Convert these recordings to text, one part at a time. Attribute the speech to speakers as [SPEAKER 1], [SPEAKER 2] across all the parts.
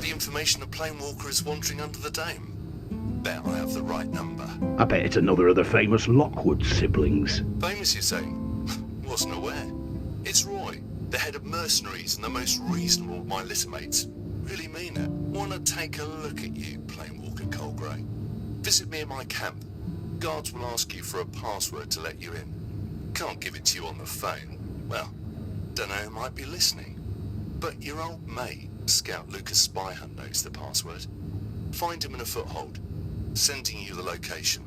[SPEAKER 1] the information a plane walker is wandering under the dome. Bet I have the right number.
[SPEAKER 2] I bet it's another of the famous Lockwood siblings.
[SPEAKER 1] Famous, you say? Wasn't aware. It's Roy, the head of mercenaries and the most reasonable of my littermates. Really mean it. Wanna take a look at you, Planewalker Colgrey? Visit me in my camp. Guards will ask you for a password to let you in. Can't give it to you on the phone. Well, dunno who might be listening. But your old mate, Scout Lucas Spyhunt, knows the password. Find him in a foothold. Sending you the location.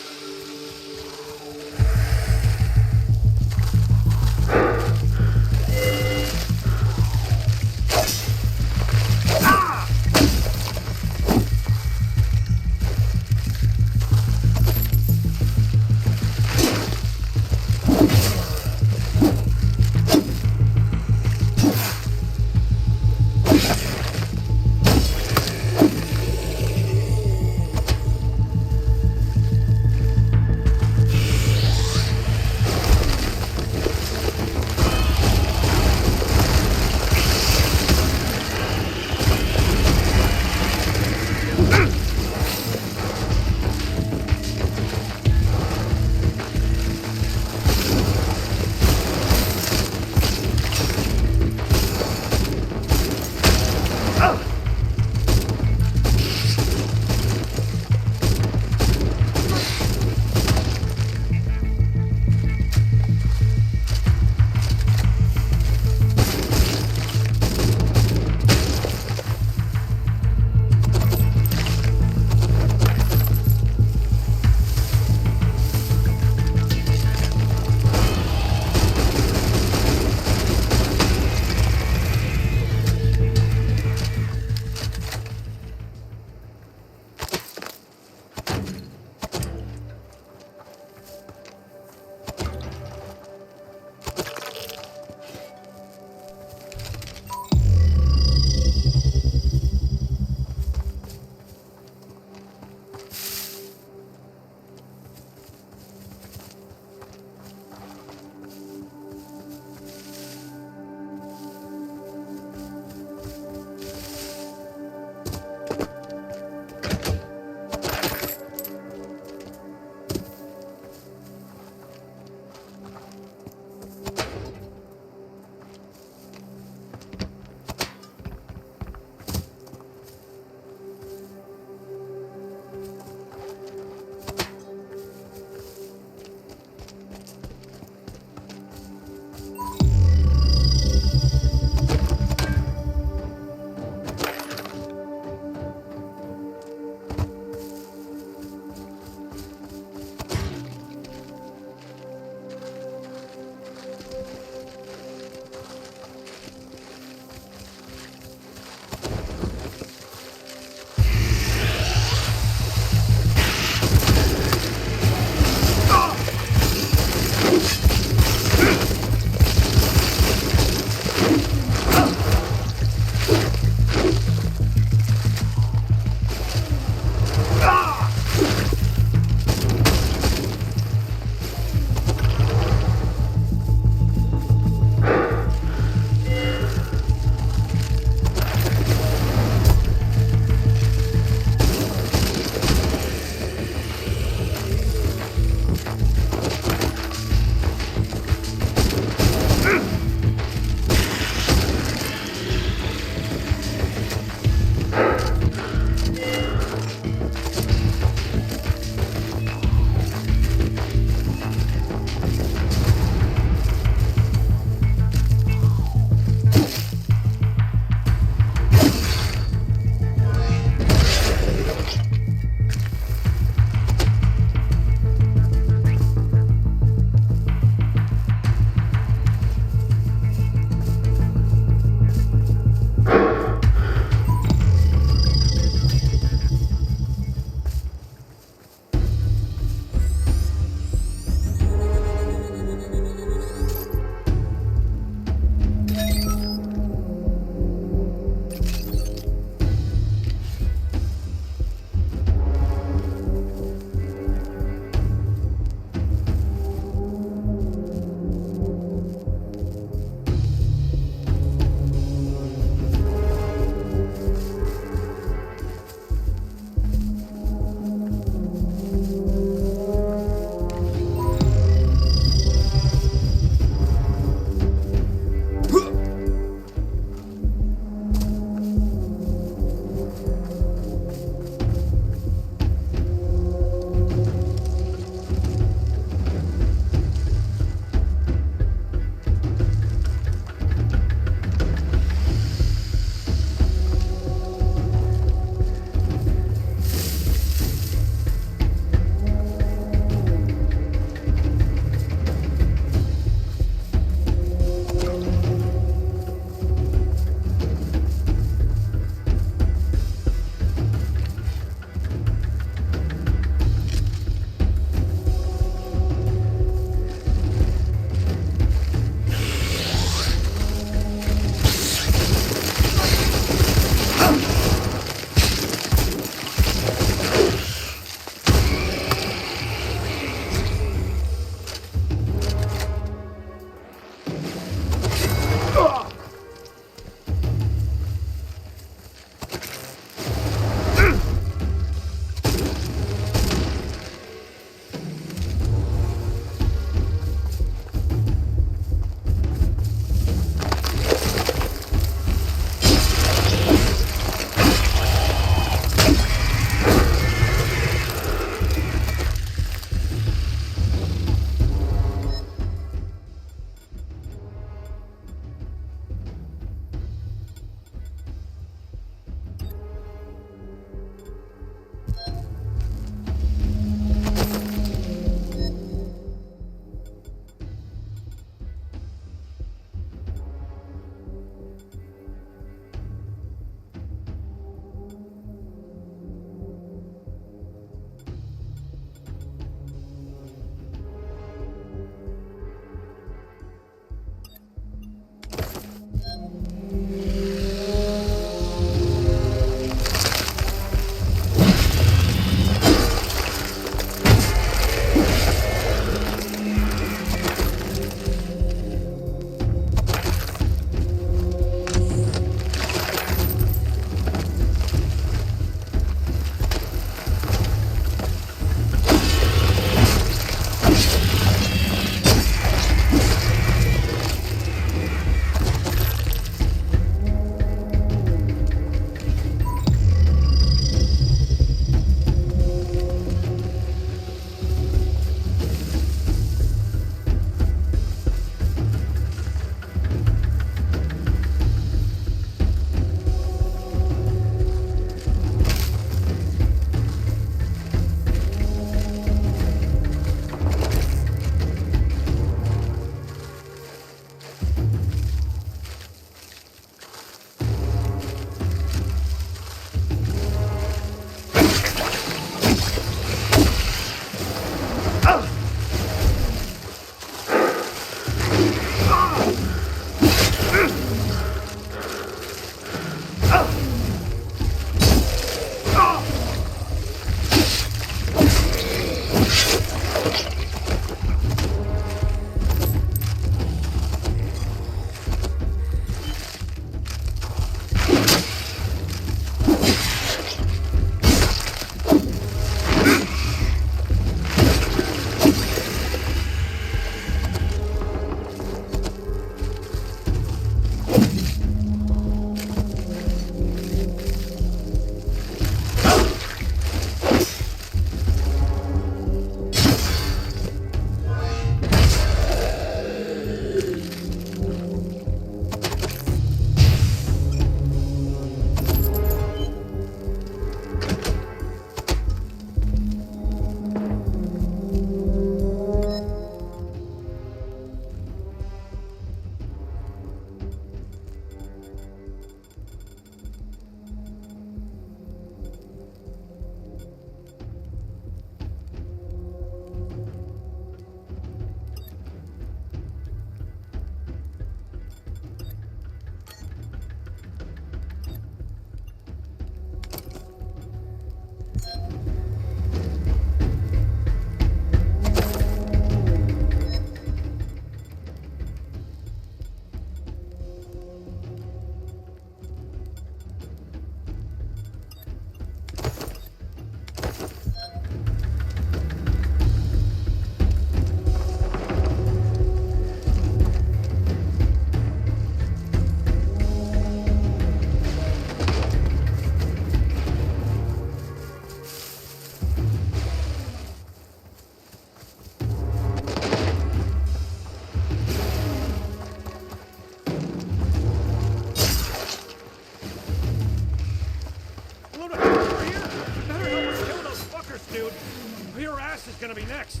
[SPEAKER 3] gonna be next?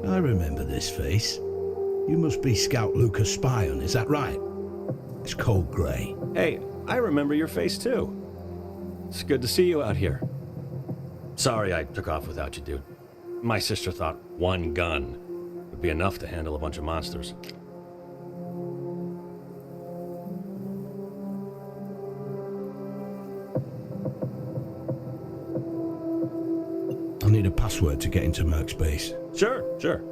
[SPEAKER 2] I remember this face. You must be Scout Lucas Spion, is that right? It's cold grey.
[SPEAKER 3] Hey, I remember your face too. It's good to see you out here. Sorry I took off without you, dude. My sister thought one gun would be enough to handle a bunch of monsters.
[SPEAKER 2] I'll need a password to get into Merc's base.
[SPEAKER 3] Sure.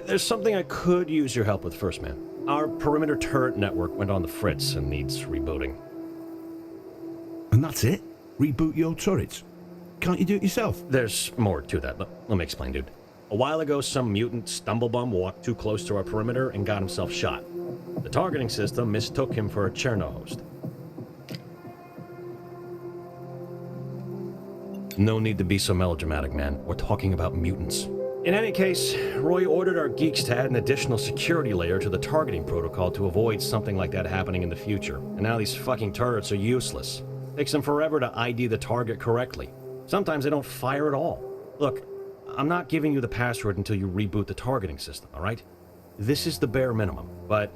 [SPEAKER 3] There's something I could use your help with first, man. Our perimeter turret network went on the fritz and needs rebooting.
[SPEAKER 2] And that's it? Reboot your turrets? Can't you do it yourself?
[SPEAKER 3] There's more to that, but let me explain, dude. A while ago, some mutant stumblebum walked too close to our perimeter and got himself shot. The targeting system mistook him for a Cherno host. No need to be so melodramatic, man. We're talking about mutants. In any case, Roy ordered our geeks to add an additional security layer to the targeting protocol to avoid something like that happening in the future. And now these fucking turrets are useless. Takes them forever to ID the target correctly. Sometimes they don't fire at all. Look, I'm not giving you the password until you reboot the targeting system, alright? This is the bare minimum, but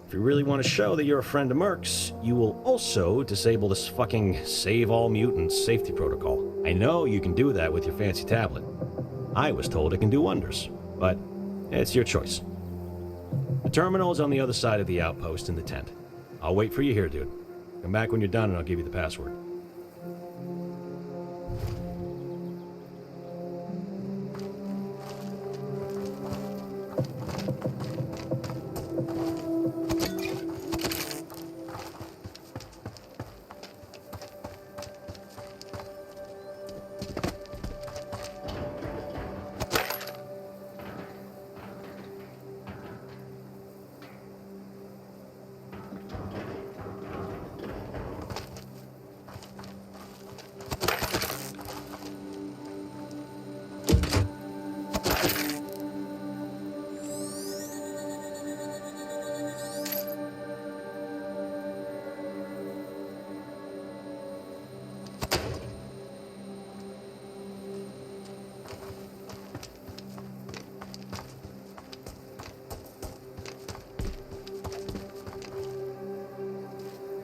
[SPEAKER 3] if you really want to show that you're a friend of Merc's, you will also disable this fucking Save All Mutants safety protocol. I know you can do that with your fancy tablet. I was told it can do wonders, but it's your choice. The terminal is on the other side of the outpost in the tent. I'll wait for you here, dude. Come back when you're done and I'll give you the password.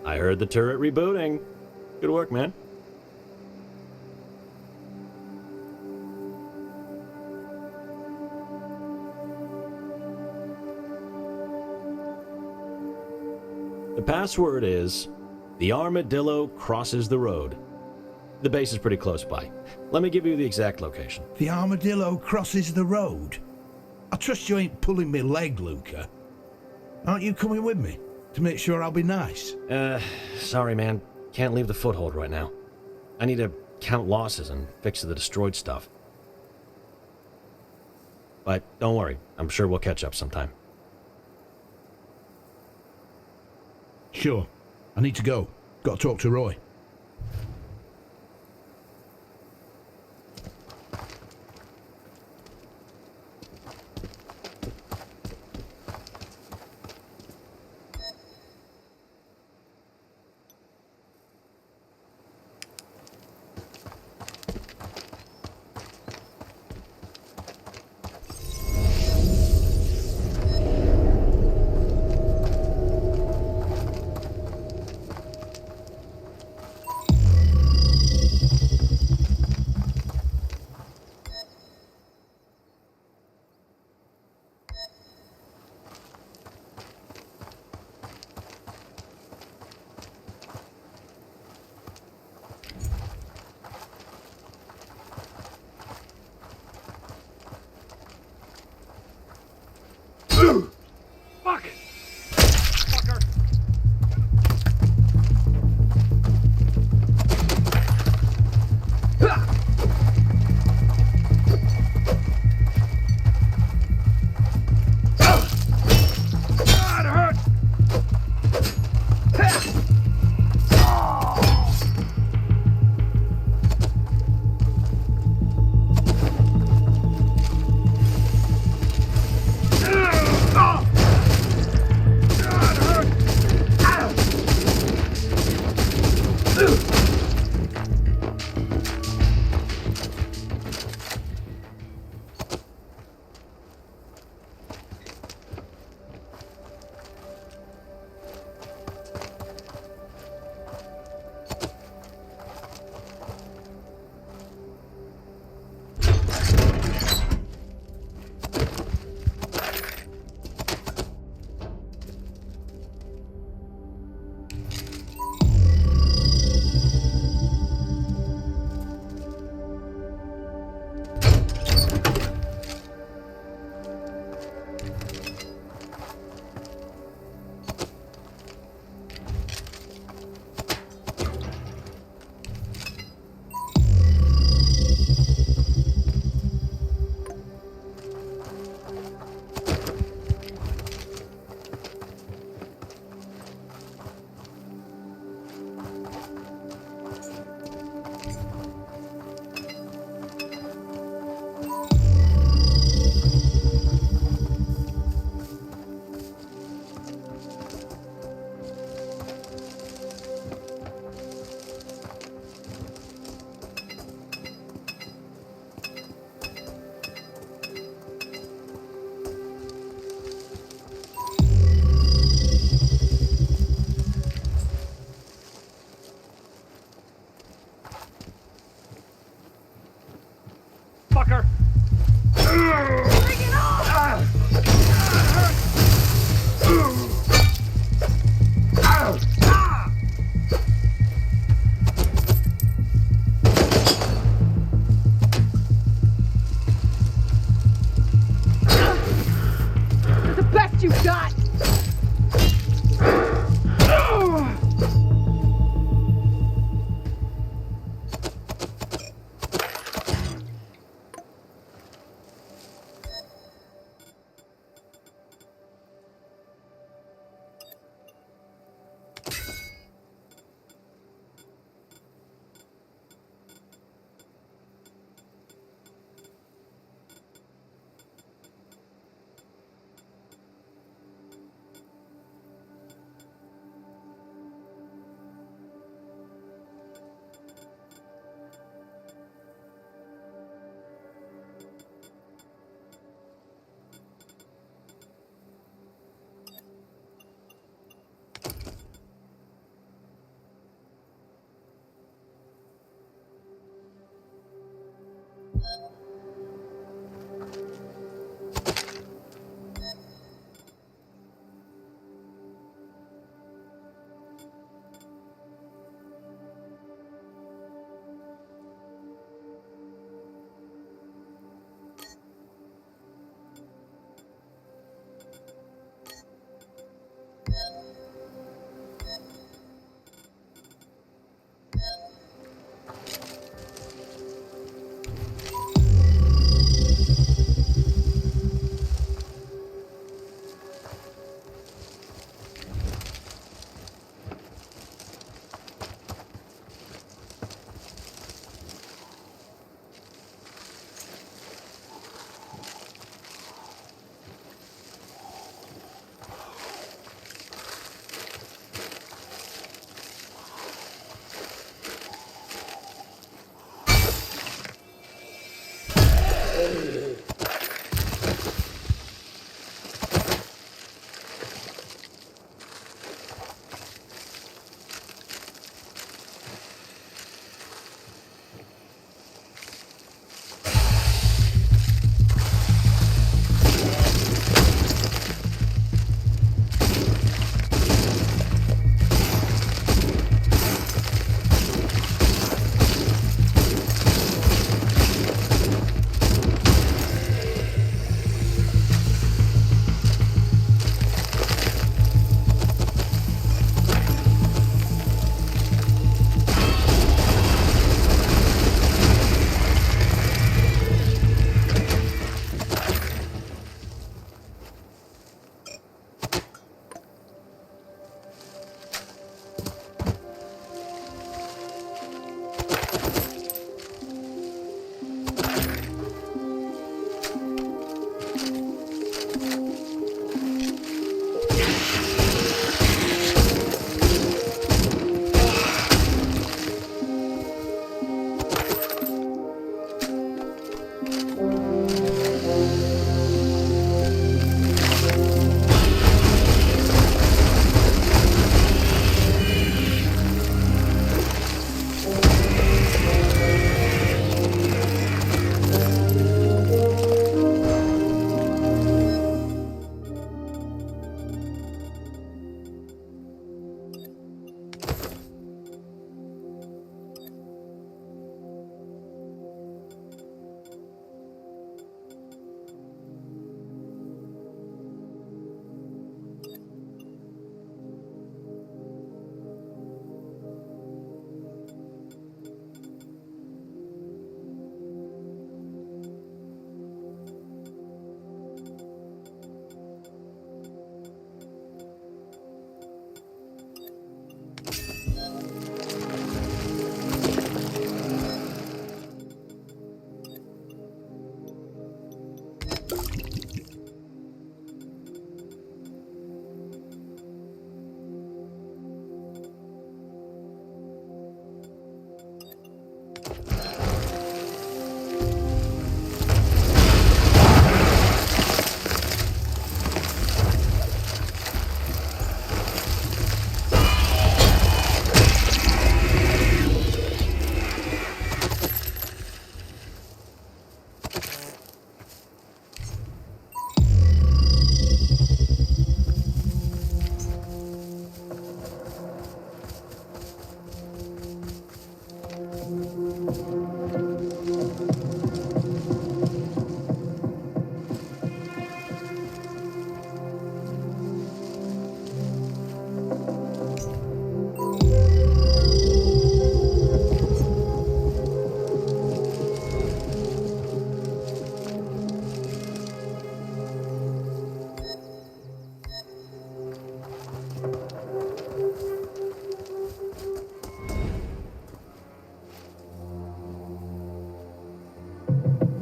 [SPEAKER 3] I heard the turret rebooting. Good work, man. The password is, "The armadillo crosses the road." The base is pretty close by. Let me give you the exact location.
[SPEAKER 2] The armadillo crosses the road. I trust you ain't pulling me leg, Luca. Aren't you coming with me to make sure I'll be nice?
[SPEAKER 3] Sorry, man. Can't leave the foothold right now. I need to count losses and fix the destroyed stuff. But don't worry, I'm sure we'll catch up sometime.
[SPEAKER 2] Sure. I need to go. Got to talk to Roy.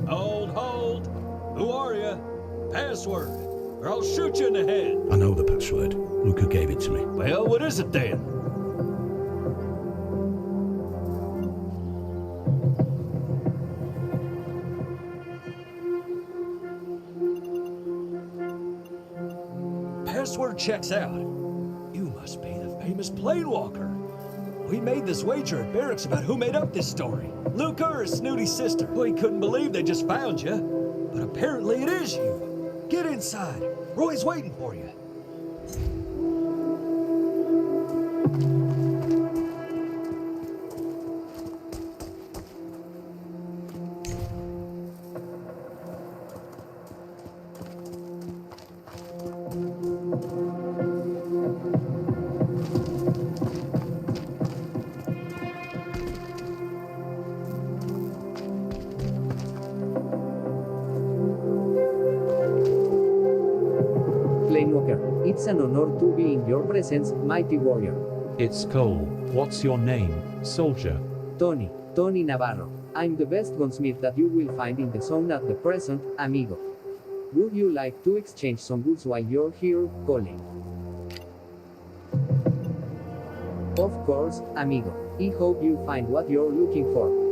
[SPEAKER 4] Hold. Who are you? Password, or I'll shoot you in the head.
[SPEAKER 2] I know the password. Luca gave it to me.
[SPEAKER 4] Well, what is it then? Password checks out. You must be the famous planewalker. We made this wager at barracks about who made up this story. Luca or his snooty sister. We couldn't believe they just found you. But apparently it is you. Get inside. Roy's waiting for you.
[SPEAKER 5] Planewalker, it's an honor to be in your presence, mighty warrior.
[SPEAKER 6] It's Cole. What's your name, soldier?
[SPEAKER 5] Tony Navarro. I'm the best gunsmith that you will find in the zone at the present, amigo. Would you like to exchange some goods while you're here, calling? Of course, amigo. I hope you find what you're looking for.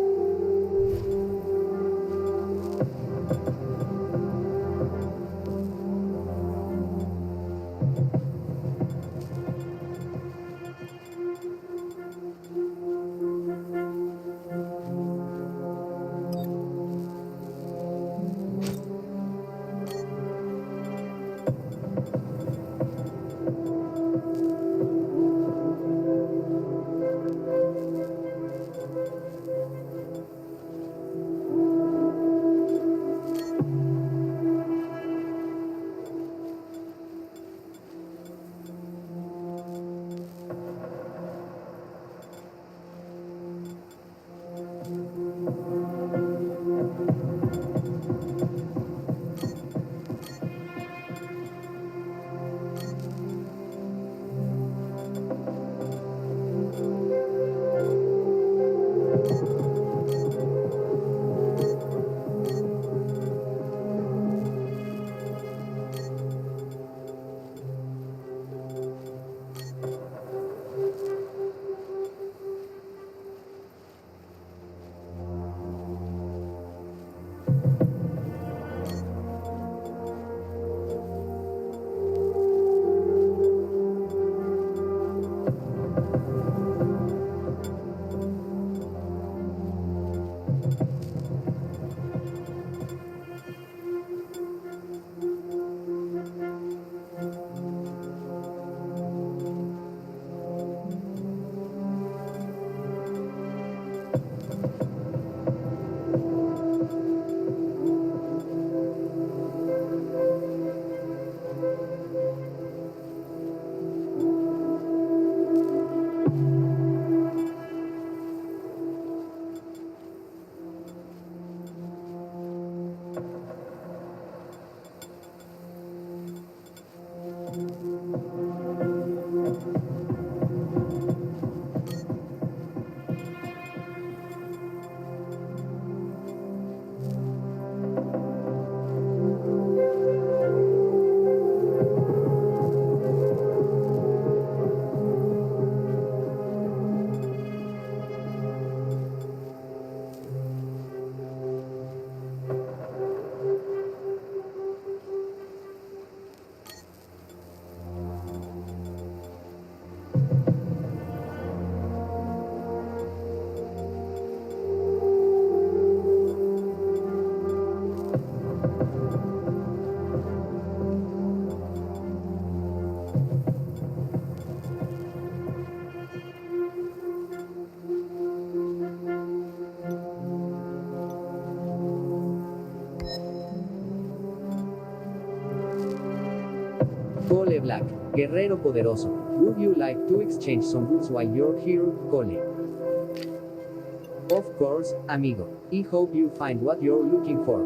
[SPEAKER 5] Cole Black, guerrero poderoso. Would you like to exchange some goods while you're here, Cole? Of course, amigo. I hope you find what you're looking for.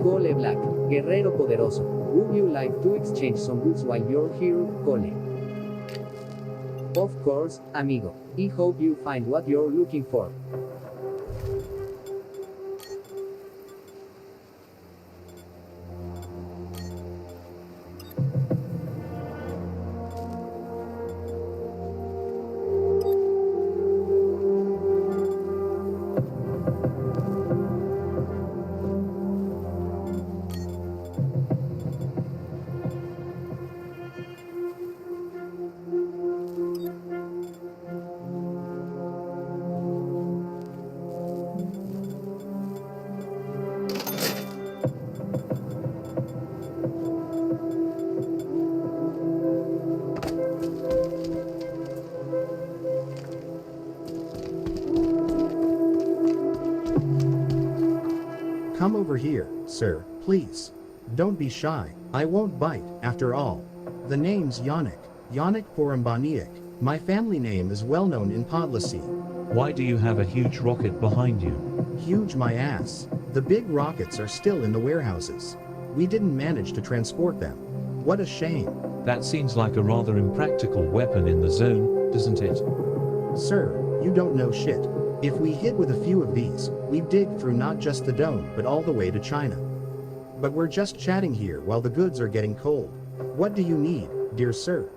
[SPEAKER 5] Cole Black, guerrero poderoso. Would you like to exchange some goods while you're here, Cole? Of course, amigo. I hope you find what you're looking for.
[SPEAKER 7] Come over here, sir, please. Don't be shy, I won't bite, after all. The name's Yannick Porambaniak. My family name is well known in Podlasie.
[SPEAKER 6] Why do you have a huge rocket behind you?
[SPEAKER 7] Huge my ass. The big rockets are still in the warehouses. We didn't manage to transport them. What a shame.
[SPEAKER 6] That seems like a rather impractical weapon in the zone, doesn't it?
[SPEAKER 7] Sir, you don't know shit. If we hit with a few of these, we'd dig through not just the dome but all the way to China. But we're just chatting here while the goods are getting cold. What do you need, dear sir?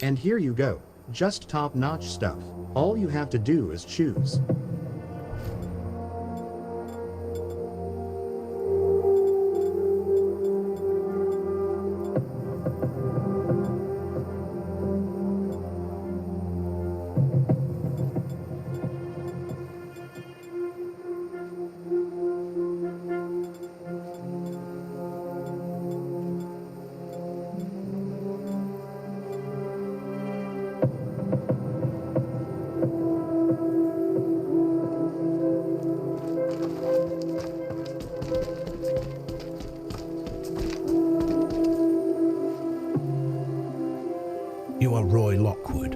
[SPEAKER 7] And here you go. Just top-notch stuff. All you have to do is choose.
[SPEAKER 2] You are Roy Lockwood,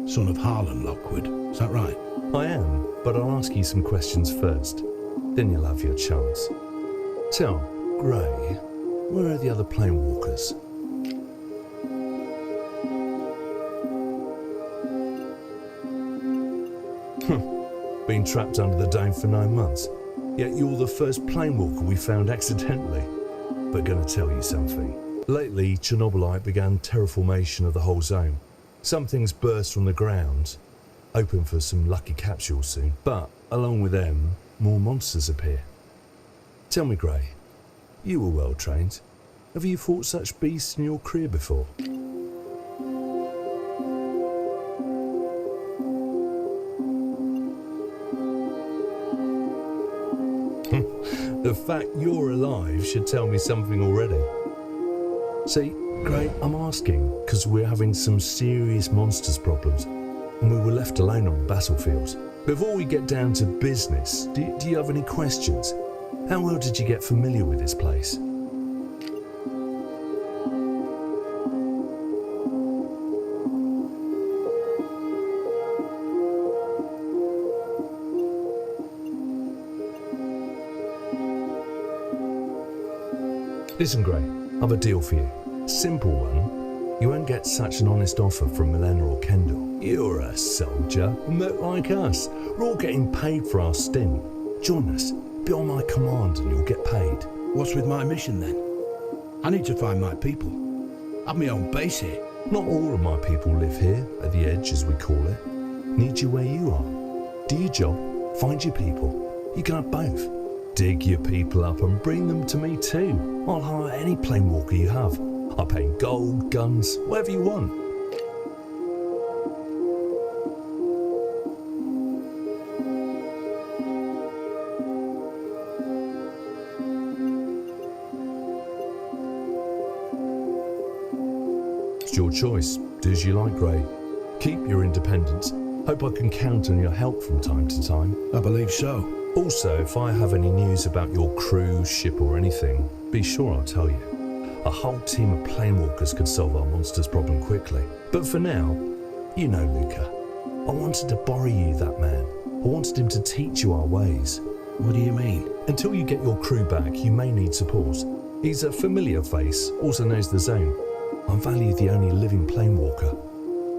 [SPEAKER 2] son of Harlan Lockwood, is that right?
[SPEAKER 8] I am, but I'll ask you some questions first. Then you'll have your chance. Tell, Gray, where are the other planewalkers? Been trapped under the dome for 9 months, yet you're the first planewalker we found accidentally. But gonna tell you something. Lately, Chernobylite began terraformation of the whole zone. Some things burst from the ground, open for some lucky capsules soon. But, along with them, more monsters appear. Tell me, Gray, you were well trained. Have you fought such beasts in your career before? The fact you're alive should tell me something already. See, Gray, I'm asking because we're having some serious monsters problems and we were left alone on the battlefield. Before we get down to business, do you have any questions? How well did you get familiar with this place? Listen, Gray, I've a deal for you. Simple one. You won't get such an honest offer from Milena or Kendall. You're a soldier, a merc like us. We're all getting paid for our stint. Join us, be on my command and you'll get paid.
[SPEAKER 2] What's with my mission then? I need to find my people. I've my own base here.
[SPEAKER 8] Not all of my people live here, at the edge as we call it. Need you where you are. Do your job, find your people. You can have both. Dig your people up and bring them to me too. I'll hire any planewalker you have. I'll pay in gold, guns, whatever you want. It's your choice. Do as you like, Gray. Keep your independence. Hope I can count on your help from time to time.
[SPEAKER 2] I believe so.
[SPEAKER 8] Also, if I have any news about your crew, ship or anything, be sure I'll tell you. A whole team of planewalkers could solve our monsters problem quickly. But for now, you know Luca. I wanted to borrow you that man. I wanted him to teach you our ways.
[SPEAKER 2] What do you mean?
[SPEAKER 8] Until you get your crew back, you may need support. He's a familiar face, also knows the zone. I value the only living planewalker.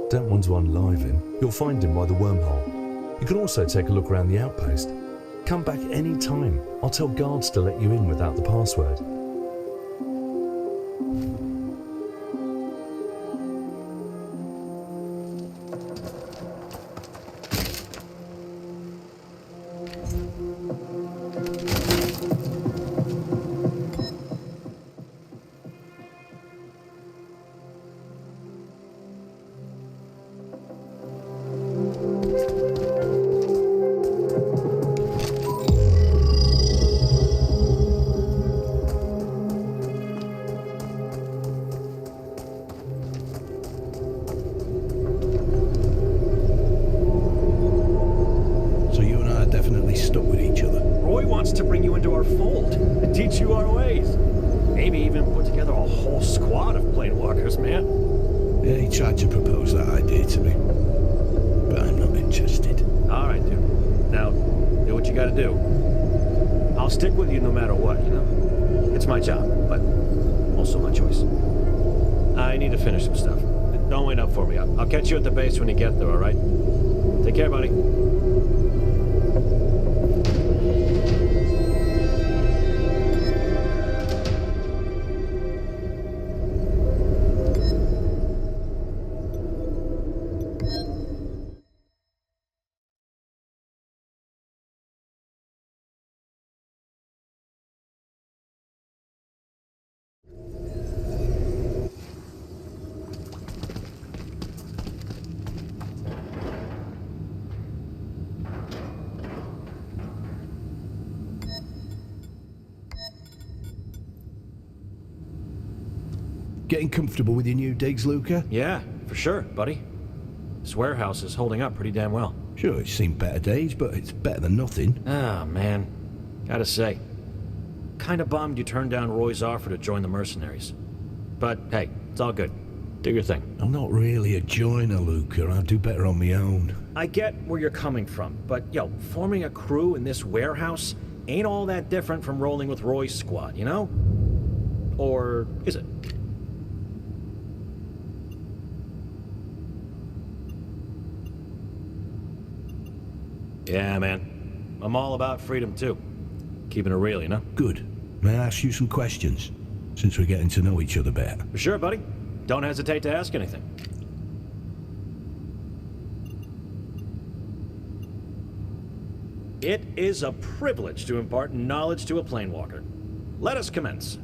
[SPEAKER 8] Don't want to unlive him. You'll find him by the wormhole. You can also take a look around the outpost. Come back any time. I'll tell guards to let you in without the password.
[SPEAKER 2] Stuck with each other.
[SPEAKER 3] Roy wants to bring you into our fold and teach you our ways. Maybe even put together a whole squad of planewalkers, man.
[SPEAKER 2] Yeah, he tried to propose that idea to me, but I'm not interested.
[SPEAKER 3] All right, dude. Now, do what you gotta do. I'll stick with you no matter what, you know? It's my job, but also my choice. I need to finish some stuff. Don't wait up for me. I'll catch you at the base when you get there, all right? Take care, buddy.
[SPEAKER 2] Getting comfortable with your new digs, Luca?
[SPEAKER 3] Yeah, for sure, buddy. This warehouse is holding up pretty damn well.
[SPEAKER 2] Sure, it's seen better days, but it's better than nothing.
[SPEAKER 3] Ah, man. Gotta say, kinda bummed you turned down Roy's offer to join the mercenaries. But hey, it's all good. Do your thing.
[SPEAKER 2] I'm not really a joiner, Luca. I'll do better on my own.
[SPEAKER 3] I get where you're coming from, but yo, forming a crew in this warehouse ain't all that different from rolling with Roy's squad, you know? Or is it? Yeah, man. I'm all about freedom, too. Keeping it real, you know?
[SPEAKER 2] Good. May I ask you some questions, since we're getting to know each other better?
[SPEAKER 3] For sure, buddy. Don't hesitate to ask anything. It is a privilege to impart knowledge to a planewalker. Let us commence.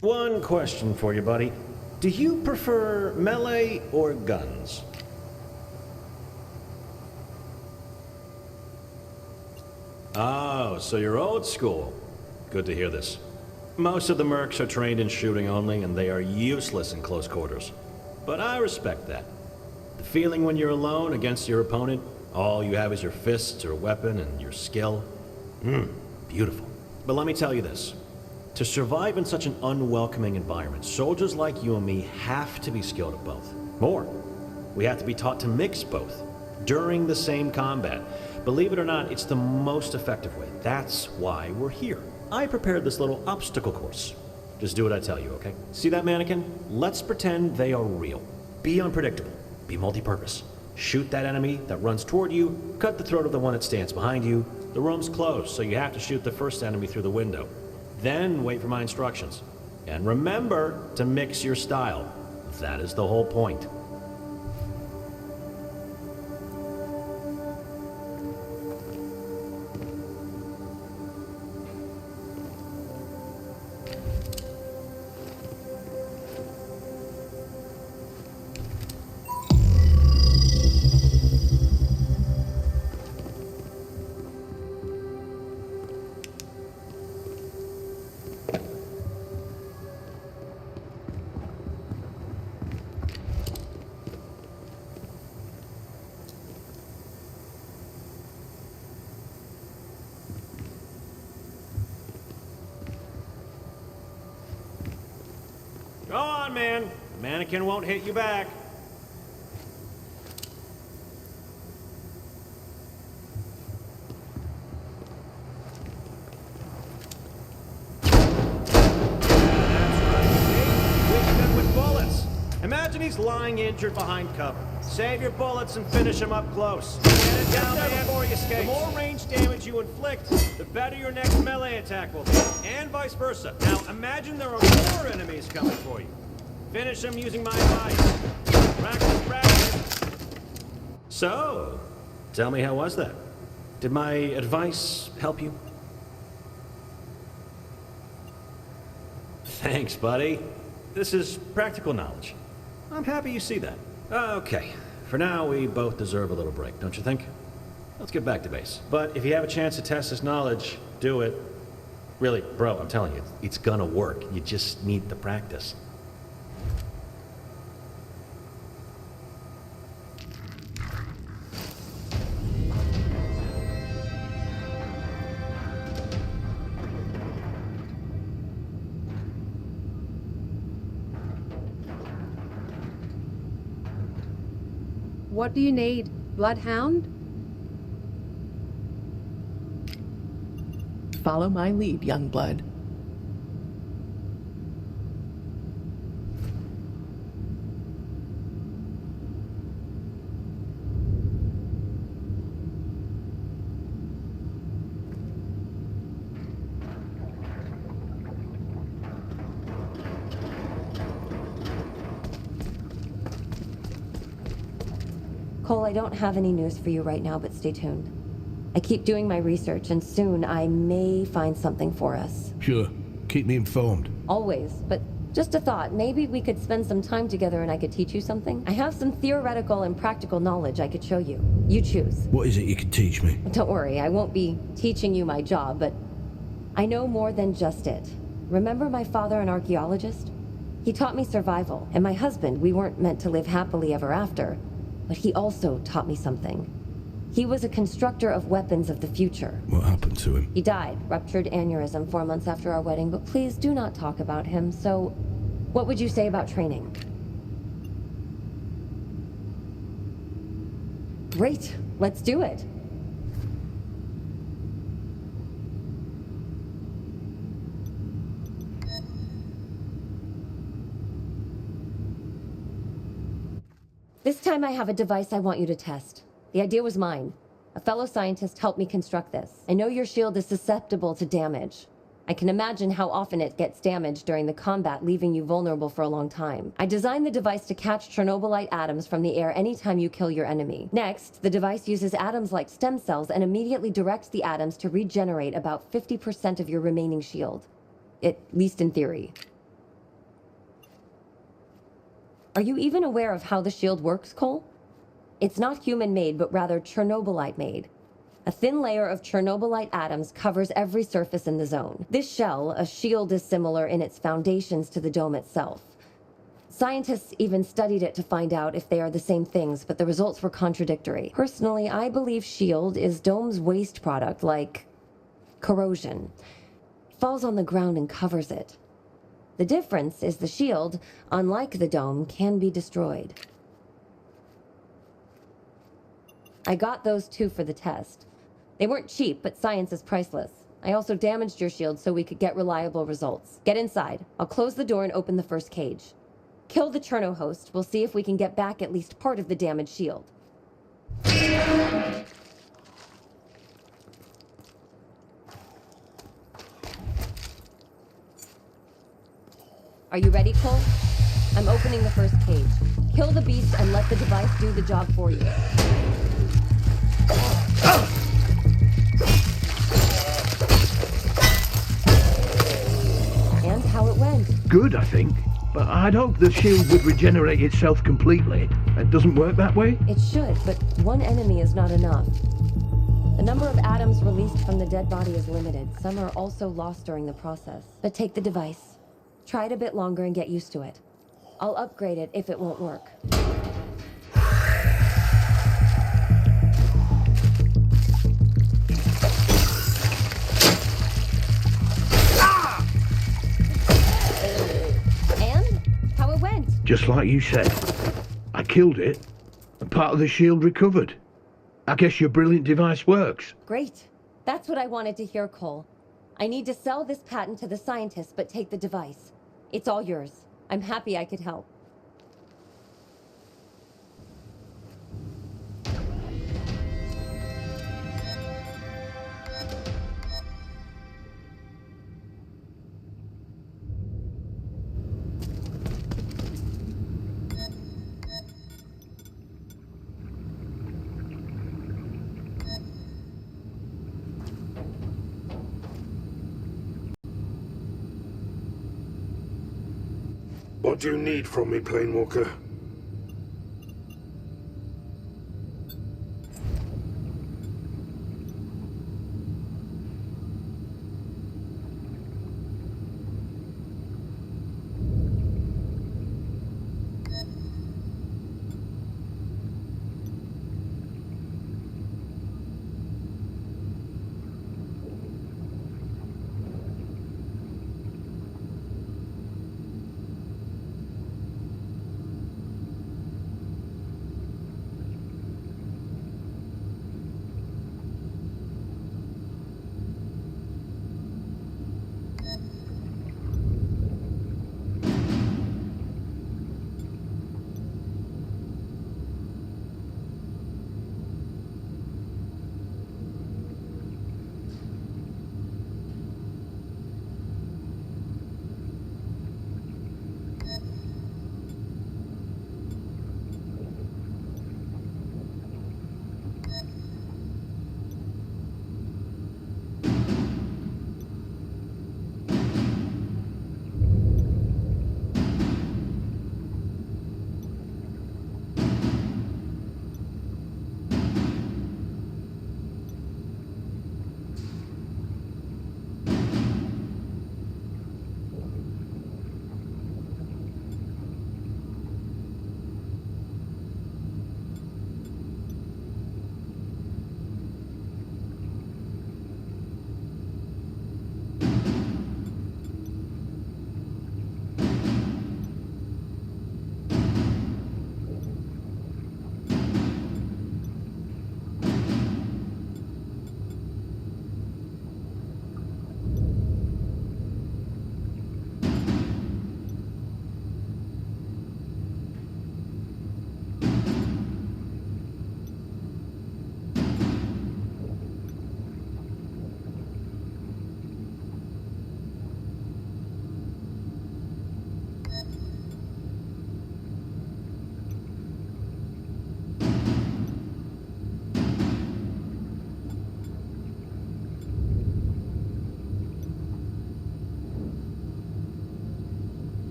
[SPEAKER 3] One question for you, buddy. Do you prefer melee or guns? Oh, so you're old school. Good to hear this. Most of the mercs are trained in shooting only, and they are useless in close quarters. But I respect that. The feeling when you're alone against your opponent, all you have is your fists or weapon and your skill. Beautiful. But let me tell you this. To survive in such an unwelcoming environment, soldiers like you and me have to be skilled at both. More, we have to be taught to mix both during the same combat. Believe it or not, it's the most effective way. That's why we're here. I prepared this little obstacle course. Just do what I tell you, okay? See that mannequin? Let's pretend they are real. Be unpredictable. Be multi-purpose. Shoot that enemy that runs toward you, cut the throat of the one that stands behind you. The room's closed, so you have to shoot the first enemy through the window. Then wait for my instructions. And remember to mix your style. That is the whole point. Go on, man. The mannequin won't hit you back. Imagine he's lying injured behind cover. Save your bullets and finish him up close. Get it down there before he escapes. The more range damage you inflict, the better your next melee attack will be. And vice versa. Now imagine there are more enemies coming for you. Finish them using my advice. Practice, practice. So, tell me, how was that? Did my advice help you? Thanks, buddy. This is practical knowledge. I'm happy you see that. Okay, for now we both deserve a little break, don't you think? Let's get back to base. But if you have a chance to test this knowledge, do it. Really, bro, I'm telling you, it's gonna work. You just need the practice.
[SPEAKER 9] What do you need? Bloodhound?
[SPEAKER 10] Follow my lead, young blood.
[SPEAKER 11] Cole, I don't have any news for you right now, but stay tuned. I keep doing my research, and soon I may find something for us.
[SPEAKER 2] Sure. Keep me informed.
[SPEAKER 11] Always, but just a thought. Maybe we could spend some time together and I could teach you something? I have some theoretical and practical knowledge I could show you. You choose.
[SPEAKER 2] What is it you can teach me?
[SPEAKER 11] Don't worry, I won't be teaching you my job, but I know more than just it. Remember my father, an archaeologist? He taught me survival, and my husband, we weren't meant to live happily ever after. But he also taught me something. He was a constructor of weapons of the future.
[SPEAKER 2] What happened to him?
[SPEAKER 11] He died, ruptured aneurysm 4 months after our wedding, but please do not talk about him. So, what would you say about training? Great, let's do it. This time I have a device I want you to test. The idea was mine. A fellow scientist helped me construct this. I know your shield is susceptible to damage. I can imagine how often it gets damaged during the combat, leaving you vulnerable for a long time. I designed the device to catch Chernobylite atoms from the air anytime you kill your enemy. Next, the device uses atoms like stem cells and immediately directs the atoms to regenerate about 50% of your remaining shield. At least in theory. Are you even aware of how the shield works, Cole? It's not human-made, but rather Chernobylite-made. A thin layer of Chernobylite atoms covers every surface in the zone. This shell, a shield, is similar in its foundations to the dome itself. Scientists even studied it to find out if they are the same things, but the results were contradictory. Personally, I believe shield is dome's waste product, like corrosion. It falls on the ground and covers it. The difference is the shield, unlike the dome, can be destroyed. I got those two for the test. They weren't cheap, but science is priceless. I also damaged your shield so we could get reliable results. Get inside. I'll close the door and open the first cage. Kill the Cherno host. We'll see if we can get back at least part of the damaged shield. Are you ready, Cole? I'm opening the first cage. Kill the beast and let the device do the job for you. And how it went?
[SPEAKER 2] Good, I think. But I'd hoped the shield would regenerate itself completely. It doesn't work that way?
[SPEAKER 11] It should, but one enemy is not enough. The number of atoms released from the dead body is limited. Some are also lost during the process. But take the device. Try it a bit longer and get used to it. I'll upgrade it if it won't work. And? How it went?
[SPEAKER 2] Just like you said. I killed it, and part of the shield recovered. I guess your brilliant device works.
[SPEAKER 11] Great. That's what I wanted to hear, Cole. I need to sell this patent to the scientists, but take the device. It's all yours. I'm happy I could help.
[SPEAKER 12] What do you need from me, Planewalker?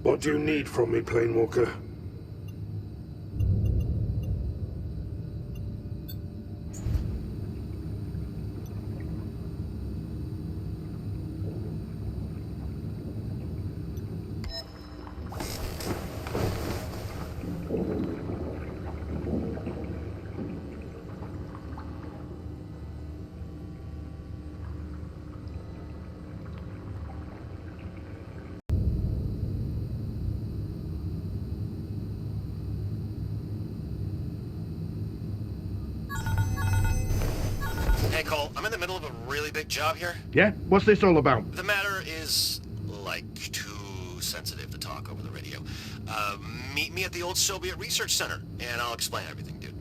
[SPEAKER 12] What do you need from me, Planewalker?
[SPEAKER 3] Hey, Cole, I'm in the middle of a really big job here.
[SPEAKER 2] Yeah? What's this all about?
[SPEAKER 3] The matter is, like, too sensitive to talk over the radio. Meet me at the old Soviet Research Center, and I'll explain everything, dude.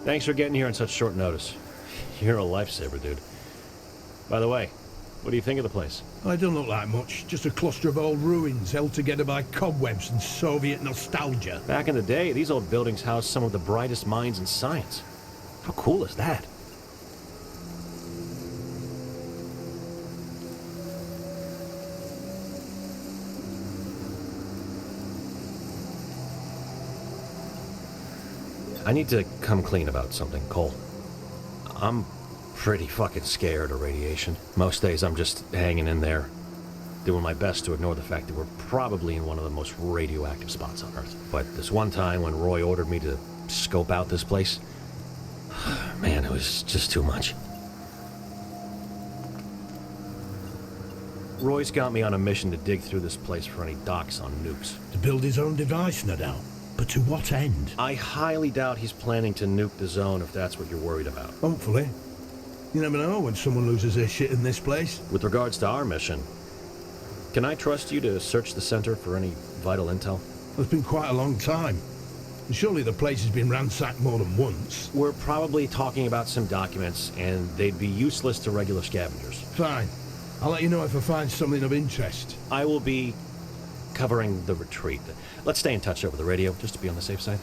[SPEAKER 3] Thanks for getting here on such short notice. You're a lifesaver, dude. By the way, what do you think of the place?
[SPEAKER 2] Well, it don't look like much. Just a cluster of old ruins held together by cobwebs and Soviet nostalgia.
[SPEAKER 3] Back in the day, these old buildings housed some of the brightest minds in science. How cool is that? I need to come clean about something, Cole. I'm pretty fucking scared of radiation. Most days I'm just hanging in there, doing my best to ignore the fact that we're probably in one of the most radioactive spots on Earth. But this one time when Roy ordered me to scope out this place, man, it was just too much. Roy's got me on a mission to dig through this place for any docks on nukes.
[SPEAKER 2] To build his own device, no doubt. But to what end?
[SPEAKER 3] I highly doubt he's planning to nuke the zone if that's what you're worried about.
[SPEAKER 2] Hopefully. You never know when someone loses their shit in this place.
[SPEAKER 3] With regards to our mission, can I trust you to search the center for any vital intel?
[SPEAKER 2] It's been quite a long time. And surely the place has been ransacked more than once.
[SPEAKER 3] We're probably talking about some documents, and they'd be useless to regular scavengers.
[SPEAKER 2] Fine. I'll let you know if I find something of interest.
[SPEAKER 3] I will be covering the retreat. Let's stay in touch over the radio, just to be on the safe side.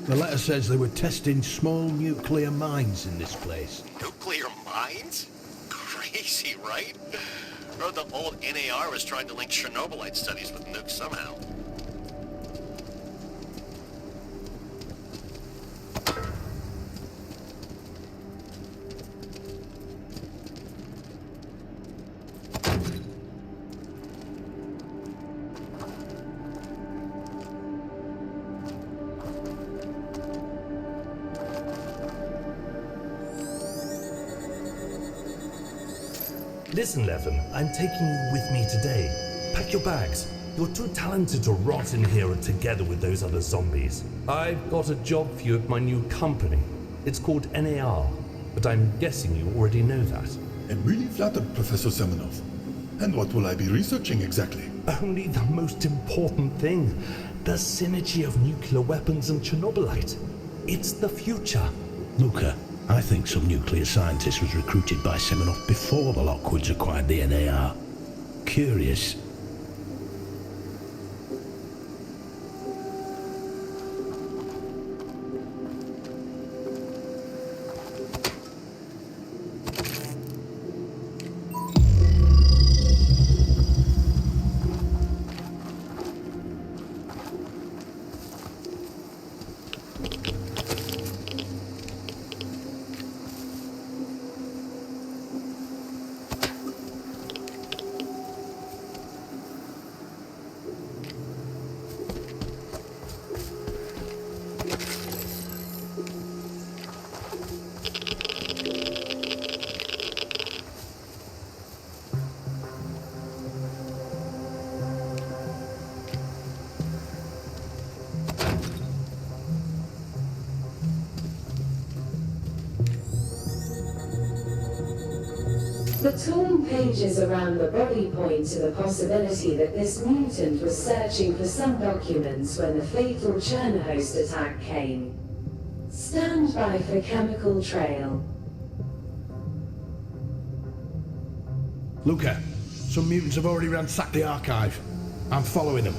[SPEAKER 2] The letter says they were testing small nuclear mines in this place.
[SPEAKER 1] Nuclear mines? Crazy, right? Or the old NAR was trying to link Chernobylite studies with nukes somehow.
[SPEAKER 8] Listen, Levin, I'm taking you with me today. Pack your bags. You're too talented to rot in here together with those other zombies. I've got a job for you at my new company. It's called NAR, but I'm guessing you already know that.
[SPEAKER 12] I'm really flattered, Professor Semenov. And what will I be researching exactly?
[SPEAKER 8] Only the most important thing. The synergy of nuclear weapons and Chernobylite. It's the future.
[SPEAKER 2] Luca, I think some nuclear scientist was recruited by Semenov before the Lockwoods acquired the NAR. Curious.
[SPEAKER 13] The torn pages around the body point to the possibility that this mutant was searching for some documents when the fatal Chernhost attack came. Stand by for chemical trail.
[SPEAKER 2] Luca, some mutants have already ransacked the archive. I'm following them.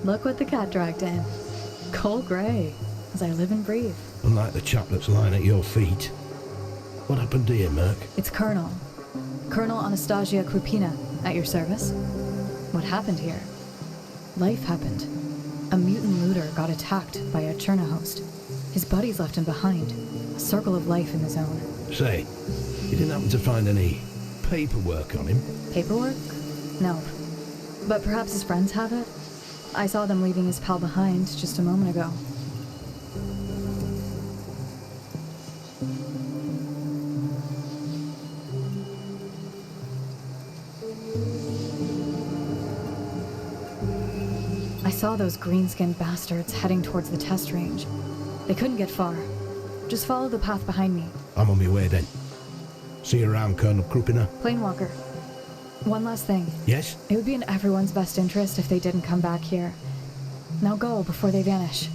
[SPEAKER 14] Look what the cat dragged in. Cole Gray, as I live and breathe.
[SPEAKER 2] Unlike the chap that's lying at your feet. What happened to you, Merc?
[SPEAKER 14] It's Colonel Anastasia Krupina, at your service. What happened here? Life happened. A mutant looter got attacked by a Cherna host. His buddies left him behind. A circle of life in the zone.
[SPEAKER 2] Say, you didn't happen to find any paperwork on him?
[SPEAKER 14] Paperwork? No. But perhaps his friends have it? I saw them leaving his pal behind just a moment ago. I saw those green-skinned bastards heading towards the test range. They couldn't get far. Just follow the path behind me.
[SPEAKER 2] I'm on my way then. See you around, Colonel Krupina.
[SPEAKER 14] Planewalker. One last thing.
[SPEAKER 2] Yes?
[SPEAKER 14] It would be in everyone's best interest if they didn't come back here. Now go before they vanish.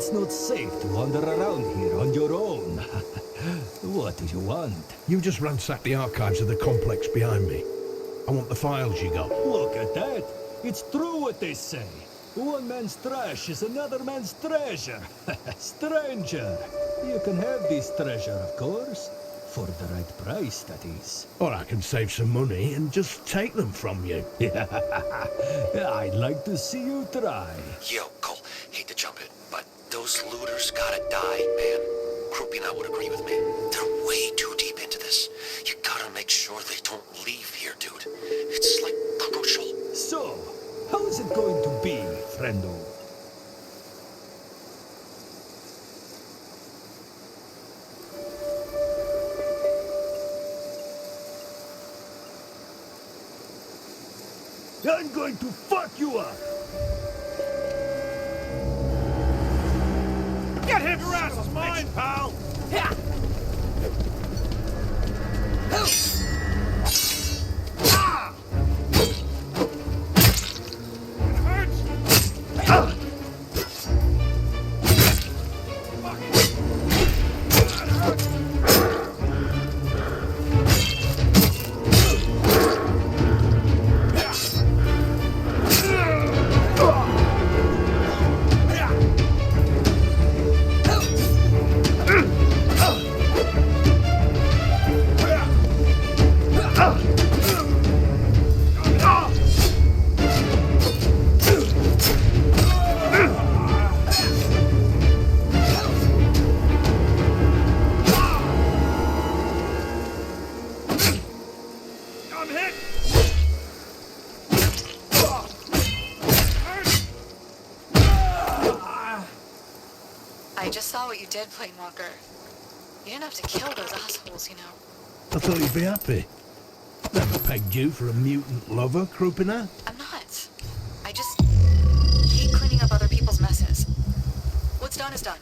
[SPEAKER 4] It's not safe to wander around here on your own. What do you want?
[SPEAKER 2] You just ransacked the archives of the complex behind me. I want the files you got.
[SPEAKER 4] Look at that. It's true what they say. One man's trash is another man's treasure. Stranger, you can have this treasure, of course. For the right price, that is.
[SPEAKER 2] Or I can save some money and just take them from you.
[SPEAKER 4] I'd like to see you try.
[SPEAKER 3] Yo, Cole, hate to jump in, but those looters gotta die, man. Krupi and I would agree with me. They're way too deep into this. You gotta make sure they don't leave here, dude. It's, like, crucial.
[SPEAKER 4] So, how is it going to be, friendo? I'm going to fuck you up!
[SPEAKER 15] Get him, your ass is mine, pal! Yeah. Ah! It hurts! Ah!
[SPEAKER 14] I just saw what you did, Planewalker. You didn't have to kill those assholes, you know.
[SPEAKER 2] I thought you'd be happy. Never pegged you for a mutant lover, Krupina.
[SPEAKER 14] I'm not. I just hate cleaning up other people's messes. What's done is done.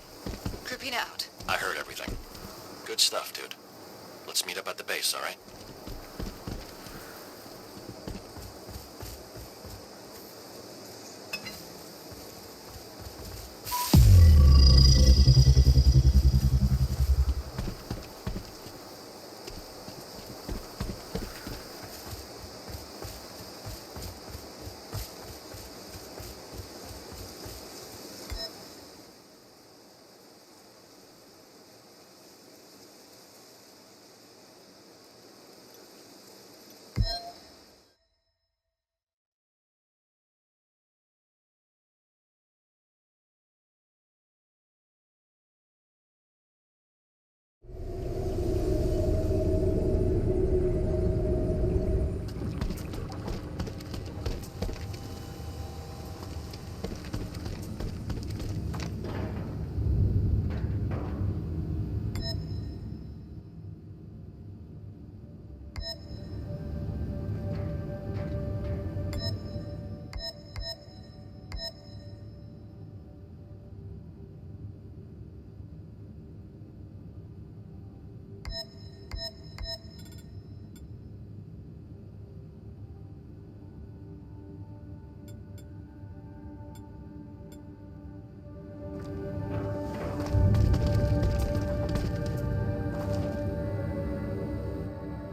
[SPEAKER 14] Krupina out.
[SPEAKER 3] I heard everything. Good stuff, dude. Let's meet up at the base, all right?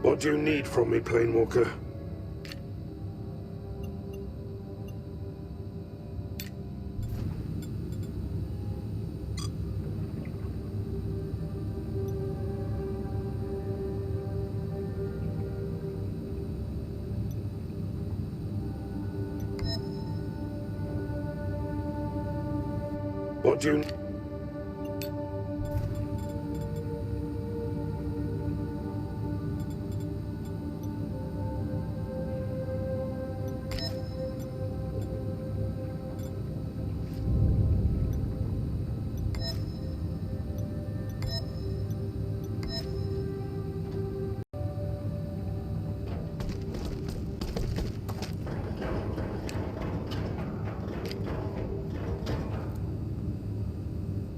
[SPEAKER 16] What do you need from me, Planewalker? What do you...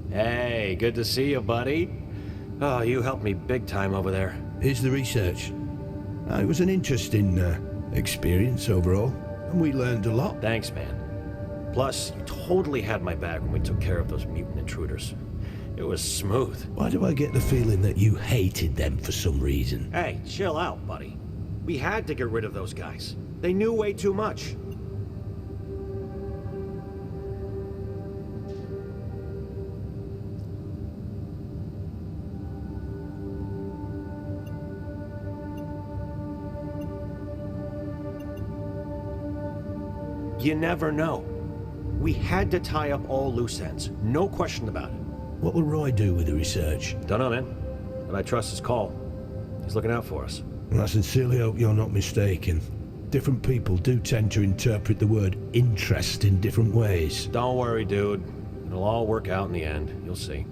[SPEAKER 3] Hey, good to see you, buddy. Oh, you helped me big time over there.
[SPEAKER 2] Here's the research. It was an interesting experience overall, and we learned a lot.
[SPEAKER 3] Thanks, man. Plus, you totally had my back when we took care of those mutant intruders. It was smooth.
[SPEAKER 2] Why do I get the feeling that you hated them for some reason?
[SPEAKER 3] Hey, chill out, buddy. We had to get rid of those guys. They knew way too much. You never know. We had to tie up all loose ends. No question about it.
[SPEAKER 2] What will Roy do with the research?
[SPEAKER 3] Don't know, man. But I trust his call. He's looking out for us.
[SPEAKER 2] And I sincerely hope you're not mistaken. Different people do tend to interpret the word interest in different ways.
[SPEAKER 3] Don't worry, dude. It'll all work out in the end. You'll see.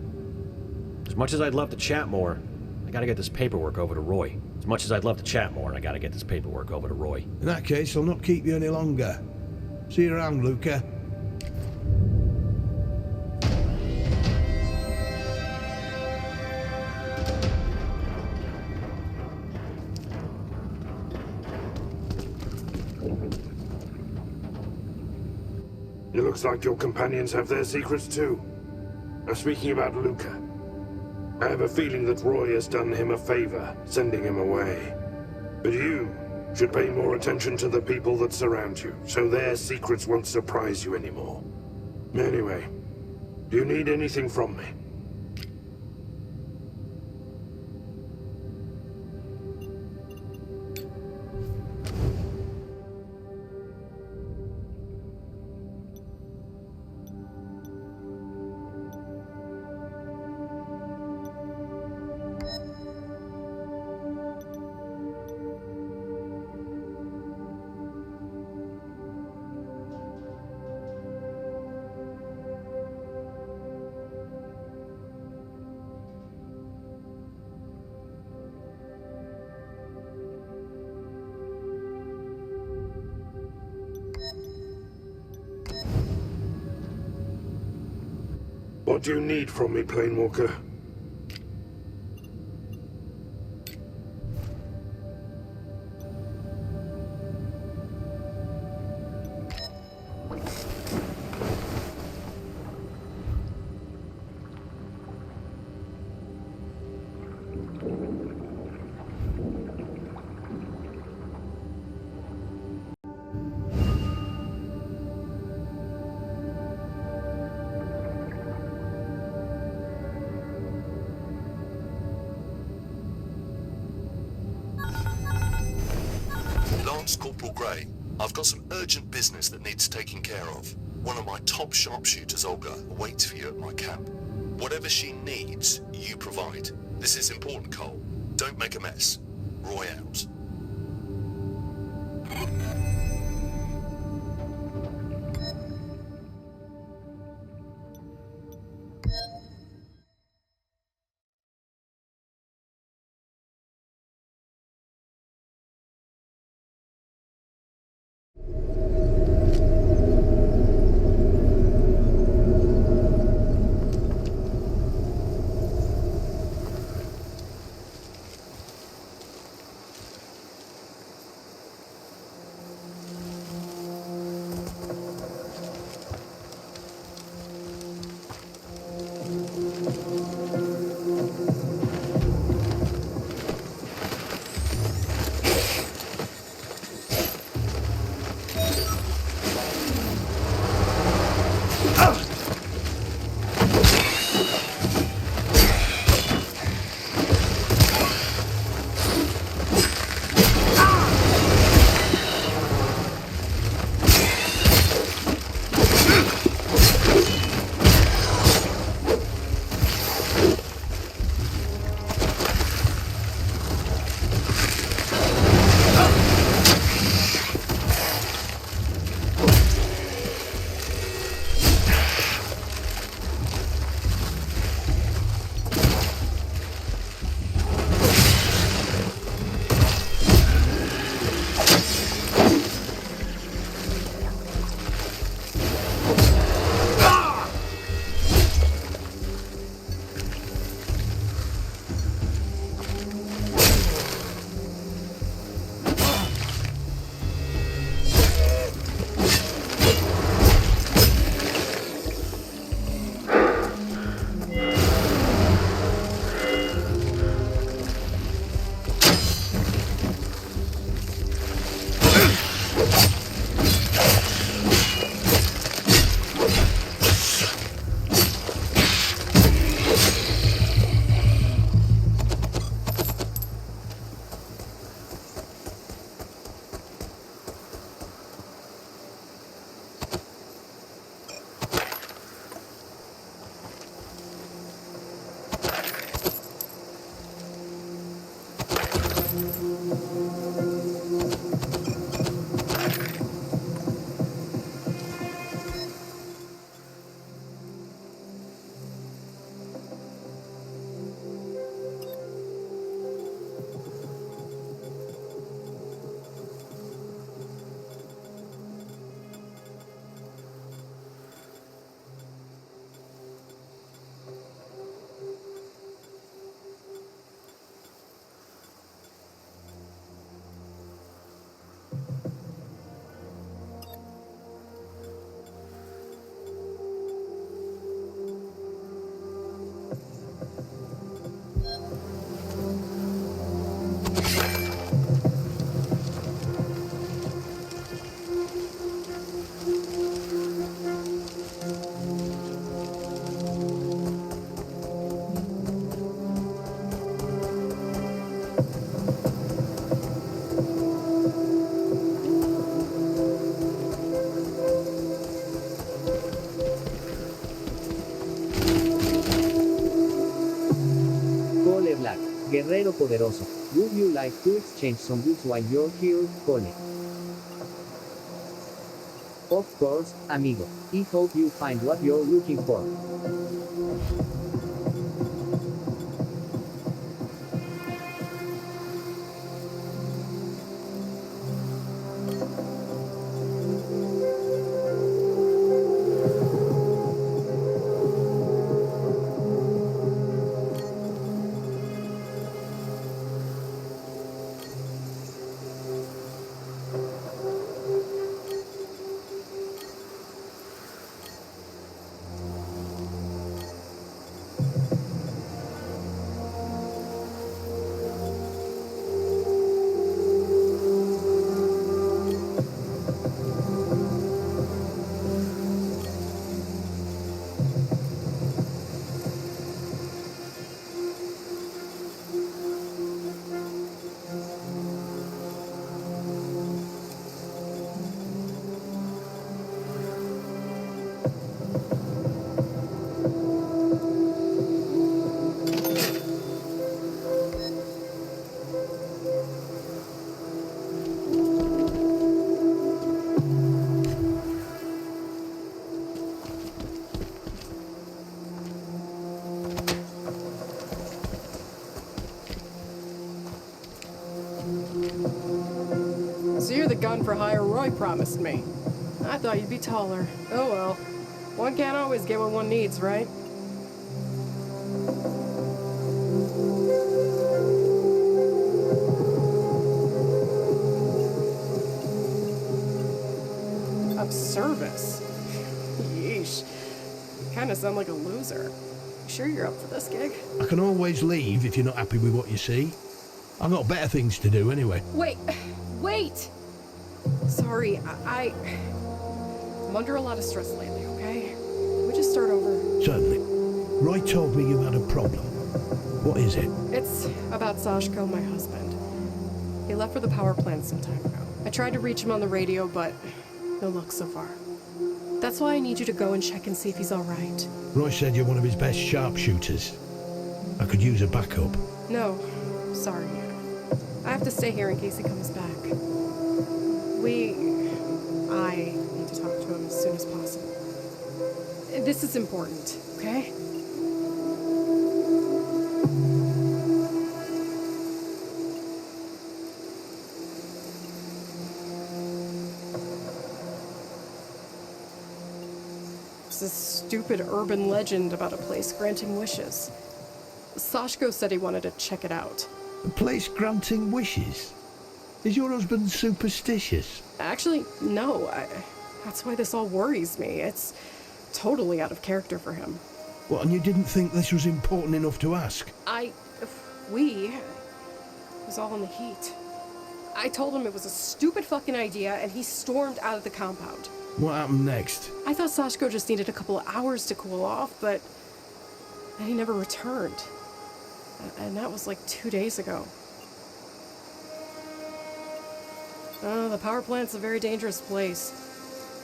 [SPEAKER 3] As much as I'd love to chat more, I gotta get this paperwork over to Roy. As much as I'd love to chat more, I gotta get this paperwork over to Roy.
[SPEAKER 2] In that case, I'll not keep you any longer. See you around, Luca.
[SPEAKER 16] It looks like your companions have their secrets too. Now speaking about Luca, I have a feeling that Roy has done him a favor, sending him away. But you should pay more attention to the people that surround you, so their secrets won't surprise you anymore. Anyway, do you need anything from me? What do you need from me, Planewalker?
[SPEAKER 1] Corporal Gray, I've got some urgent business that needs taking care of. One of my top sharpshooters, Olga, waits for you at my camp. Whatever she needs, you provide. This is important, Cole. Don't make a mess. Roy out.
[SPEAKER 5] Guerrero poderoso, would you like to exchange some goods while you're here, Cole? Of course, amigo. I hope you find what you're looking for.
[SPEAKER 17] So you're the gun-for-hire Roy promised me. I thought you'd be taller. Oh well. One can't always get what one needs, right? Of service? Yeesh. You kinda sound like a loser. You sure you're up for this gig?
[SPEAKER 2] I can always leave if you're not happy with what you see. I've got better things to do anyway.
[SPEAKER 17] Wait! Sorry, I'm under a lot of stress lately, okay? Can we just start over?
[SPEAKER 2] Certainly. Roy told me you had a problem. What is it?
[SPEAKER 17] It's about Sashko, my husband. He left for the power plant some time ago. I tried to reach him on the radio, but no luck so far. That's why I need you to go and check and see if he's alright.
[SPEAKER 2] Roy said you're one of his best sharpshooters. I could use a backup.
[SPEAKER 17] No, sorry. I have to stay here in case he comes back. I need to talk to him as soon as possible. This is important, okay? It's this stupid urban legend about a place granting wishes. Sashko said he wanted to check it out.
[SPEAKER 2] A place granting wishes? Is your husband superstitious?
[SPEAKER 17] Actually, no. That's why this all worries me. It's totally out of character for him.
[SPEAKER 2] What, and you didn't think this was important enough to ask?
[SPEAKER 17] It was all in the heat. I told him it was a stupid fucking idea, and he stormed out of the compound.
[SPEAKER 2] What happened next?
[SPEAKER 17] I thought Sashko just needed a couple of hours to cool off, but then he never returned. And that was like 2 days ago. The power plant's a very dangerous place.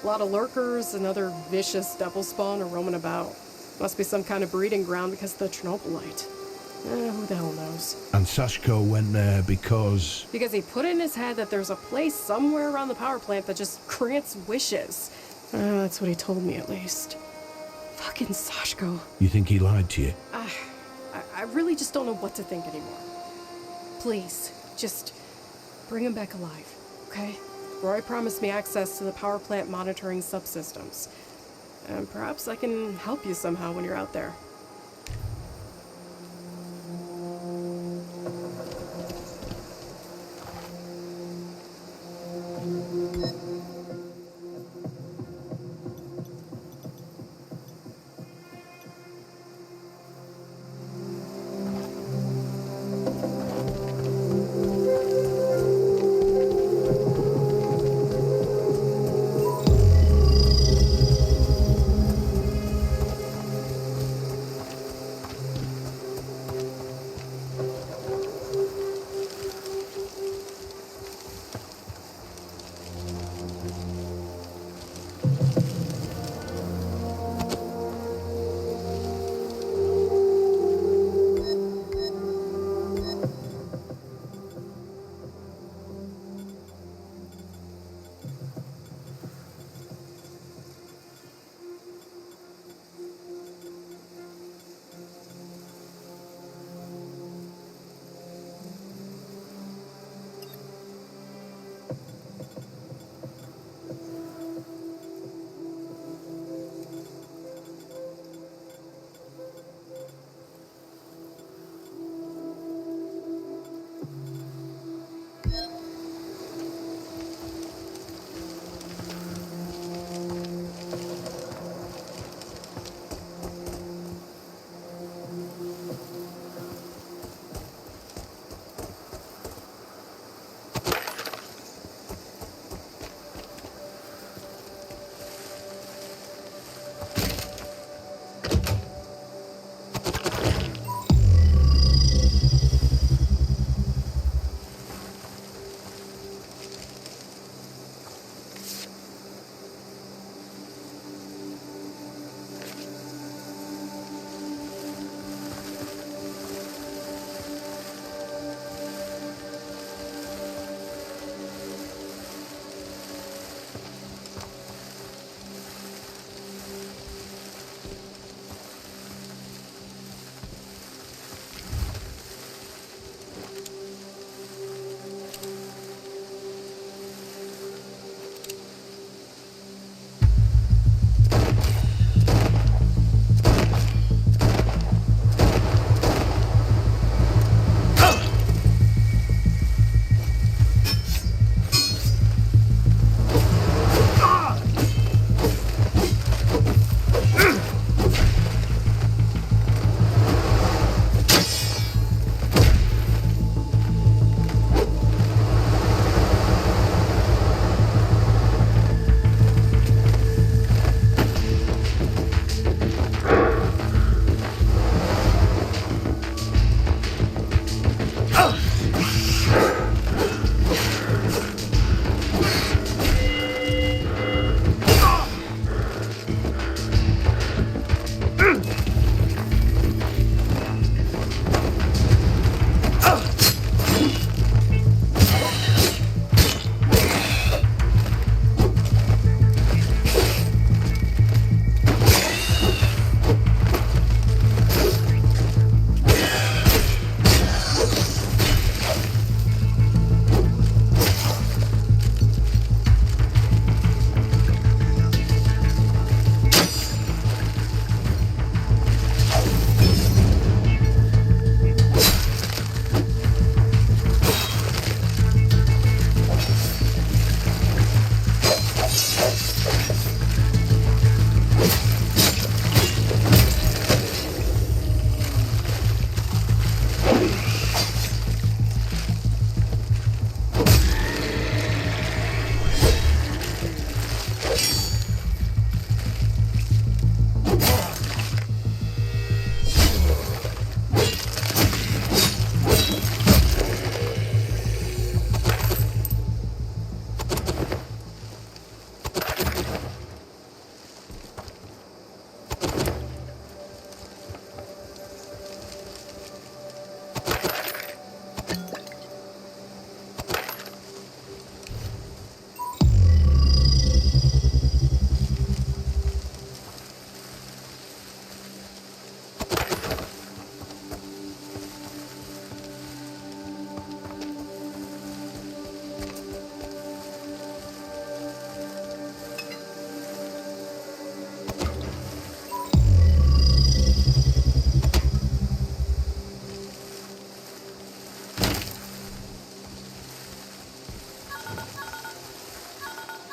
[SPEAKER 17] A lot of lurkers and other vicious devil spawn are roaming about. Must be some kind of breeding ground because of the Chernobylite. Who the hell knows?
[SPEAKER 2] And Sashko went there because...
[SPEAKER 17] Because he put it in his head that there's a place somewhere around the power plant that just grants wishes. That's what he told me, at least. Fucking Sashko.
[SPEAKER 2] You think he lied to you?
[SPEAKER 17] I really just don't know what to think anymore. Please, just bring him back alive, okay? Roy promised me access to the power plant monitoring subsystems. And perhaps I can help you somehow when you're out there.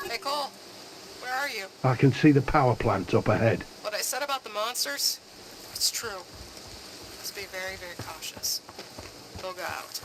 [SPEAKER 17] Hey, Cole. Where are you?
[SPEAKER 2] I can see the power plant up ahead.
[SPEAKER 17] What I said about the monsters? It's true. Just be very, very cautious. They'll go out.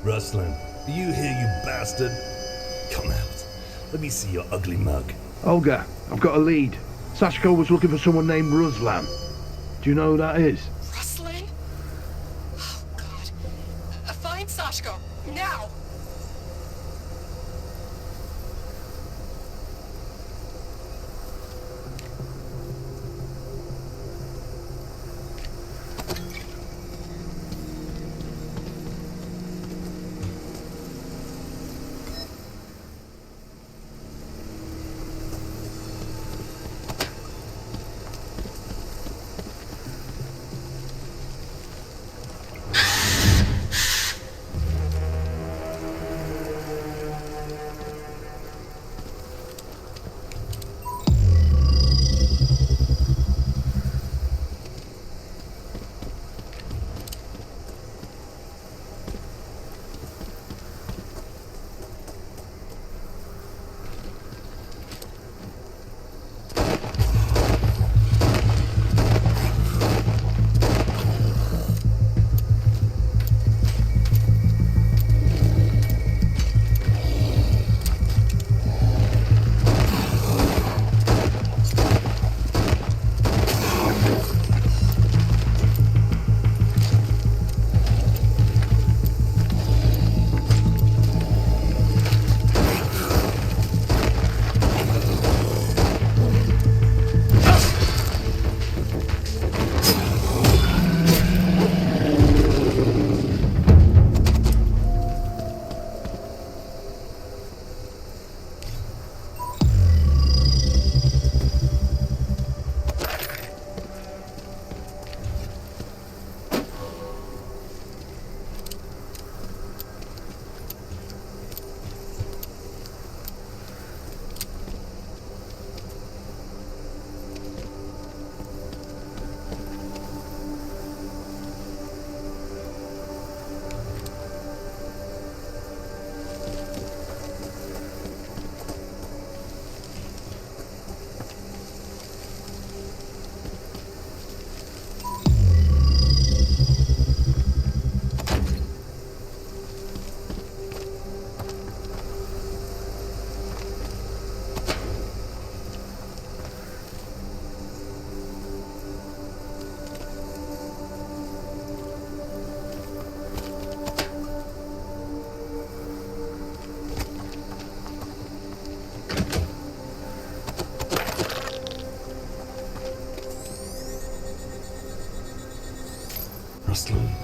[SPEAKER 8] Ruslan, are you here, you bastard? Come out. Let me see your ugly mug.
[SPEAKER 2] Olga, I've got a lead. Sashko was looking for someone named Ruslan. Do you know who that is?
[SPEAKER 17] Ruslan? Oh, God. Find Sashko. Now!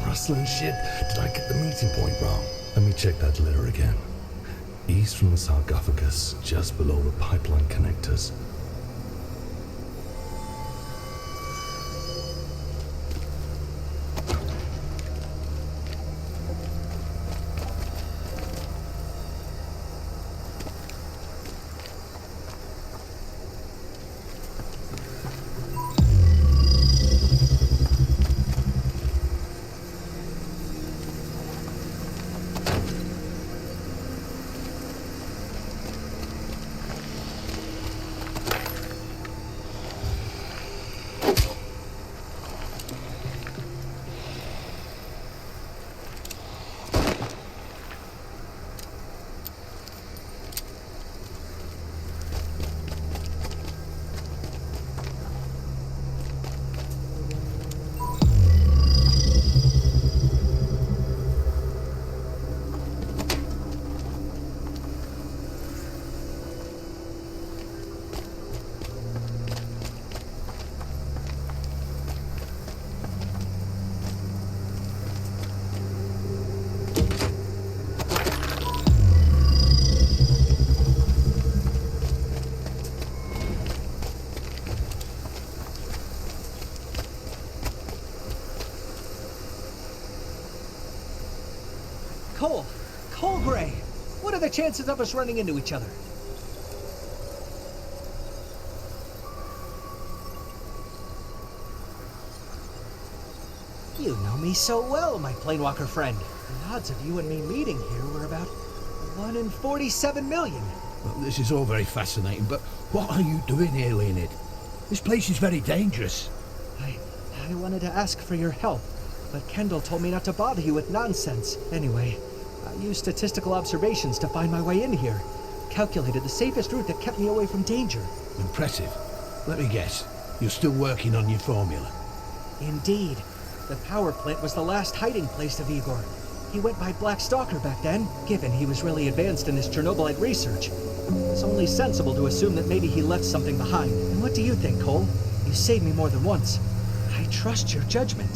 [SPEAKER 8] Ruslan, shit. Did I get the meeting point wrong? Let me check that letter again. East from the sarcophagus, just below the pipeline connectors.
[SPEAKER 4] Cole Gray! What are the chances of us running into each other? You know me so well, my planewalker friend. The odds of you and me meeting here were about 1 in 47 million.
[SPEAKER 2] Well, this is all very fascinating, but what are you doing here, Leonid? This place is very dangerous.
[SPEAKER 4] I wanted to ask for your help, but Kendall told me not to bother you with nonsense. Anyway, I used statistical observations to find my way in here. Calculated the safest route that kept me away from danger.
[SPEAKER 2] Impressive. Let me guess. You're still working on your formula.
[SPEAKER 4] Indeed. The power plant was the last hiding place of Igor. He went by Black Stalker back then, given he was really advanced in his Chernobylite research. It's only sensible to assume that maybe he left something behind. And what do you think, Cole? You saved me more than once. I trust your judgment.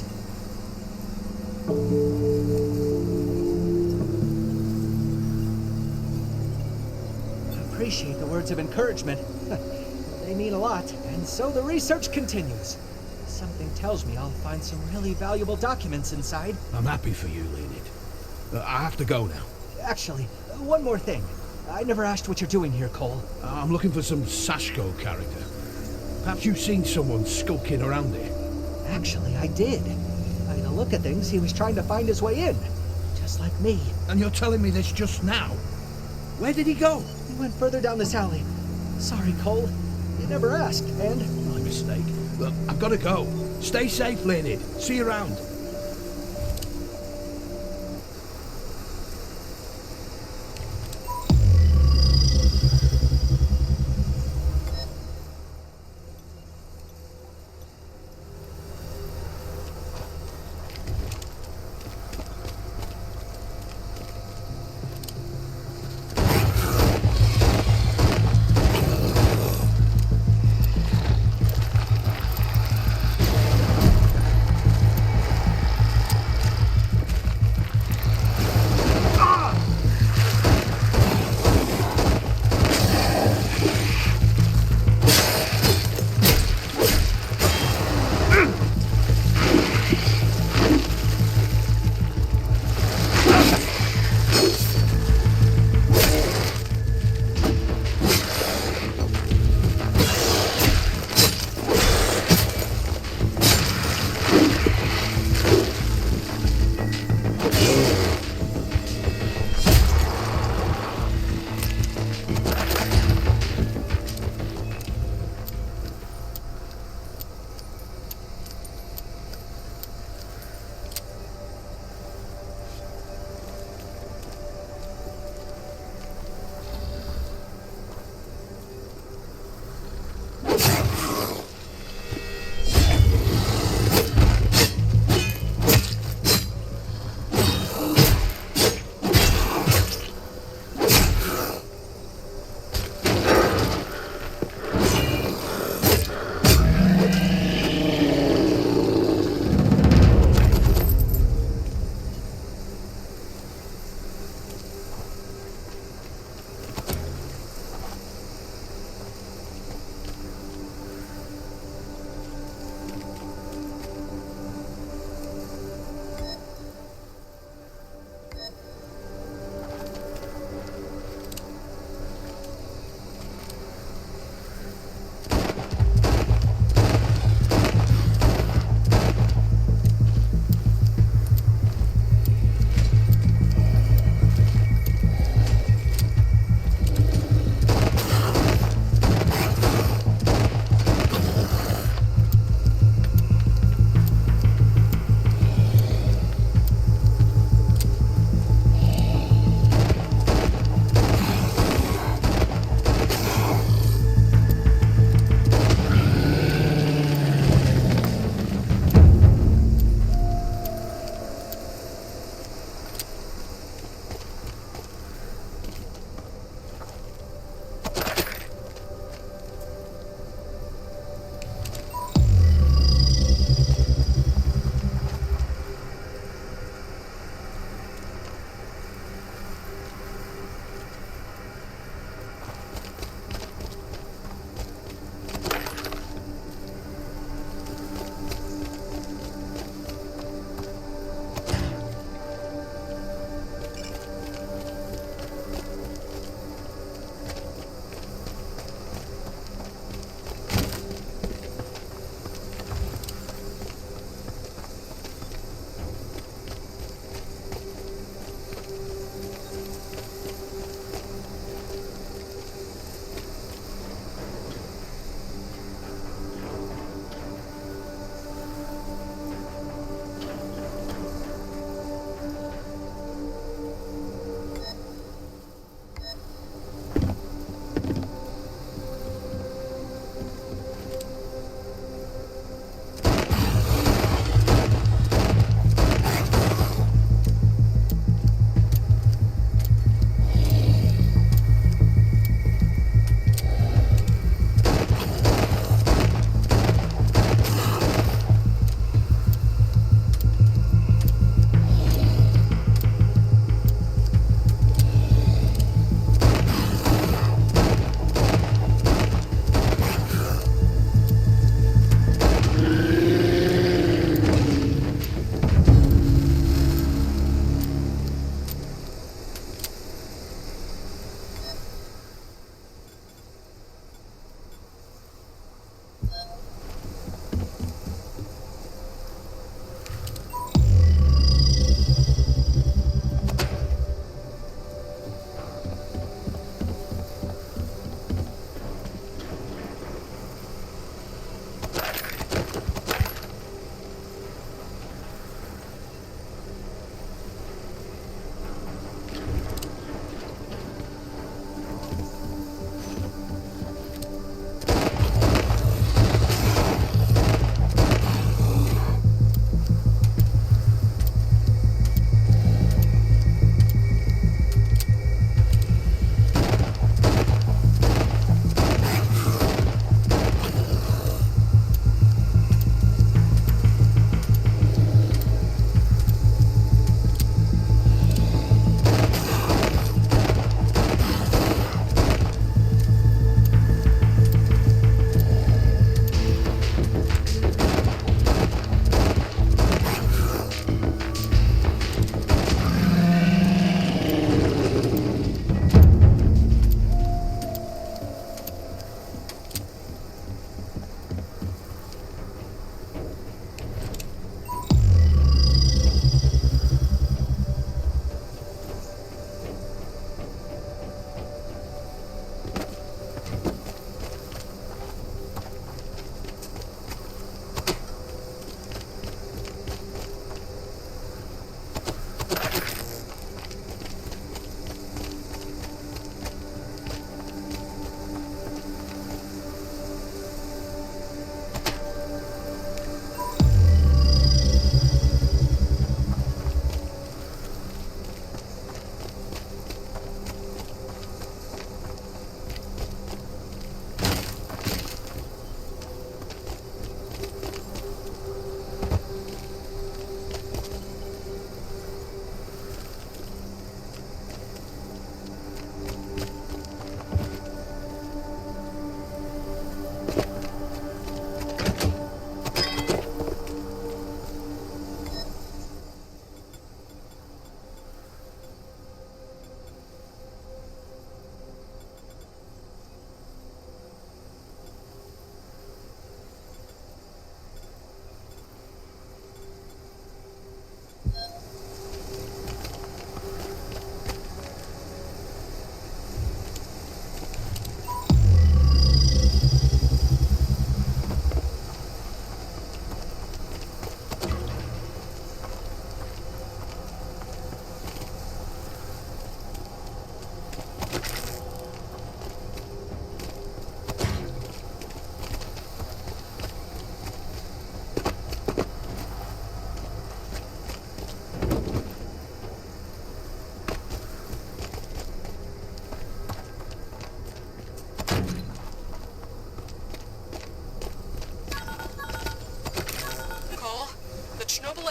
[SPEAKER 4] Appreciate the words of encouragement. They mean a lot, and so the research continues. Something tells me I'll find some really valuable documents inside.
[SPEAKER 2] I'm happy for you, Leonid. I have to go now.
[SPEAKER 4] Actually, one more thing. I never asked what you're doing here, Cole.
[SPEAKER 2] I'm looking for some Sashko character. Perhaps you've seen someone skulking around here.
[SPEAKER 4] Actually, I did. By the look of things, he was trying to find his way in. Just like me.
[SPEAKER 2] And you're telling me this just now? Where did he go?
[SPEAKER 4] He went further down this alley. Sorry, Cole. You never asked, and...
[SPEAKER 2] My mistake. Look, I've got to go. Stay safe, Leonid. See you around.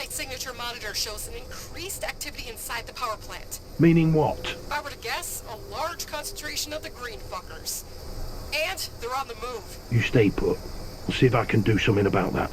[SPEAKER 17] Chernobylite signature monitor shows an increased activity inside the power plant.
[SPEAKER 2] Meaning what?
[SPEAKER 17] If I were to guess, a large concentration of the green fuckers. And they're on the move.
[SPEAKER 2] You stay put. I'll see if I can do something about that.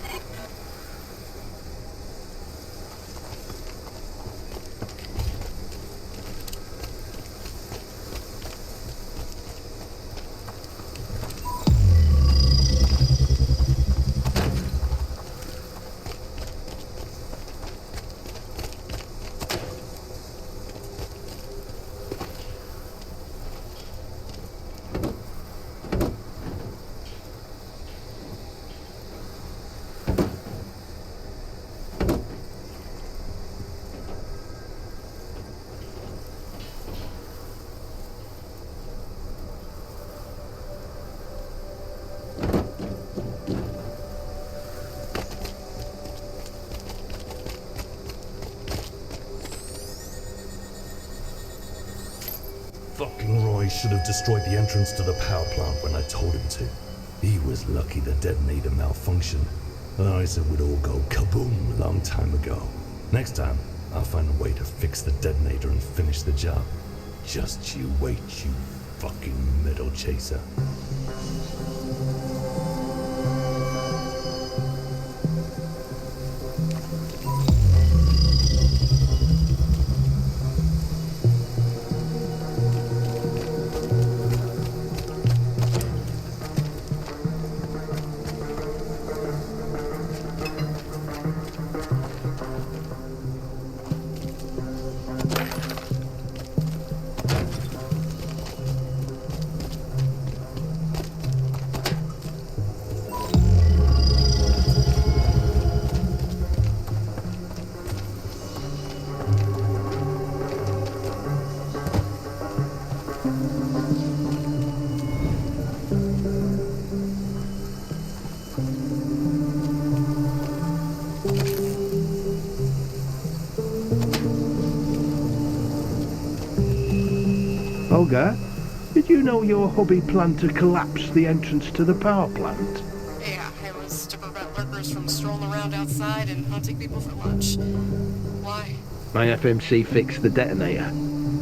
[SPEAKER 8] Fucking Roy should have destroyed the entrance to the power plant when I told him to. He was lucky the detonator malfunctioned. Otherwise it would all go kaboom a long time ago. Next time, I'll find a way to fix the detonator and finish the job. Just you wait, you fucking metal chaser.
[SPEAKER 2] Olga, did you know your hubby planned to collapse the entrance to the power plant?
[SPEAKER 17] Yeah, it was to prevent lurkers from strolling around outside and hunting people for lunch. Why?
[SPEAKER 2] My FMC fixed the detonator.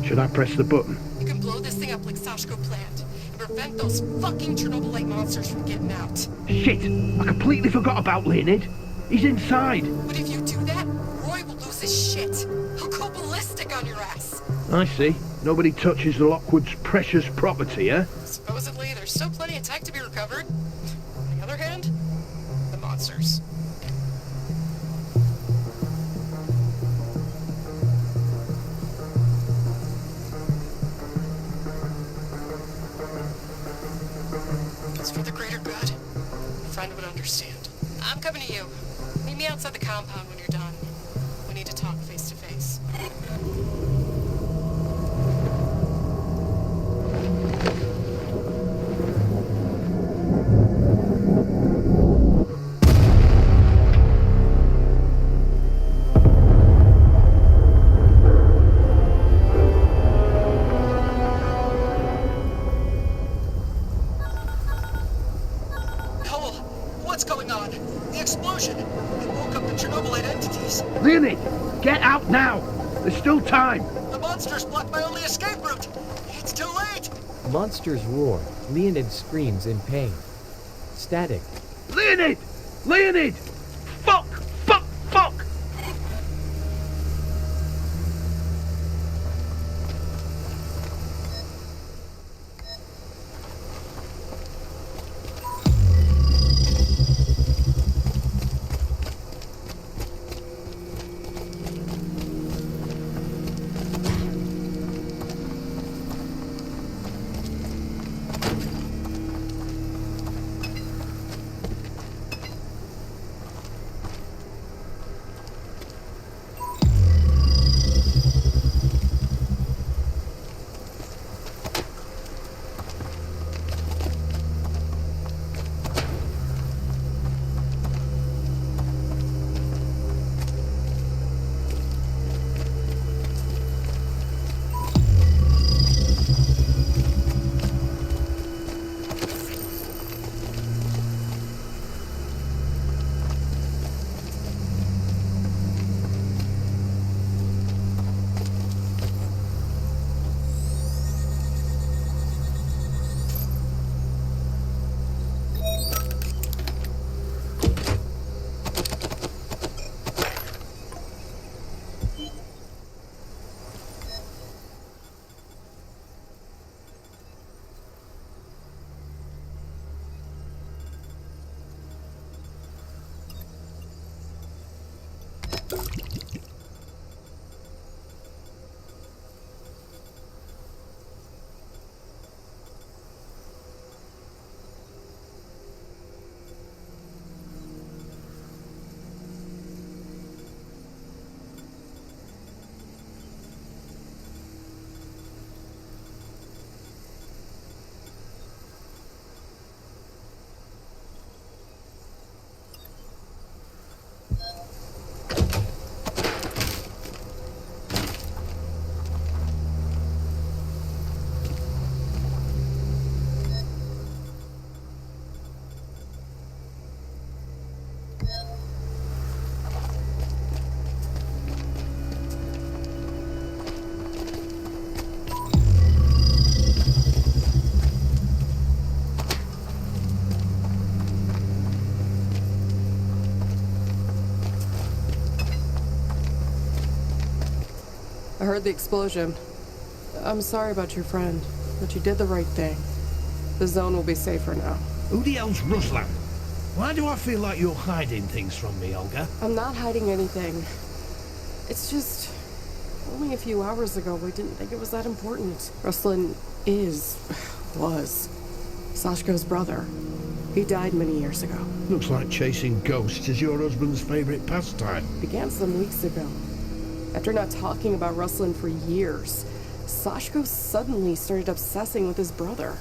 [SPEAKER 2] Should I press the button?
[SPEAKER 17] You can blow this thing up like Sashko planned and prevent those fucking Chernobylite monsters from getting out.
[SPEAKER 2] Shit! I completely forgot about Leonid. He's inside.
[SPEAKER 17] But if you do that, Roy will lose his shit. He'll go ballistic on your ass.
[SPEAKER 2] I see. Nobody touches the Lockwood's precious property, eh?
[SPEAKER 17] Supposedly, there's still plenty of tech to be recovered. On the other hand, the monsters. It's for the greater good. A friend would understand. I'm coming to you. Meet me outside the compound when you're done. We need to talk face to face. What's going on? The explosion! It woke up the Chernobylite entities.
[SPEAKER 2] Leonid, get out now! There's still time!
[SPEAKER 17] The monsters blocked my only escape route! It's too late!
[SPEAKER 18] Monsters roar. Leonid screams in pain. Static.
[SPEAKER 2] Leonid! Leonid! Fuck! Fuck! Fuck!
[SPEAKER 17] I heard the explosion. I'm sorry about your friend, but you did the right thing. The zone will be safer now.
[SPEAKER 2] Who the hell's Ruslan? Why do I feel like you're hiding things from me, Olga?
[SPEAKER 17] I'm not hiding anything. It's just... only a few hours ago, we didn't think it was that important. Ruslan was Sashko's brother. He died many years ago.
[SPEAKER 2] Looks like chasing ghosts is your husband's favorite pastime.
[SPEAKER 17] Began some weeks ago. After not talking about Ruslan for years, Sashko suddenly started obsessing with his brother.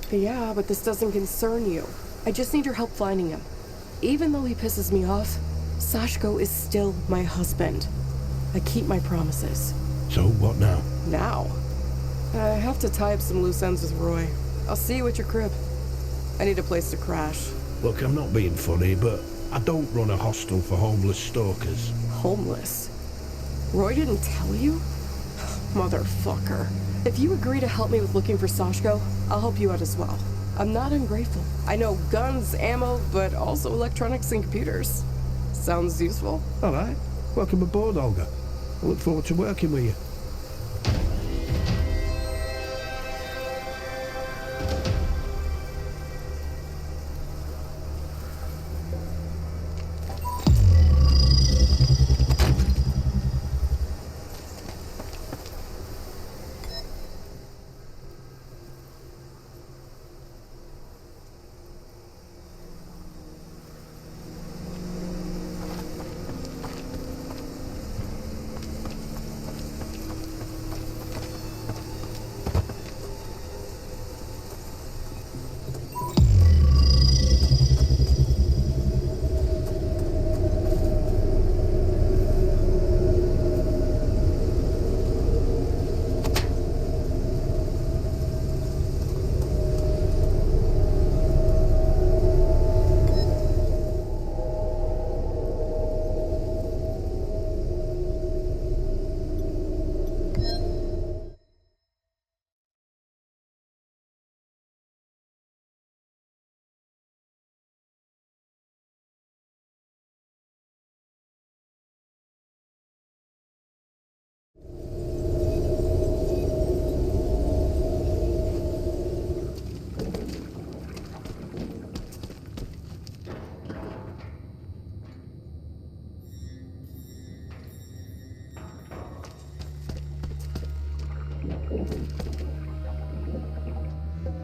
[SPEAKER 17] Yeah, but this doesn't concern you. I just need your help finding him. Even though he pisses me off, Sashko is still my husband. I keep my promises.
[SPEAKER 2] So, what now?
[SPEAKER 17] Now? I have to tie up some loose ends with Roy. I'll see you at your crib. I need a place to crash.
[SPEAKER 2] Look, I'm not being funny, but I don't run a hostel for homeless stalkers.
[SPEAKER 17] Homeless? Roy didn't tell you? Motherfucker. If you agree to help me with looking for Sashko, I'll help you out as well. I'm not ungrateful. I know guns, ammo, but also electronics and computers. Sounds useful?
[SPEAKER 2] All right. Welcome aboard, Olga. I look forward to working with you.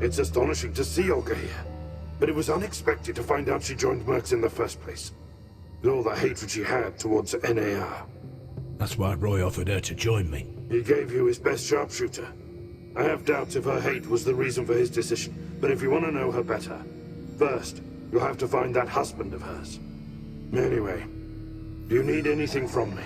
[SPEAKER 16] It's astonishing to see Olga here, but it was unexpected to find out she joined Mercs in the first place. And all the hatred she had towards NAR.
[SPEAKER 2] That's why Roy offered her to join me.
[SPEAKER 16] He gave you his best sharpshooter. I have doubts if her hate was the reason for his decision, but if you want to know her better, first, you'll have to find that husband of hers. Anyway, do you need anything from me?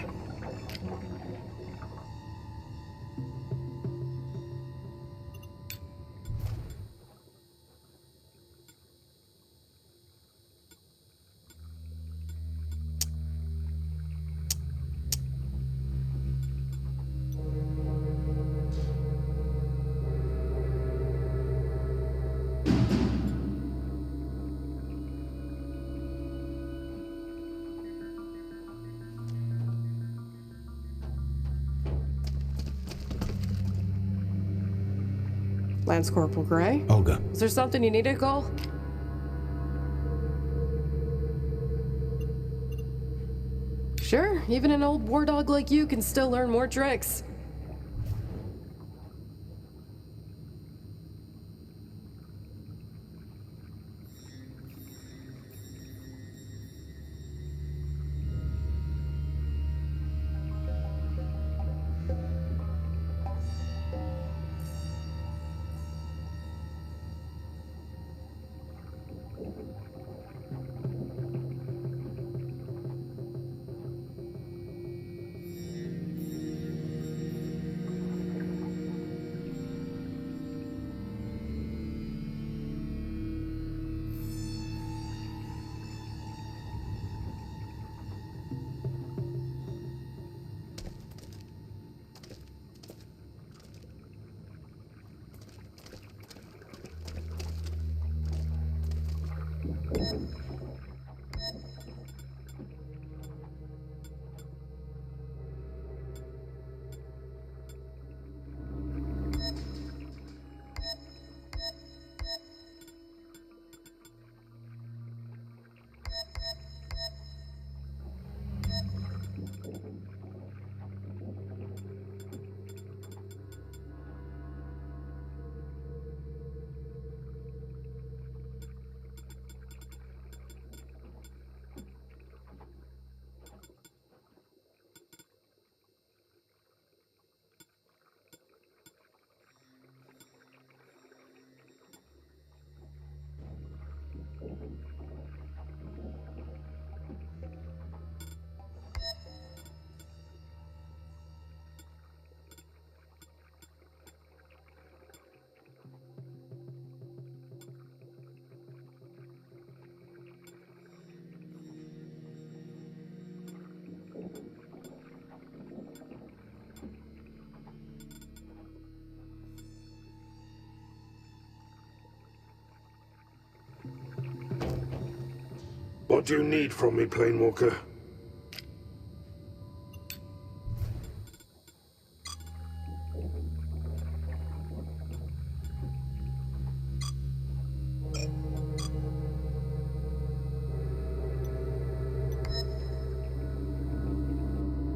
[SPEAKER 17] Lance Corporal Gray?
[SPEAKER 2] Olga.
[SPEAKER 17] Is there something you needed, Cole? Sure, even an old war dog like you can still learn more tricks.
[SPEAKER 16] What do you need from me, Planewalker?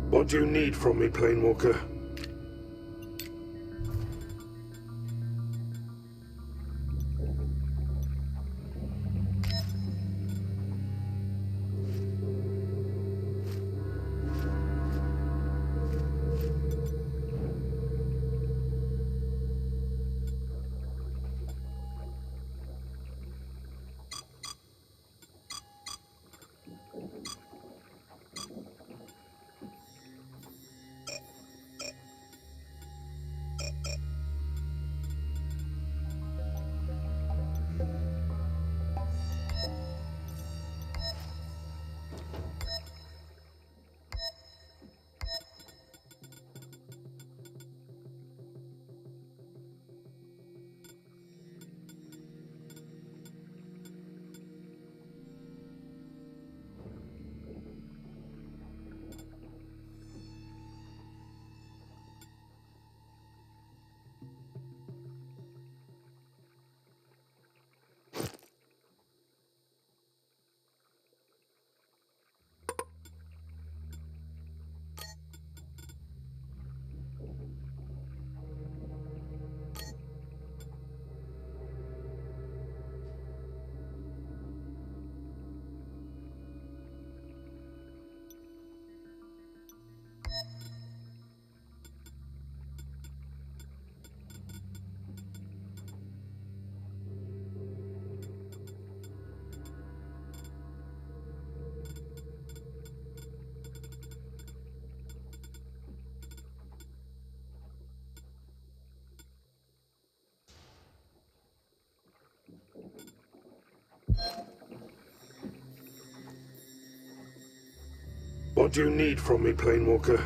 [SPEAKER 16] What do you need from me, Planewalker? What do you need from me, Planewalker?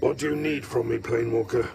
[SPEAKER 16] What do you need from me, Planewalker?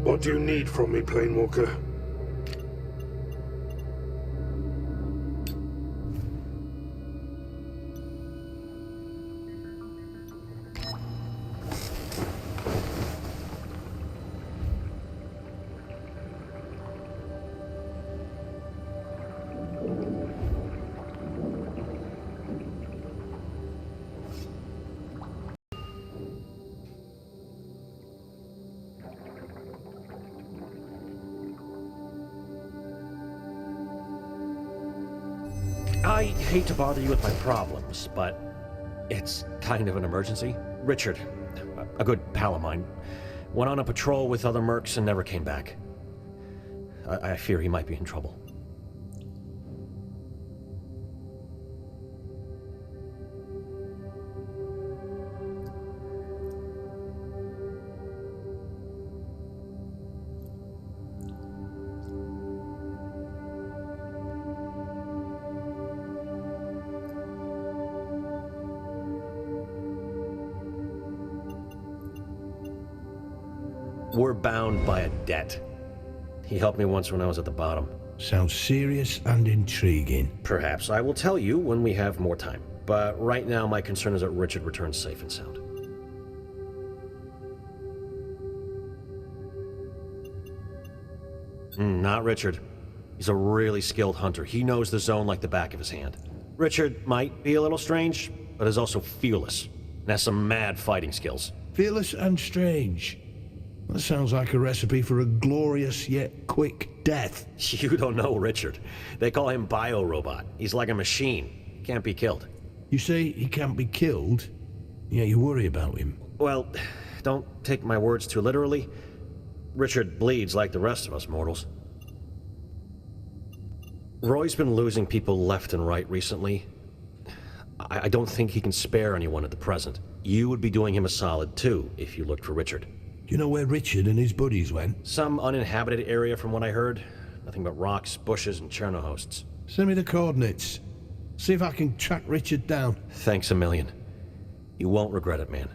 [SPEAKER 16] What do you need from me, Planewalker?
[SPEAKER 3] I hate to bother you with my problems, but it's kind of an emergency. Richard, a good pal of mine, went on a patrol with other mercs and never came back. I fear he might be in trouble. We're bound by a debt. He helped me once when I was at the bottom.
[SPEAKER 2] Sounds serious and intriguing.
[SPEAKER 3] Perhaps I will tell you when we have more time. But right now, my concern is that Richard returns safe and sound. Not Richard. He's a really skilled hunter. He knows the zone like the back of his hand. Richard might be a little strange, but is also fearless. And has some mad fighting skills.
[SPEAKER 2] Fearless and strange. That sounds like a recipe for a glorious yet quick death.
[SPEAKER 3] You don't know Richard. They call him Bio-Robot. He's like a machine. Can't be killed.
[SPEAKER 2] You say he can't be killed? Yeah, you worry about him.
[SPEAKER 3] Well, don't take my words too literally. Richard bleeds like the rest of us mortals. Roy's been losing people left and right recently. I don't think he can spare anyone at the present. You would be doing him a solid too, if you looked for Richard.
[SPEAKER 2] Do you know where Richard and his buddies went?
[SPEAKER 3] Some uninhabited area from what I heard. Nothing but rocks, bushes, and Cherno hosts.
[SPEAKER 2] Send me the coordinates. See if I can track Richard down.
[SPEAKER 3] Thanks a million. You won't regret it, man.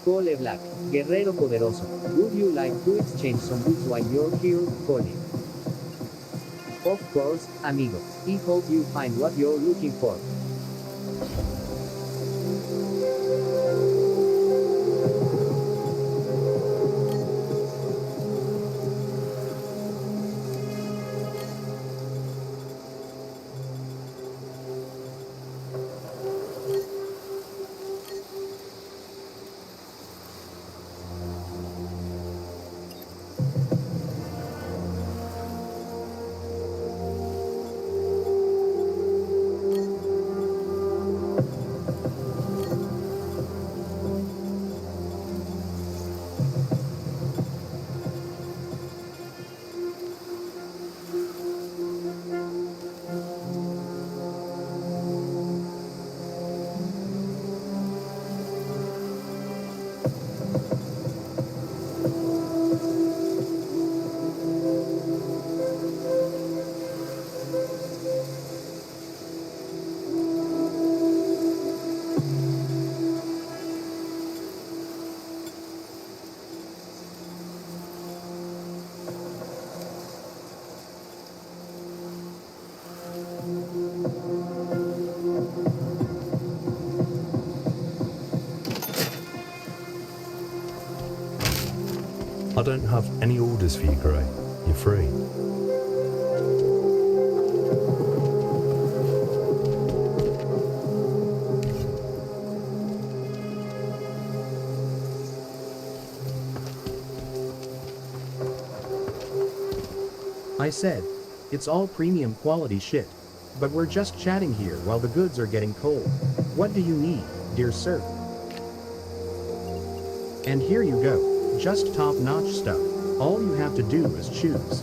[SPEAKER 5] Cole Black, guerrero poderoso. Would you like to exchange some goods while you're here, Cole? Of course, amigo. I hope you find what you're looking for.
[SPEAKER 8] I don't have any orders for you, Gray. You're free.
[SPEAKER 7] I said, it's all premium quality shit. But we're just chatting here while the goods are getting cold. What do you need, dear sir? And here you go, just top-notch stuff. All you have to do is choose.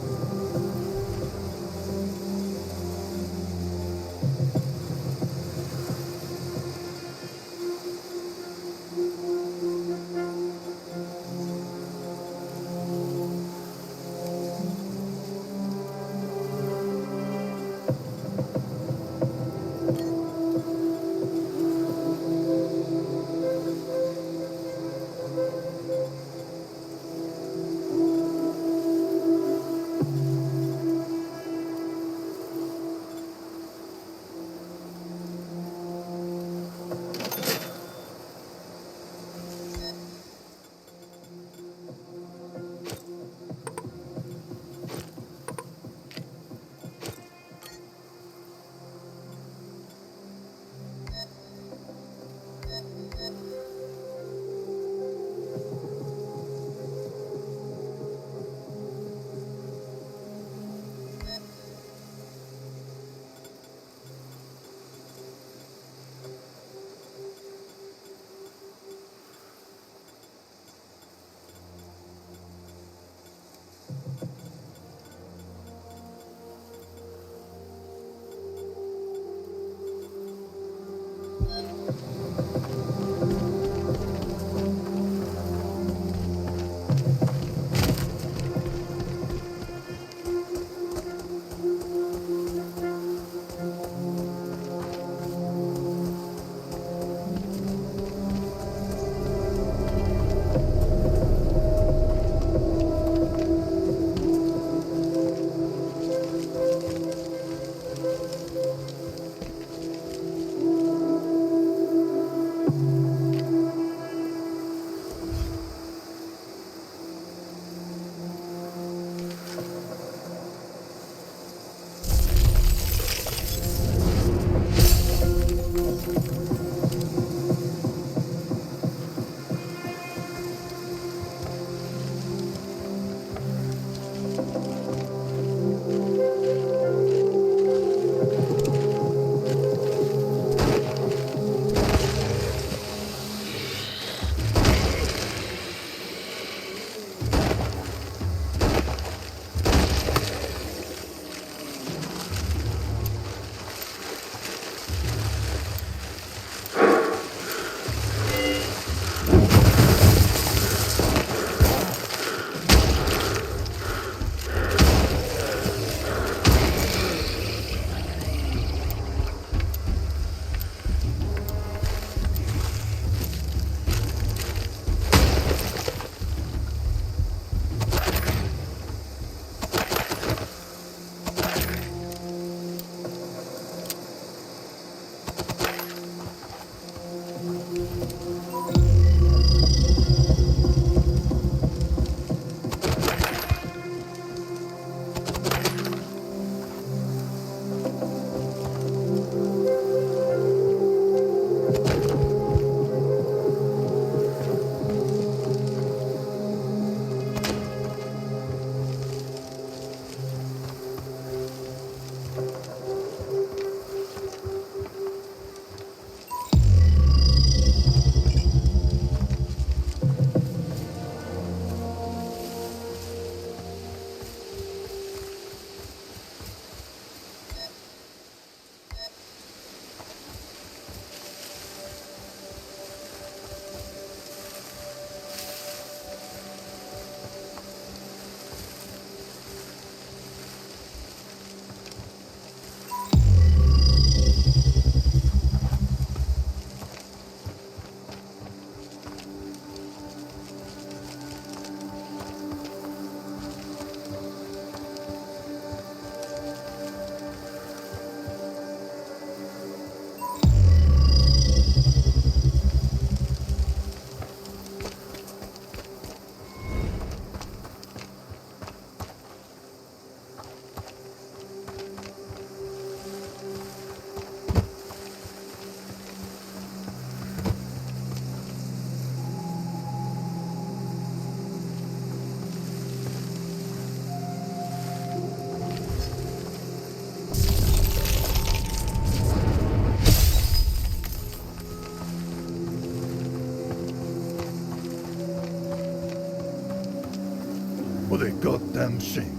[SPEAKER 12] and shame.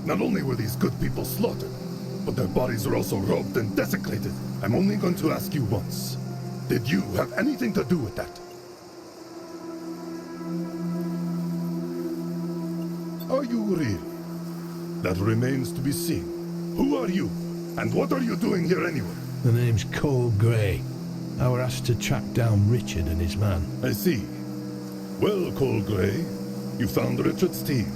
[SPEAKER 12] Not only were these good people slaughtered, but their bodies were also robbed and desecrated. I'm only going to ask you once. Did you have anything to do with that? Are you really? That remains to be seen. Who are you? And what are you doing here anyway?
[SPEAKER 2] The name's Cole Gray. I were asked to track down Richard and his man.
[SPEAKER 12] I see. Well, Cole Gray, you found Richard's team.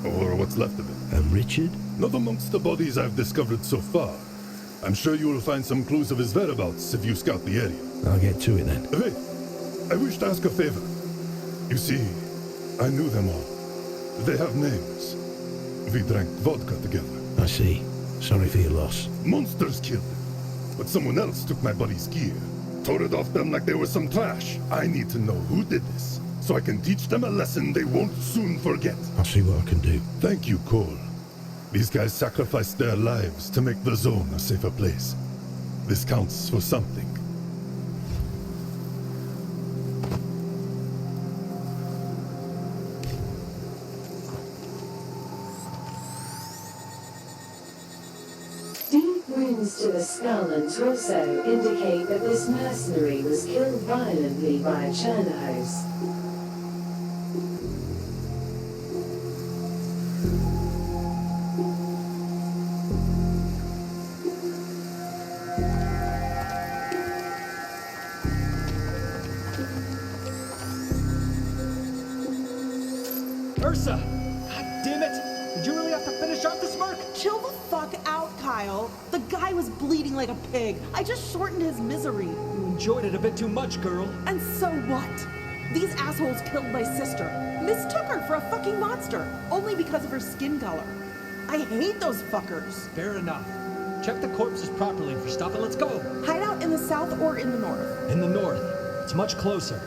[SPEAKER 12] Or what's left of it.
[SPEAKER 2] And Richard?
[SPEAKER 12] Not amongst the bodies I've discovered so far. I'm sure you will find some clues of his whereabouts if you scout the area.
[SPEAKER 2] I'll get to it then.
[SPEAKER 12] Wait, I wish to ask a favor. You see, I knew them all. They have names. We drank vodka together.
[SPEAKER 2] I see. Sorry for your loss.
[SPEAKER 12] Monsters killed them. But someone else took my buddy's gear. Tore it off them like they were some trash. I need to know who did this, so I can teach them a lesson they won't soon forget.
[SPEAKER 2] I'll see what I can do.
[SPEAKER 12] Thank you, Cole. These guys sacrificed their lives to make the zone a safer place. This counts for something.
[SPEAKER 13] Deep wounds to the skull and torso indicate that this mercenary was killed violently by a Chernobylite.
[SPEAKER 4] Ursa! God damn it! Did you really have to finish off this work?
[SPEAKER 19] Chill the fuck out, Kyle. The guy was bleeding like a pig. I just shortened his misery.
[SPEAKER 4] You enjoyed it a bit too much, girl.
[SPEAKER 19] And so what? These assholes killed my sister. Mistook her for a fucking monster. Only because of her skin color. I hate those fuckers.
[SPEAKER 4] Fair enough. Check the corpses properly for stuff and let's go.
[SPEAKER 19] Hide out in the south or in the north?
[SPEAKER 4] In the north. It's much closer.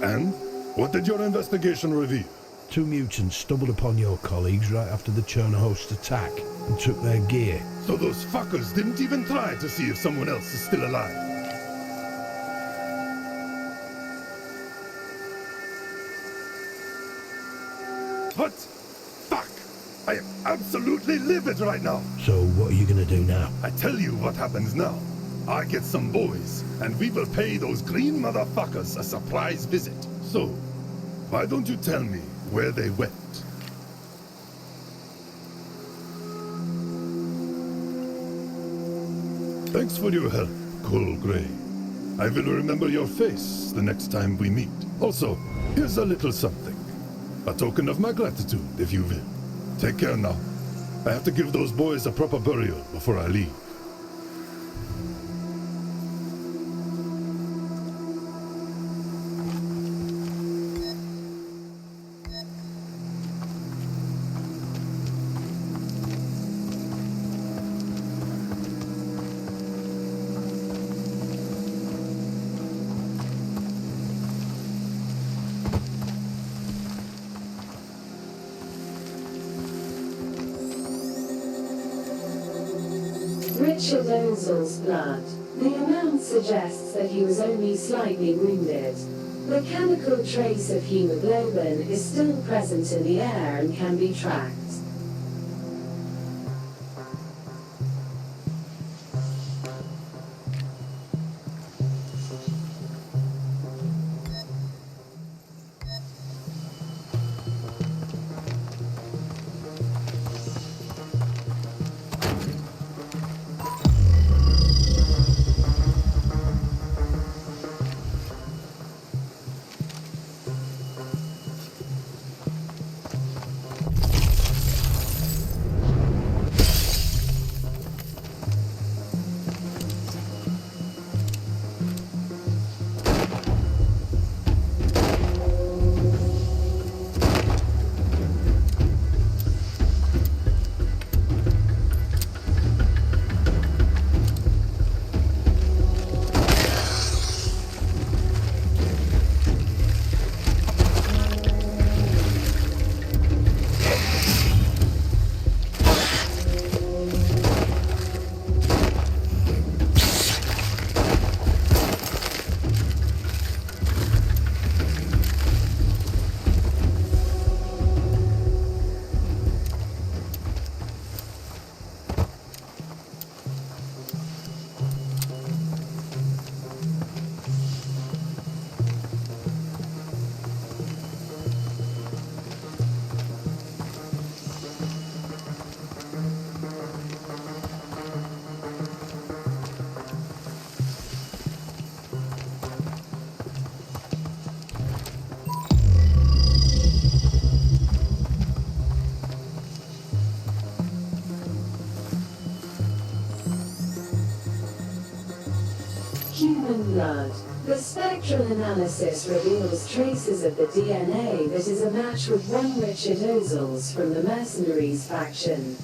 [SPEAKER 12] And? What did your investigation reveal?
[SPEAKER 2] 2 mutants stumbled upon your colleagues right after the Chernobylite attack and took their gear.
[SPEAKER 12] So those fuckers didn't even try to see if someone else is still alive. What? Fuck! I am absolutely livid right now!
[SPEAKER 2] So what are you gonna do now?
[SPEAKER 12] I tell you what happens now. I get some boys, and we will pay those green motherfuckers a surprise visit. So, why don't you tell me where they went? Thanks for your help, Cole Gray. I will remember your face the next time we meet. Also, here's a little something. A token of my gratitude, if you will. Take care now. I have to give those boys a proper burial before I leave.
[SPEAKER 13] Richard Ozell's blood. The amount suggests that he was only slightly wounded. The chemical trace of hemoglobin is still present in the air and can be tracked. Human blood. The spectral analysis reveals traces of the DNA that is a match with one Richard Ozels from the Mercenaries faction.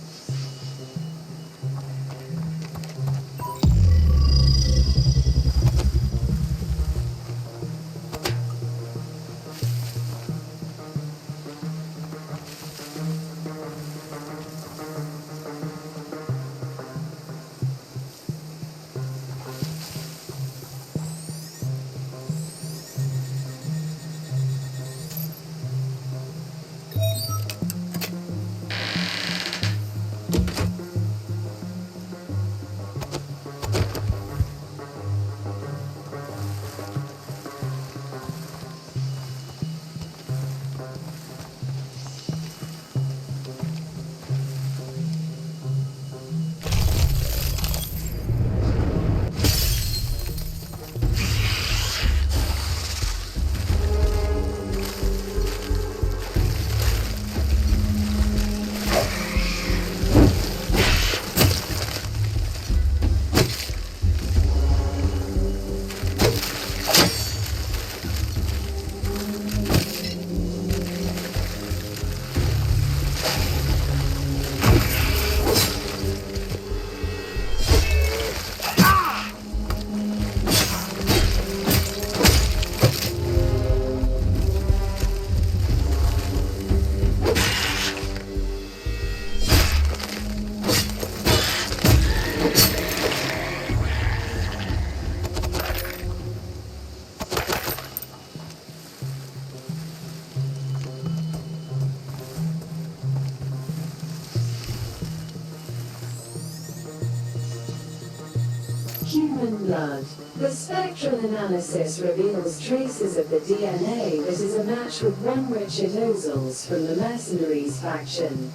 [SPEAKER 13] Human blood. The spectral analysis reveals traces of the DNA that is a match with one Richard Ozels from the Mercenaries faction.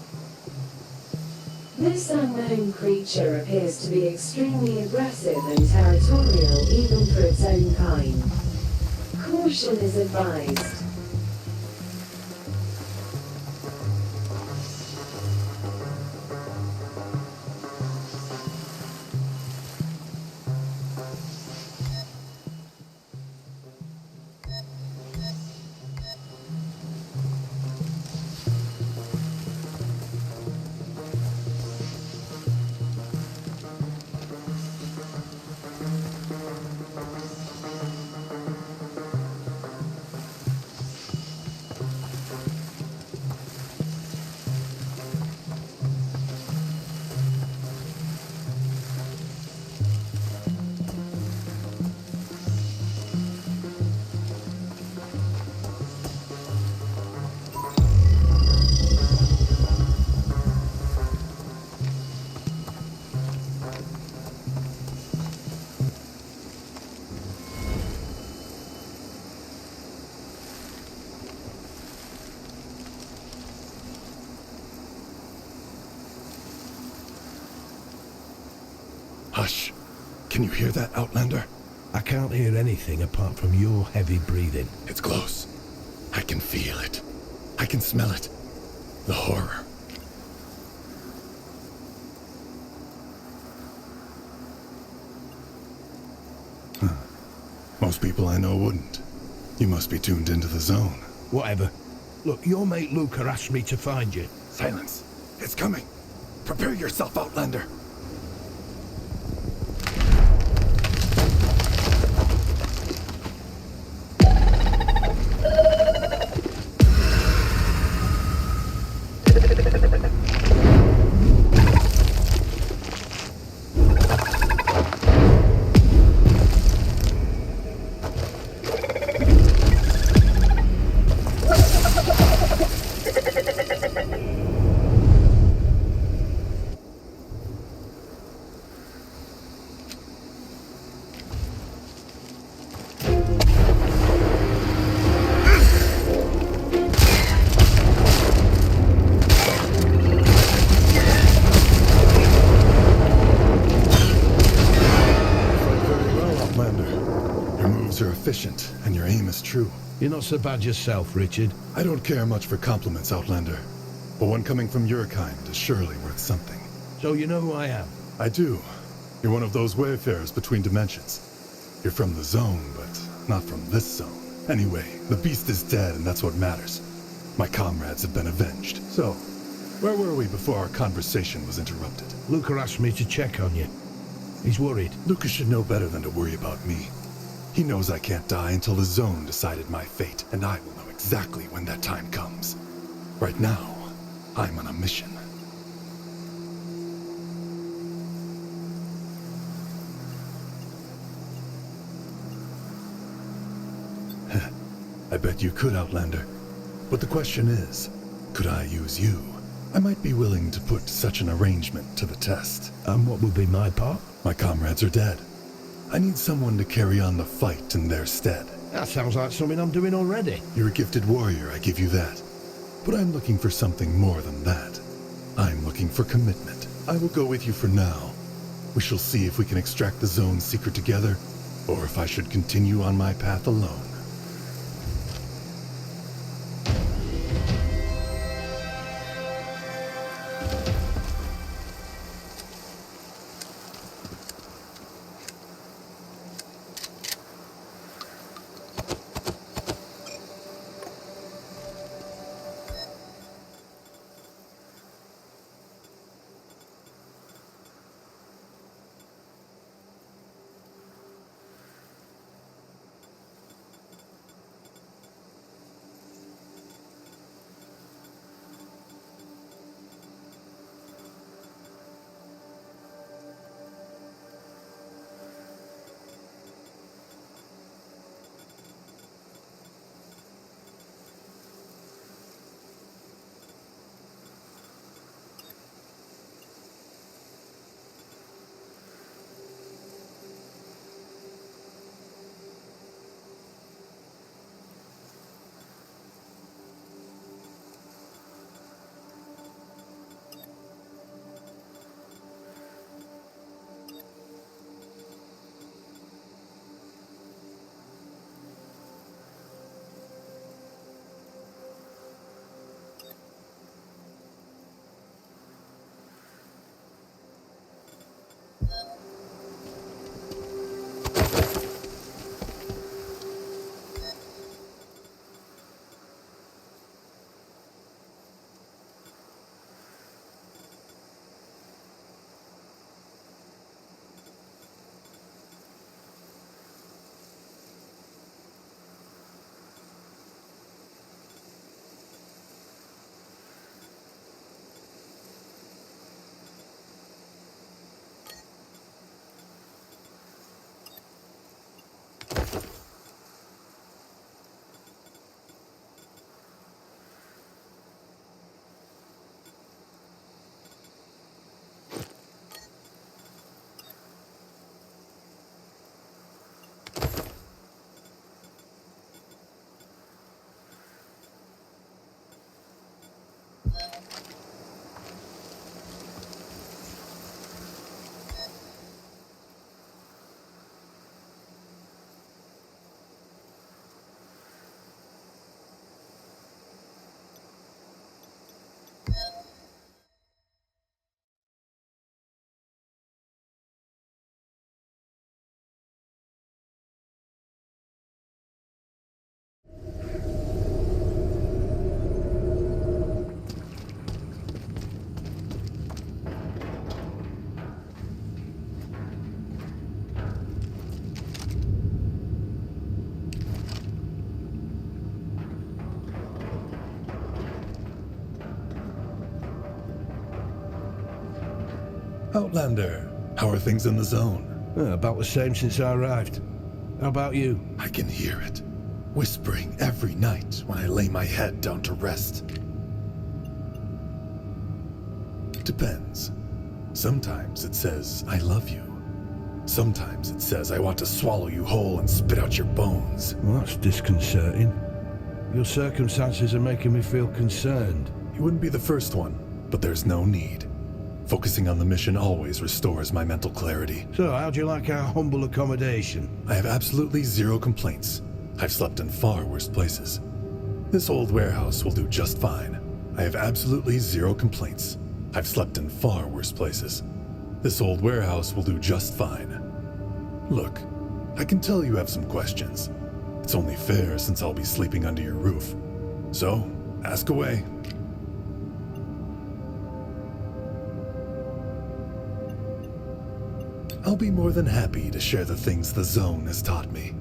[SPEAKER 13] This unknown creature appears to be extremely aggressive and territorial even for its own kind. Caution is advised.
[SPEAKER 12] Hush. Can you hear that, Outlander?
[SPEAKER 2] I can't hear anything apart from your heavy breathing.
[SPEAKER 12] It's close. I can feel it. I can smell it. The horror. Most people I know wouldn't. You must be tuned into the zone.
[SPEAKER 2] Whatever. Look, your mate Luca asked me to find you.
[SPEAKER 12] Silence. It's coming. Prepare yourself, Outlander. Efficient, and your aim is true.
[SPEAKER 2] You're not so bad yourself, Richard.
[SPEAKER 12] I don't care much for compliments, Outlander, but one coming from your kind is surely worth something.
[SPEAKER 2] So you know who I am?
[SPEAKER 12] I do. You're one of those wayfarers between dimensions. You're from the zone, but not from this zone. Anyway, the beast is dead, and that's what matters. My comrades have been avenged. So, where were we before our conversation was interrupted?
[SPEAKER 2] Luca asked me to check on you. He's worried.
[SPEAKER 12] Luca should know better than to worry about me. He knows I can't die until the zone decided my fate, and I will know exactly when that time comes. Right now, I'm on a mission. I bet you could, Outlander. But the question is, could I use you? I might be willing to put such an arrangement to the test.
[SPEAKER 2] And what would be my part?
[SPEAKER 12] My comrades are dead. I need someone to carry on the fight in their stead.
[SPEAKER 2] That sounds like something I'm doing already.
[SPEAKER 12] You're a gifted warrior, I give you that. But I'm looking for something more than that. I'm looking for commitment. I will go with you for now. We shall see if we can extract the zone's secret together, or if I should continue on my path alone. Outlander, how are things in the zone?
[SPEAKER 2] About the same since I arrived. How about you?
[SPEAKER 12] I can hear it, whispering every night when I lay my head down to rest. Depends. Sometimes it says, I love you. Sometimes it says, I want to swallow you whole and spit out your bones.
[SPEAKER 2] Well, that's disconcerting. Your circumstances are making me feel concerned.
[SPEAKER 12] You wouldn't be the first one, but there's no need. Focusing on the mission always restores my mental clarity.
[SPEAKER 2] So, how'd you like our humble accommodation?
[SPEAKER 12] I have absolutely zero complaints. I've slept in far worse places. This old warehouse will do just fine. I have absolutely zero complaints. I've slept in far worse places. This old warehouse will do just fine. Look, I can tell you have some questions. It's only fair since I'll be sleeping under your roof. So, ask away. I'll be more than happy to share the things the Zone has taught me.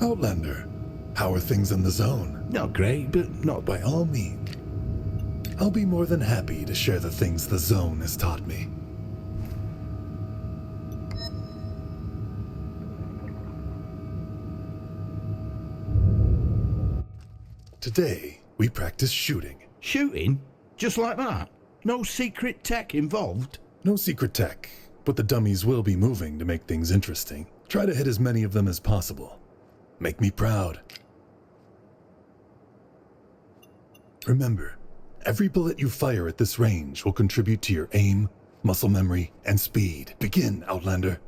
[SPEAKER 12] Outlander, how are things in the Zone?
[SPEAKER 2] Not great, but not
[SPEAKER 12] By all means. I'll be more than happy to share the things the Zone has taught me. Today, we practice shooting.
[SPEAKER 2] Shooting? Just like that? No secret tech involved?
[SPEAKER 12] No secret tech, but the dummies will be moving to make things interesting. Try to hit as many of them as possible. Make me proud. Remember, every bullet you fire at this range will contribute to your aim, muscle memory, and speed. Begin, Outlander.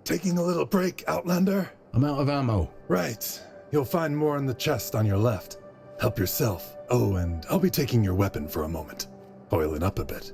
[SPEAKER 12] Taking a little break, Outlander?
[SPEAKER 2] I'm out of ammo.
[SPEAKER 12] Right. You'll find more in the chest on your left. Help yourself. Oh, and I'll be taking your weapon for a moment. Oil it up a bit.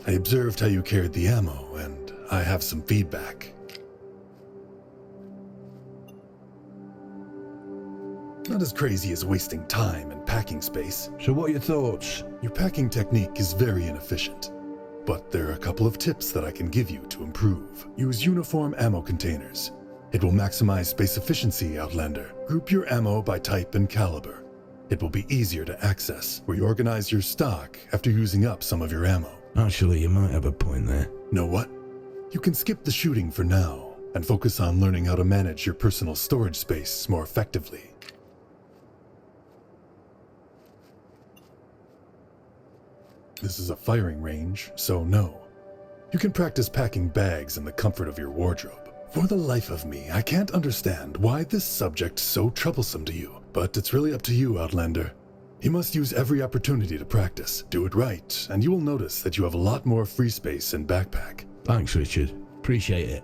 [SPEAKER 12] I observed how you carried the ammo, and I have some feedback. Not as crazy as wasting time and packing space.
[SPEAKER 2] So what are your thoughts?
[SPEAKER 12] Your packing technique is very inefficient, but there are a couple of tips that I can give you to improve. Use uniform ammo containers. It will maximize space efficiency, Outlander. Group your ammo by type and caliber. It will be easier to access. Reorganize your stock after using up some of your ammo.
[SPEAKER 2] Actually, you might have a point there.
[SPEAKER 12] Know what? You can skip the shooting for now and focus on learning how to manage your personal storage space more effectively. This is a firing range, so no. You can practice packing bags in the comfort of your wardrobe. For the life of me, I can't understand why this subject's so troublesome to you, but it's really up to you, Outlander. You must use every opportunity to practice. Do it right, and you will notice that you have a lot more free space in backpack.
[SPEAKER 2] Thanks, Richard. Appreciate it.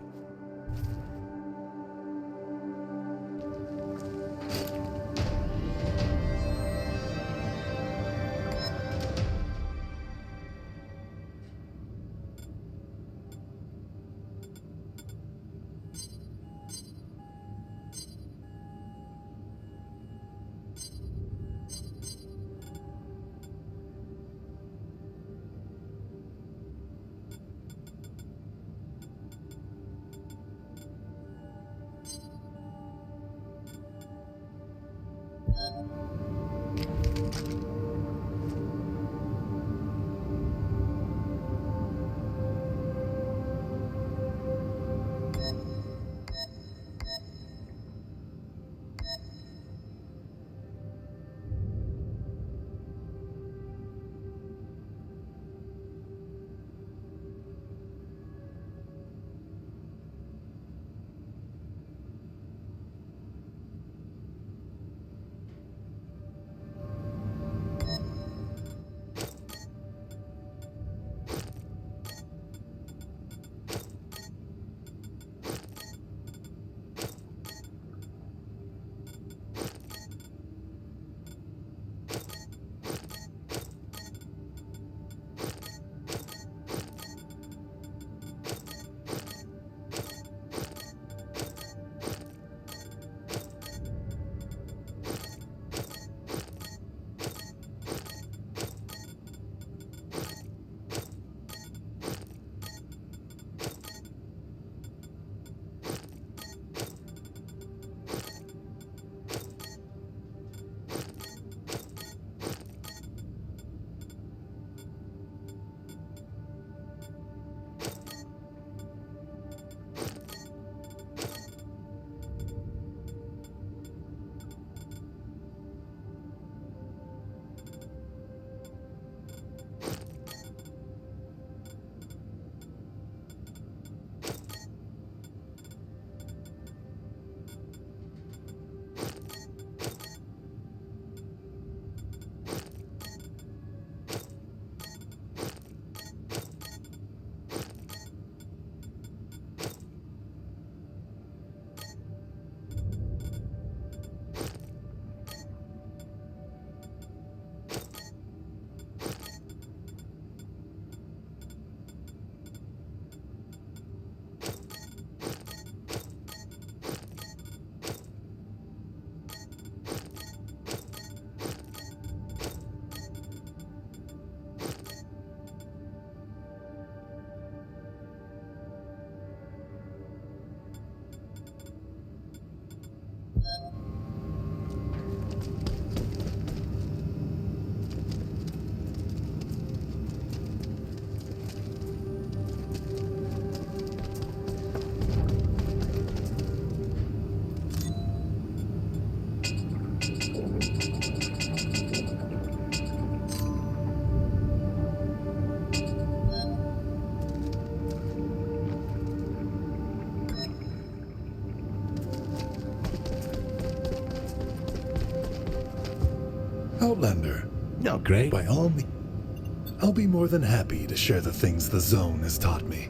[SPEAKER 12] Outlander.
[SPEAKER 2] Not great.
[SPEAKER 12] By all means, I'll be more than happy to share the things the Zone has taught me.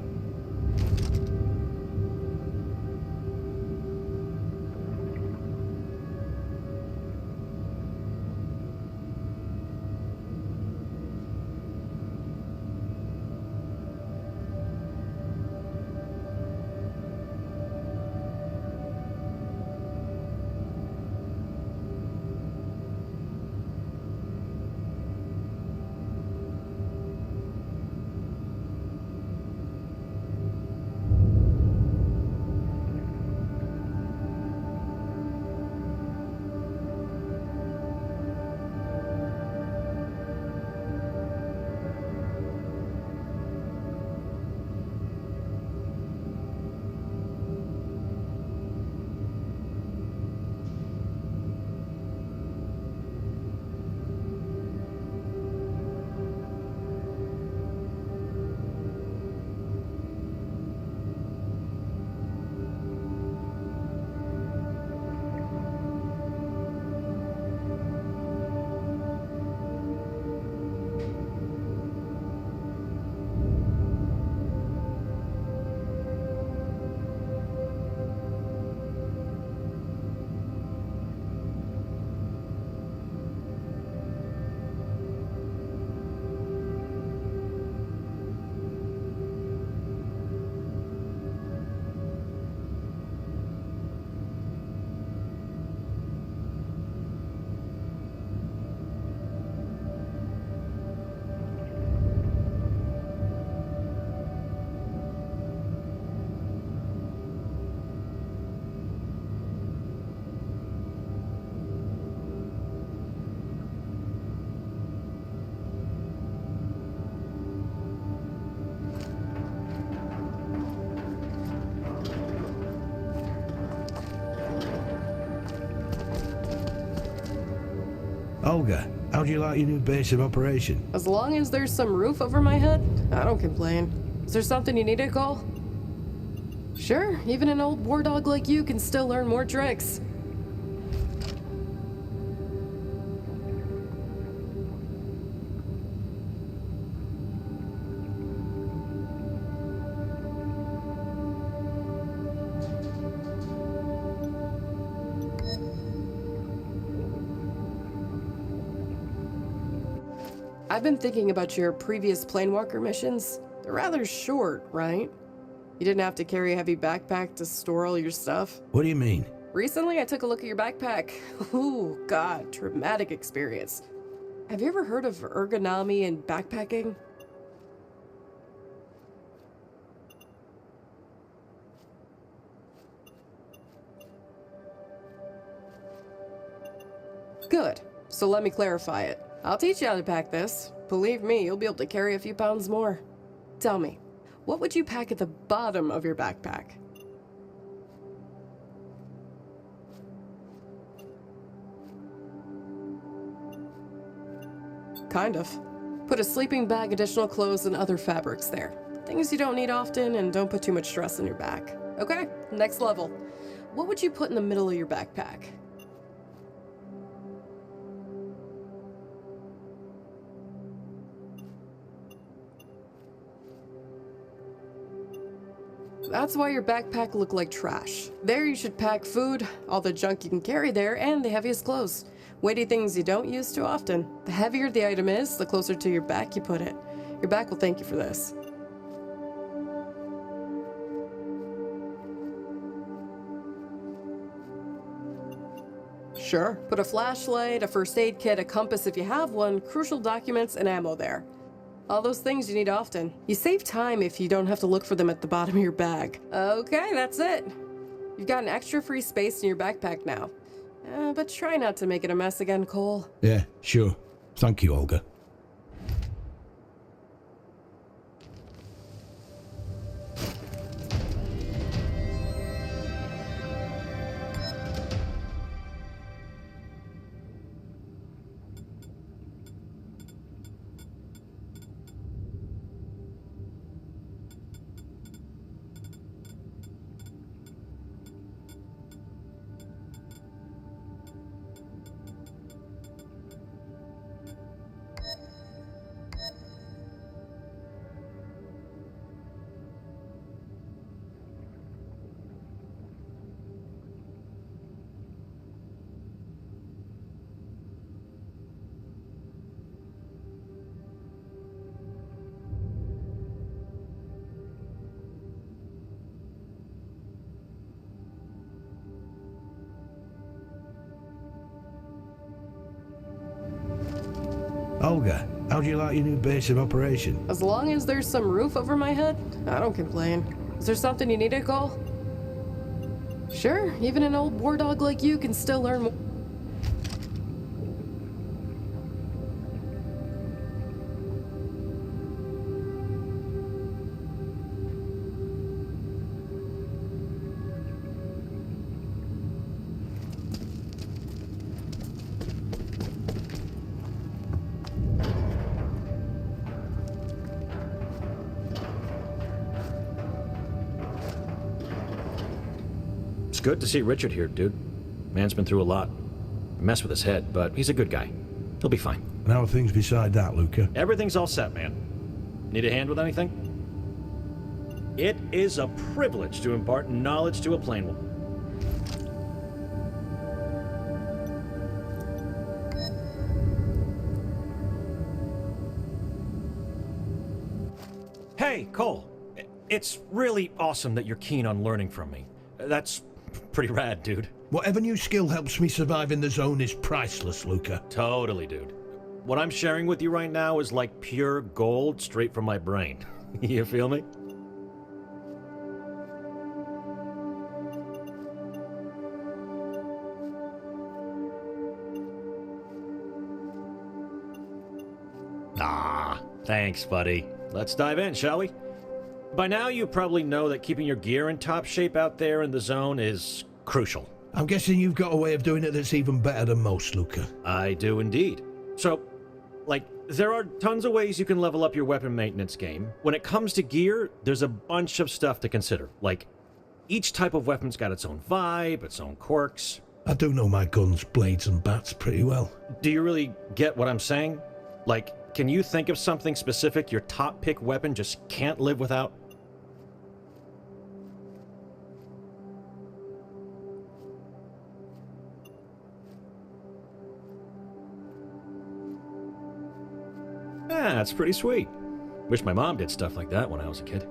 [SPEAKER 2] Olga, how do you like your new base of operation?
[SPEAKER 17] As long as there's some roof over my head, I don't complain. Is there something you needed, Cole? Sure, even an old war dog like you can still learn more tricks. I've been thinking about your previous planewalker missions. They're rather short, right? You didn't have to carry a heavy backpack to store all your stuff.
[SPEAKER 2] What do you mean?
[SPEAKER 17] Recently, I took a look at your backpack. Ooh, God, traumatic experience. Have you ever heard of ergonomy and backpacking? Good. So let me clarify it. I'll teach you how to pack this. Believe me, you'll be able to carry a few pounds more. Tell me, what would you pack at the bottom of your backpack? Kind of. Put a sleeping bag, additional clothes, and other fabrics there. Things you don't need often, and don't put too much stress on your back. Okay, next level. What would you put in the middle of your backpack? That's why your backpack looked like trash. There you should pack food, all the junk you can carry there, and the heaviest clothes. Weighty things you don't use too often. The heavier the item is, the closer to your back you put it. Your back will thank you for this. Sure. Put a flashlight, a first aid kit, a compass if you have one, crucial documents, and ammo there. All those things you need often. You save time if you don't have to look for them at the bottom of your bag. Okay, that's it. You've got an extra free space in your backpack now. But try not to make it a mess again, Cole.
[SPEAKER 2] Yeah, sure. Thank you, Olga. Olga, how do you like your new base of operation?
[SPEAKER 17] As long as there's some roof over my head, I don't complain. Is there something you needed, Cole? Sure, even an old war dog like you can still learn more.
[SPEAKER 3] It's good to see Richard here, dude. Man's been through a lot. Mess with his head, but he's a good guy. He'll be fine.
[SPEAKER 2] And how are things beside that, Luca?
[SPEAKER 3] Everything's all set, man. Need a hand with anything? It is a privilege to impart knowledge to a plain woman. Hey, Cole. It's really awesome that you're keen on learning from me. That's pretty rad, dude.
[SPEAKER 2] Whatever new skill helps me survive in the zone is priceless, Luca.
[SPEAKER 3] Totally, dude. What I'm sharing with you right now is like pure gold straight from my brain. You feel me? Ah, thanks, buddy. Let's dive in, shall we? By now, you probably know that keeping your gear in top shape out there in the zone is crucial.
[SPEAKER 2] I'm guessing you've got a way of doing it that's even better than most, Luca.
[SPEAKER 3] I do indeed. So, there are tons of ways you can level up your weapon maintenance game. When it comes to gear, there's a bunch of stuff to consider. Each type of weapon's got its own vibe, its own quirks.
[SPEAKER 2] I do know my guns, blades, and bats pretty well.
[SPEAKER 3] Do you really get what I'm saying? Can you think of something specific your top pick weapon just can't live without? Ah, that's pretty sweet. Wish my mom did stuff like that when I was a kid.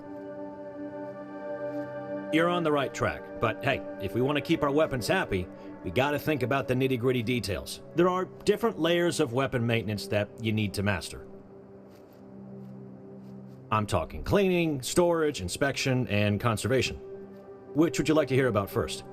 [SPEAKER 3] You're on the right track, but hey, if we want to keep our weapons happy, we gotta think about the nitty-gritty details. There are different layers of weapon maintenance that you need to master. I'm talking cleaning, storage, inspection, and conservation. Which would you like to hear about first?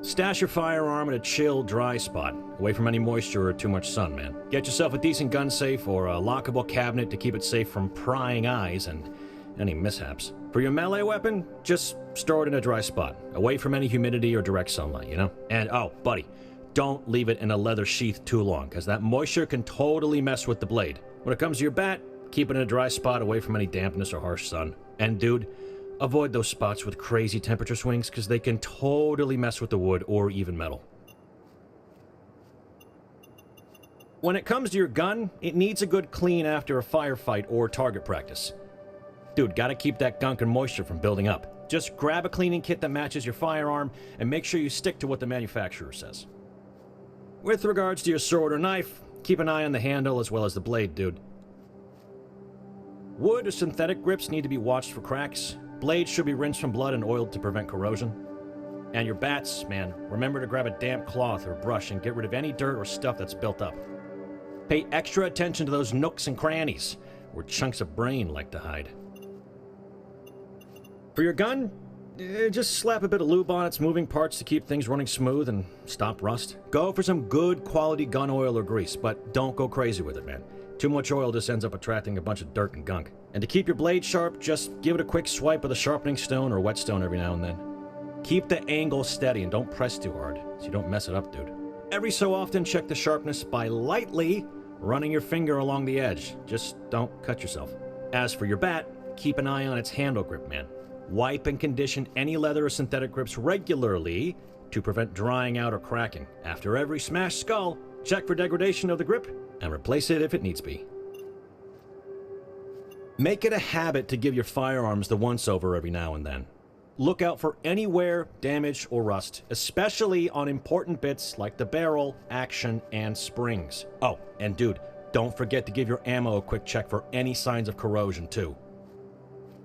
[SPEAKER 3] Stash your firearm in a chill, dry spot, away from any moisture or too much sun, man. Get yourself a decent gun safe or a lockable cabinet to keep it safe from prying eyes and any mishaps. For your melee weapon, just store it in a dry spot, away from any humidity or direct sunlight, you know? And, oh, buddy, don't leave it in a leather sheath too long, because that moisture can totally mess with the blade. When it comes to your bat, keep it in a dry spot away from any dampness or harsh sun. And, dude, avoid those spots with crazy temperature swings, because they can totally mess with the wood or even metal. When it comes to your gun, it needs a good clean after a firefight or target practice. Dude, gotta keep that gunk and moisture from building up. Just grab a cleaning kit that matches your firearm and make sure you stick to what the manufacturer says. With regards to your sword or knife, keep an eye on the handle as well as the blade, dude. Wood or synthetic grips need to be watched for cracks. Blades should be rinsed from blood and oiled to prevent corrosion. And your bats, man, remember to grab a damp cloth or brush and get rid of any dirt or stuff that's built up. Pay extra attention to those nooks and crannies, where chunks of brain like to hide. For your gun, just slap a bit of lube on its moving parts to keep things running smooth and stop rust. Go for some good quality gun oil or grease, but don't go crazy with it, man. Too much oil just ends up attracting a bunch of dirt and gunk. And to keep your blade sharp, just give it a quick swipe with a sharpening stone or whetstone every now and then. Keep the angle steady and don't press too hard, so you don't mess it up, dude. Every so often, check the sharpness by lightly running your finger along the edge. Just don't cut yourself. As for your bat, keep an eye on its handle grip, man. Wipe and condition any leather or synthetic grips regularly to prevent drying out or cracking. After every smashed skull, check for degradation of the grip and replace it if it needs be. Make it a habit to give your firearms the once-over every now and then. Look out for any wear, damage, or rust, especially on important bits like the barrel, action, and springs. Oh, and dude, don't forget to give your ammo a quick check for any signs of corrosion, too.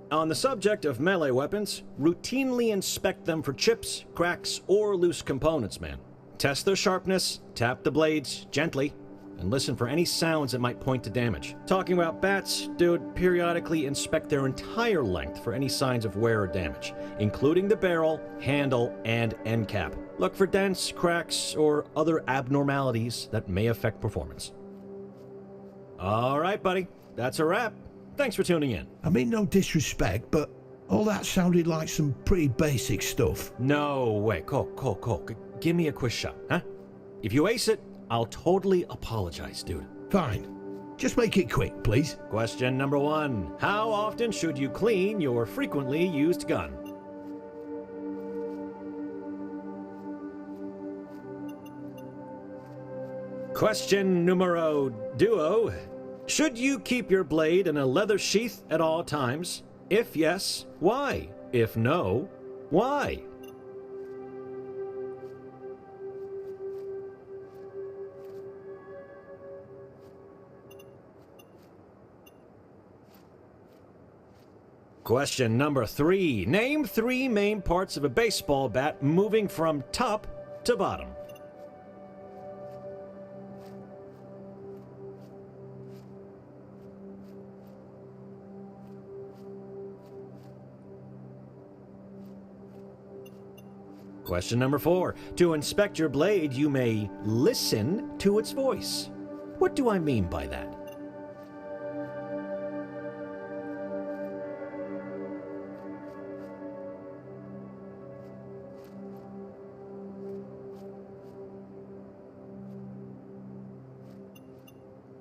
[SPEAKER 3] On the subject of melee weapons, routinely inspect them for chips, cracks, or loose components, man. Test their sharpness, tap the blades gently, and listen for any sounds that might point to damage. Talking about bats, dude, periodically inspect their entire length for any signs of wear or damage, including the barrel, handle, and end cap. Look for dents, cracks, or other abnormalities that may affect performance. All right, buddy, that's a wrap. Thanks for tuning in.
[SPEAKER 2] I mean, no disrespect, but all that sounded like some pretty basic stuff.
[SPEAKER 3] No way. Cole, give me a quick shot, huh? If you ace it, I'll totally apologize, dude.
[SPEAKER 2] Fine. Just make it quick, please.
[SPEAKER 3] Question number 1. How often should you clean your frequently used gun? Question numero 2. Should you keep your blade in a leather sheath at all times? If yes, why? If no, why? Question number 3. Name 3 main parts of a baseball bat moving from top to bottom. Question number 4. To inspect your blade, you may listen to its voice. What do I mean by that?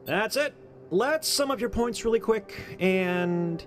[SPEAKER 3] That's it. Let's sum up your points really quick and...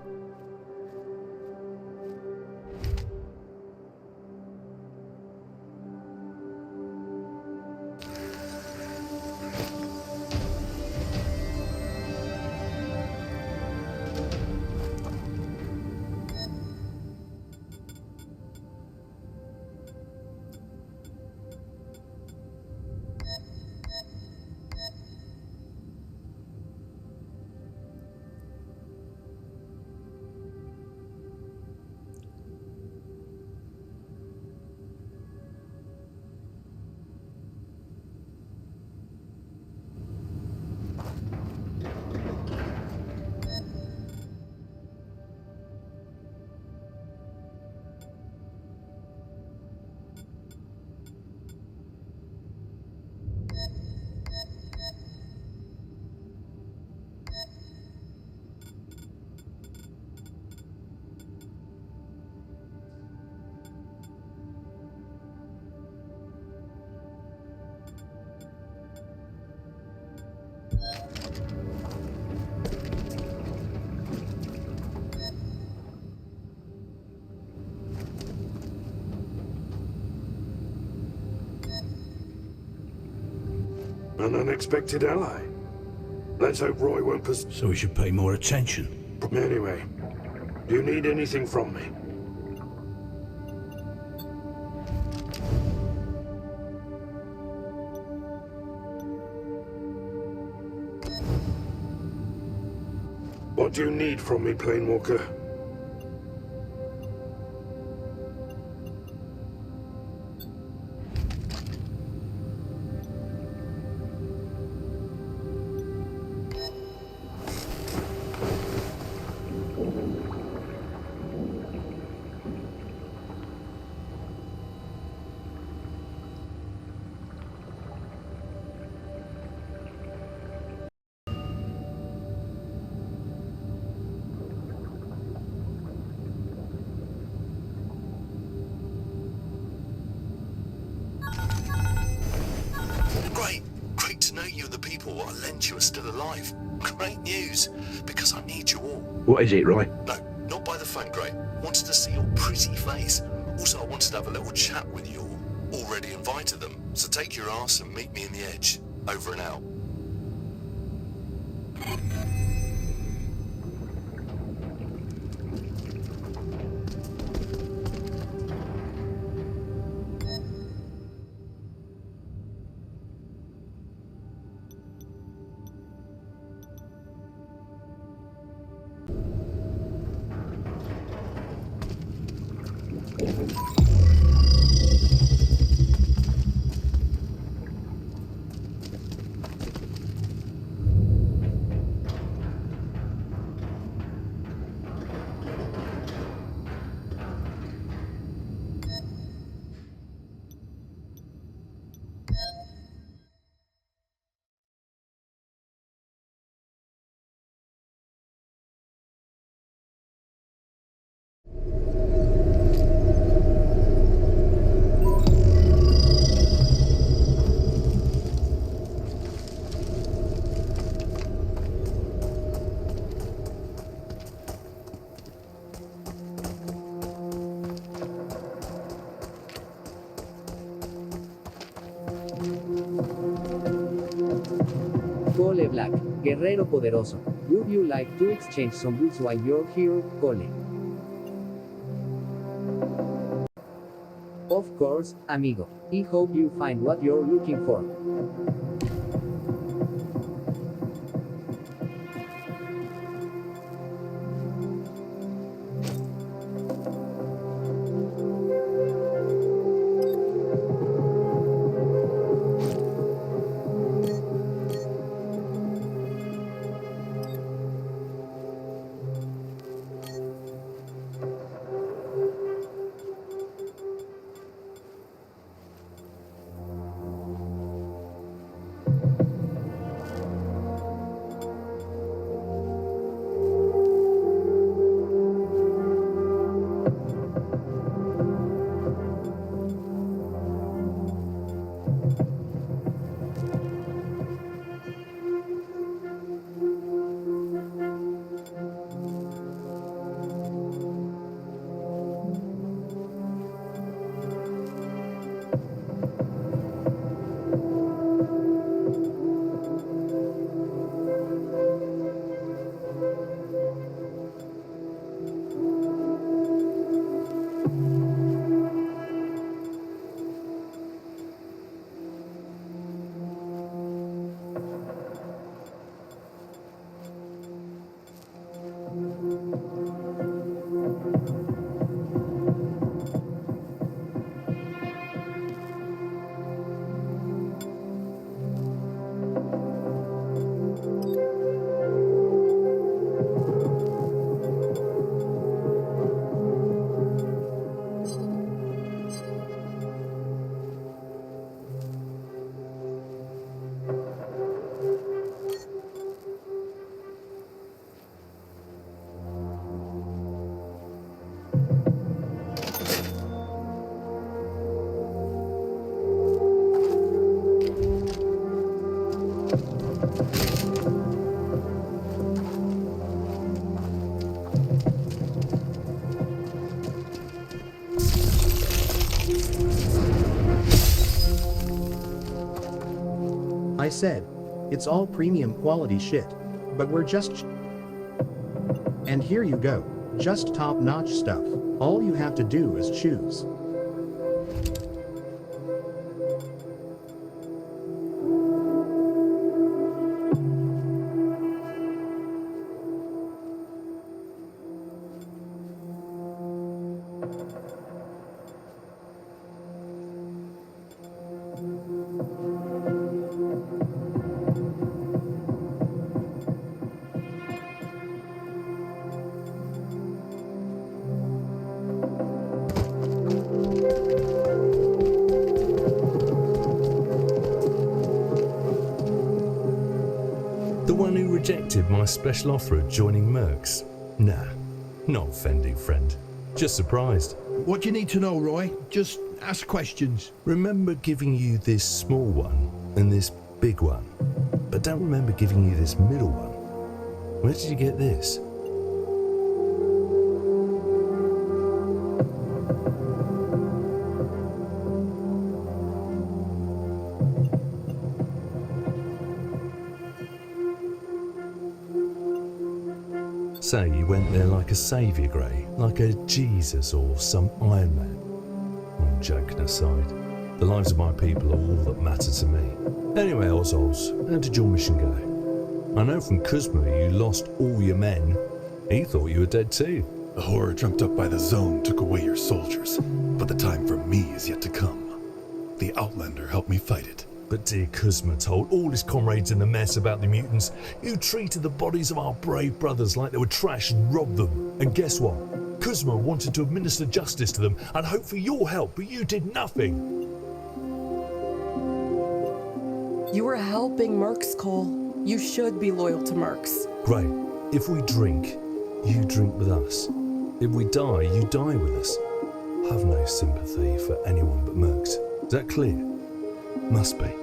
[SPEAKER 16] An unexpected ally. Let's hope Roy won't
[SPEAKER 2] So we should pay more attention.
[SPEAKER 16] Anyway, do you need anything from me? What do you need from me, Planewalker?
[SPEAKER 1] Great to know you and the people I lent you are still alive. Great news, because I need you all.
[SPEAKER 2] What is it, Roy?
[SPEAKER 1] No, not by the phone, Gray. Wanted to see your pretty face. Also, I wanted to have a little chat with you all. Already invited them, so take your ass and meet me in the edge. Over and out.
[SPEAKER 5] Cole Black, guerrero poderoso. Would you like to exchange some goods while you're here, Cole? Of course, amigo. I hope you find what you're looking for.
[SPEAKER 7] I said, it's all premium quality shit. But we're just and here you go. Just top-notch stuff. All you have to do is choose.
[SPEAKER 8] The one who rejected my special offer of joining Mercs? Nah, not offending, friend. Just surprised.
[SPEAKER 2] What do you need to know, Roy? Just ask questions.
[SPEAKER 8] Remember giving you this small one and this big one, but don't remember giving you this middle one. Where did you get this? Say you went there like a saviour, Grey, like a Jesus or some Iron Man. All joking aside, the lives of my people are all that matter to me. Anyway, Ozols, how did your mission go? I know from Kuzma you lost all your men. He thought you were dead too.
[SPEAKER 12] The horror dreamt up by the zone took away your soldiers, but the time for me is yet to come. The Outlander helped me fight it.
[SPEAKER 8] But dear Kuzma told all his comrades in the mess about the mutants. You treated the bodies of our brave brothers like they were trash and robbed them. And guess what? Kuzma wanted to administer justice to them and hope for your help, but you did nothing.
[SPEAKER 19] You were helping Mercs, Cole. You should be loyal to Mercs.
[SPEAKER 8] Great. If we drink, you drink with us. If we die, you die with us. I have no sympathy for anyone but Mercs. Is that clear? Must be.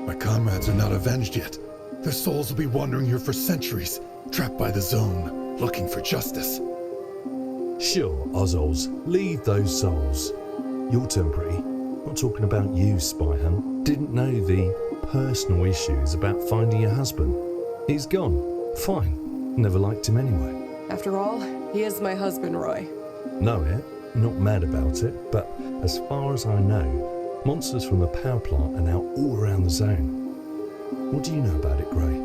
[SPEAKER 12] My comrades are not avenged yet. Their souls will be wandering here for centuries, trapped by the zone, looking for justice.
[SPEAKER 8] Sure, Ozols, leave those souls. Your turn, pretty. Not talking about you, Spy Hun. Didn't know the personal issues about finding your husband. He's gone. Fine. Never liked him anyway.
[SPEAKER 17] After all, he is my husband, Roy.
[SPEAKER 8] Know it. Not mad about it. But as far as I know, monsters from the power plant are now all around the zone. What do you know about it, Gray?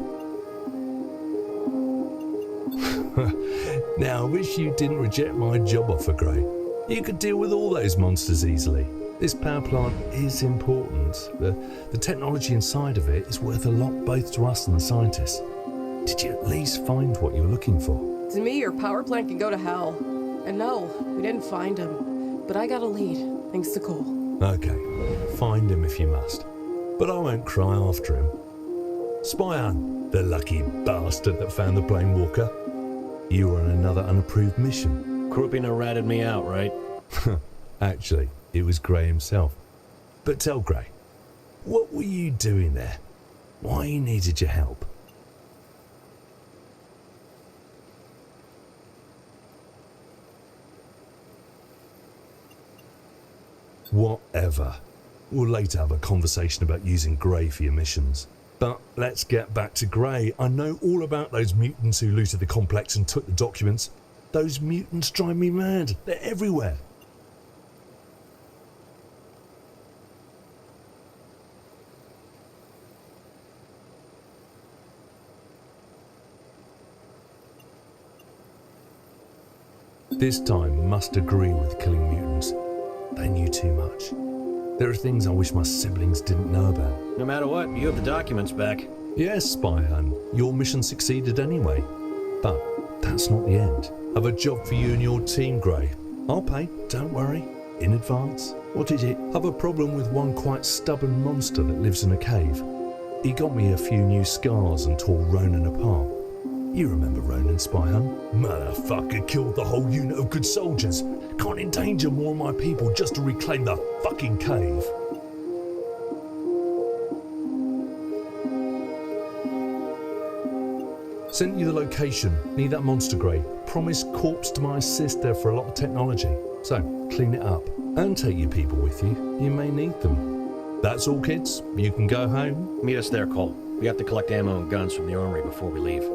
[SPEAKER 8] Now, I wish you didn't reject my job offer, Gray. You could deal with all those monsters easily. This power plant is important. The technology inside of it is worth a lot both to us and the scientists. Did you at least find what you were looking for?
[SPEAKER 17] To me, your power plant can go to hell. And no, we didn't find him. But I got a lead, thanks to Cole.
[SPEAKER 8] Okay, find him if you must. But I won't cry after him. Spy on, the lucky bastard that found the plane walker. You were on another unapproved mission.
[SPEAKER 3] Krupina ratted me out, right?
[SPEAKER 8] Actually, it was Gray himself. But tell Gray, what were you doing there? Why you needed your help? Whatever. We'll later have a conversation about using Gray for your missions. But let's get back to Gray. I know all about those mutants who looted the complex and took the documents. Those mutants drive me mad. They're everywhere. This time must agree with killing mutants. They knew too much. There are things I wish my siblings didn't know about.
[SPEAKER 3] No matter what, you have the documents back.
[SPEAKER 8] Yes, Spy Hun. Your mission succeeded anyway. But that's not the end. I've a job for you and your team, Gray. I'll pay, don't worry. In advance. What is it? I've a problem with one quite stubborn monster that lives in a cave. He got me a few new scars and tore Ronan apart. You remember Ronan, Spy Hun? Motherfucker killed the whole unit of good soldiers. Can't endanger more of my people just to reclaim the fucking cave. Sent you the location. Need that monster, Gray. Promised corpse to my sister for a lot of technology. So, clean it up. And take your people with you. You may need them. That's all, kids. You can go home.
[SPEAKER 3] Meet us there, Cole. We have to collect ammo and guns from the armory before we leave.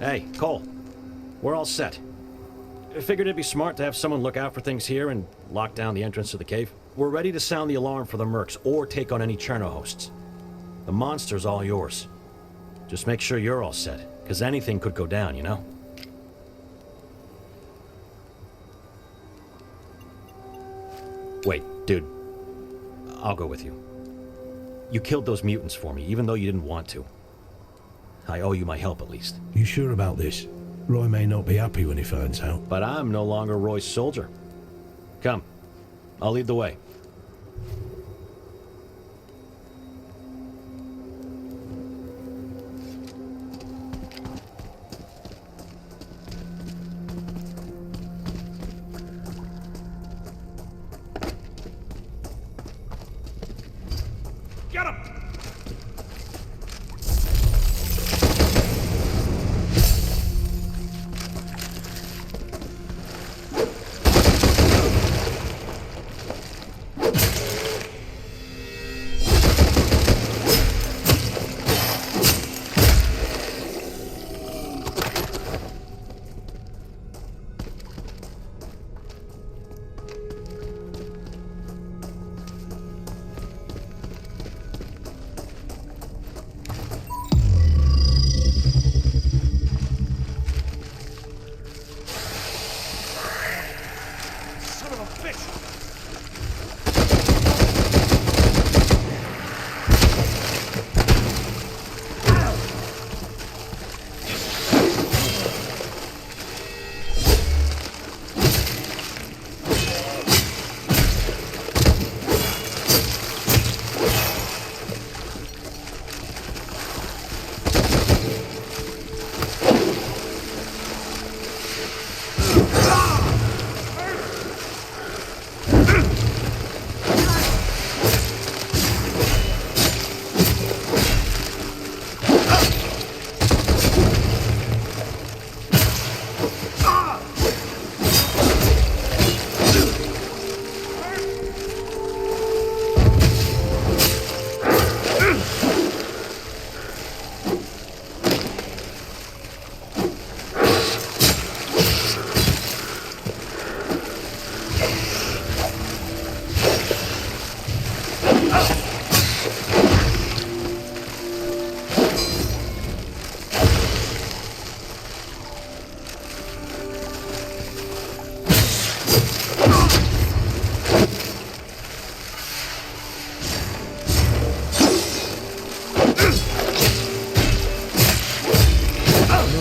[SPEAKER 3] Hey, Cole. We're all set. I figured it'd be smart to have someone look out for things here and lock down the entrance to the cave. We're ready to sound the alarm for the mercs or take on any Cherno hosts. The monster's all yours. Just make sure you're all set, because anything could go down, you know? Wait, dude. I'll go with you. You killed those mutants for me, even though you didn't want to. I owe you my help, at least.
[SPEAKER 2] You sure about this? Roy may not be happy when he finds out.
[SPEAKER 3] But I'm no longer Roy's soldier. Come. I'll lead the way.
[SPEAKER 15] Get him!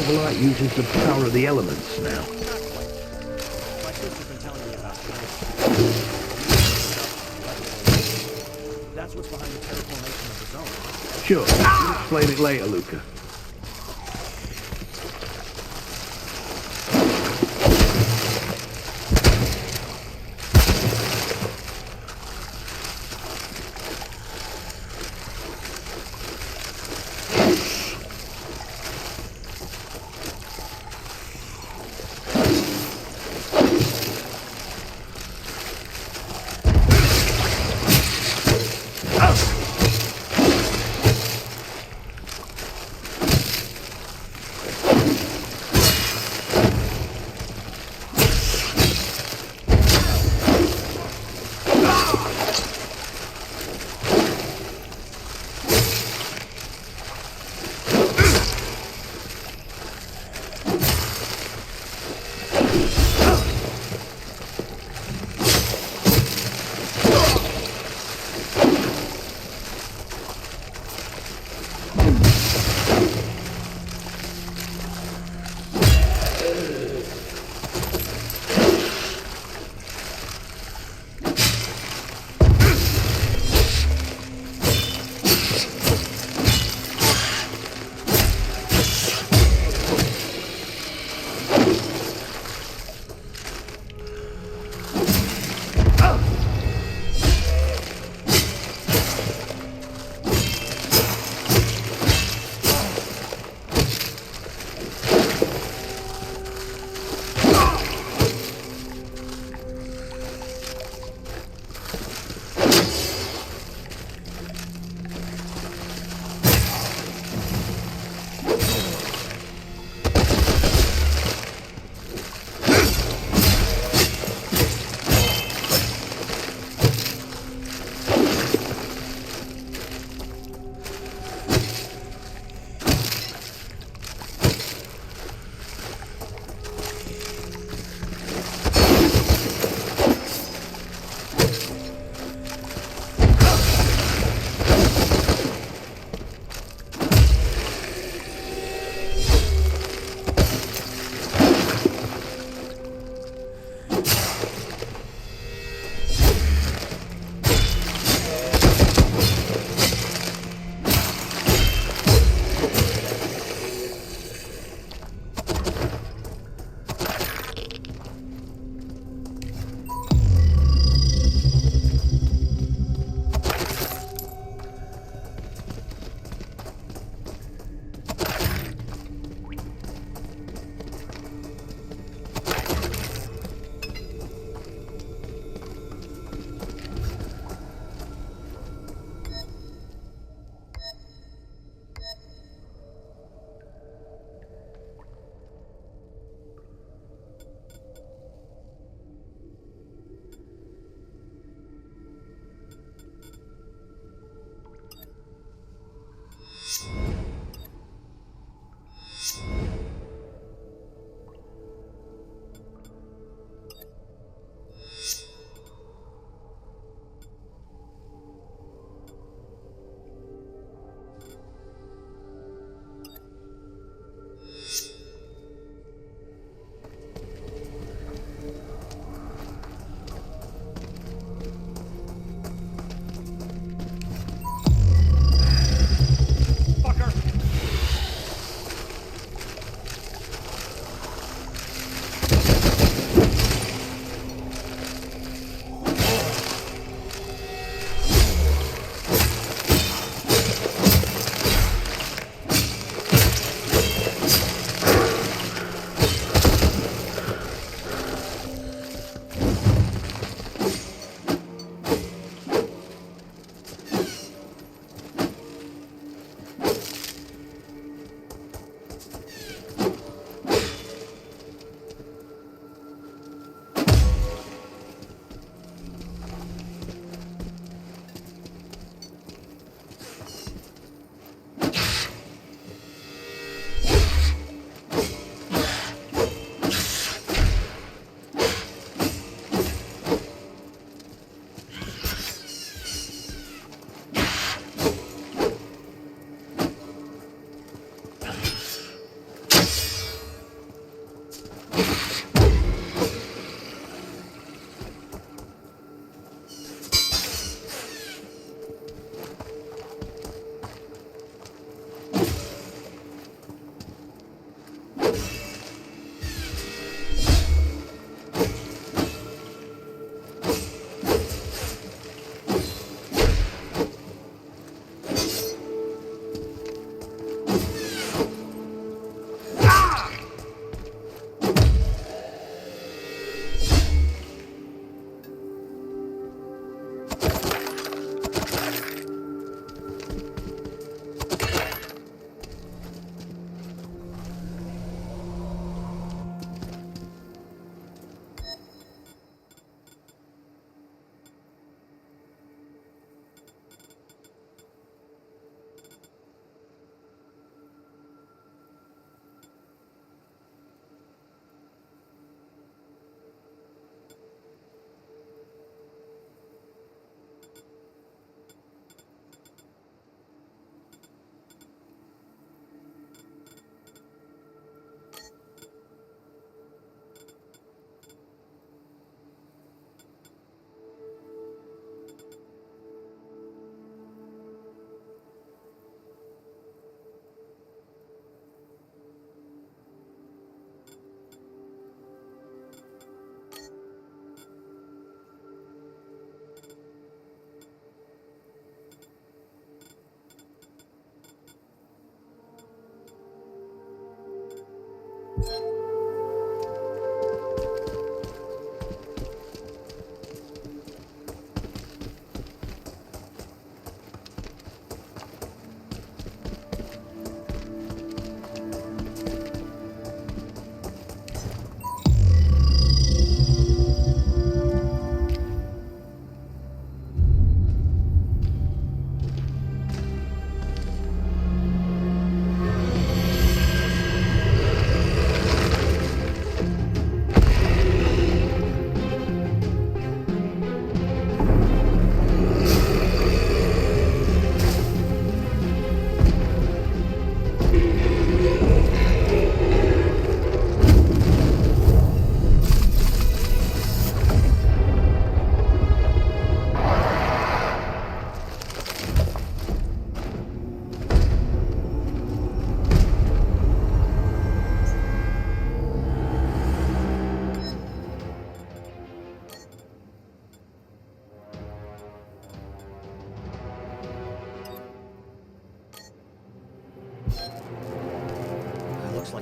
[SPEAKER 2] Chornobyl uses the power of the elements now.
[SPEAKER 3] My sister's been telling me about it. That's what's behind the terraformation of the zone.
[SPEAKER 2] Sure, we'll explain it later, Luca.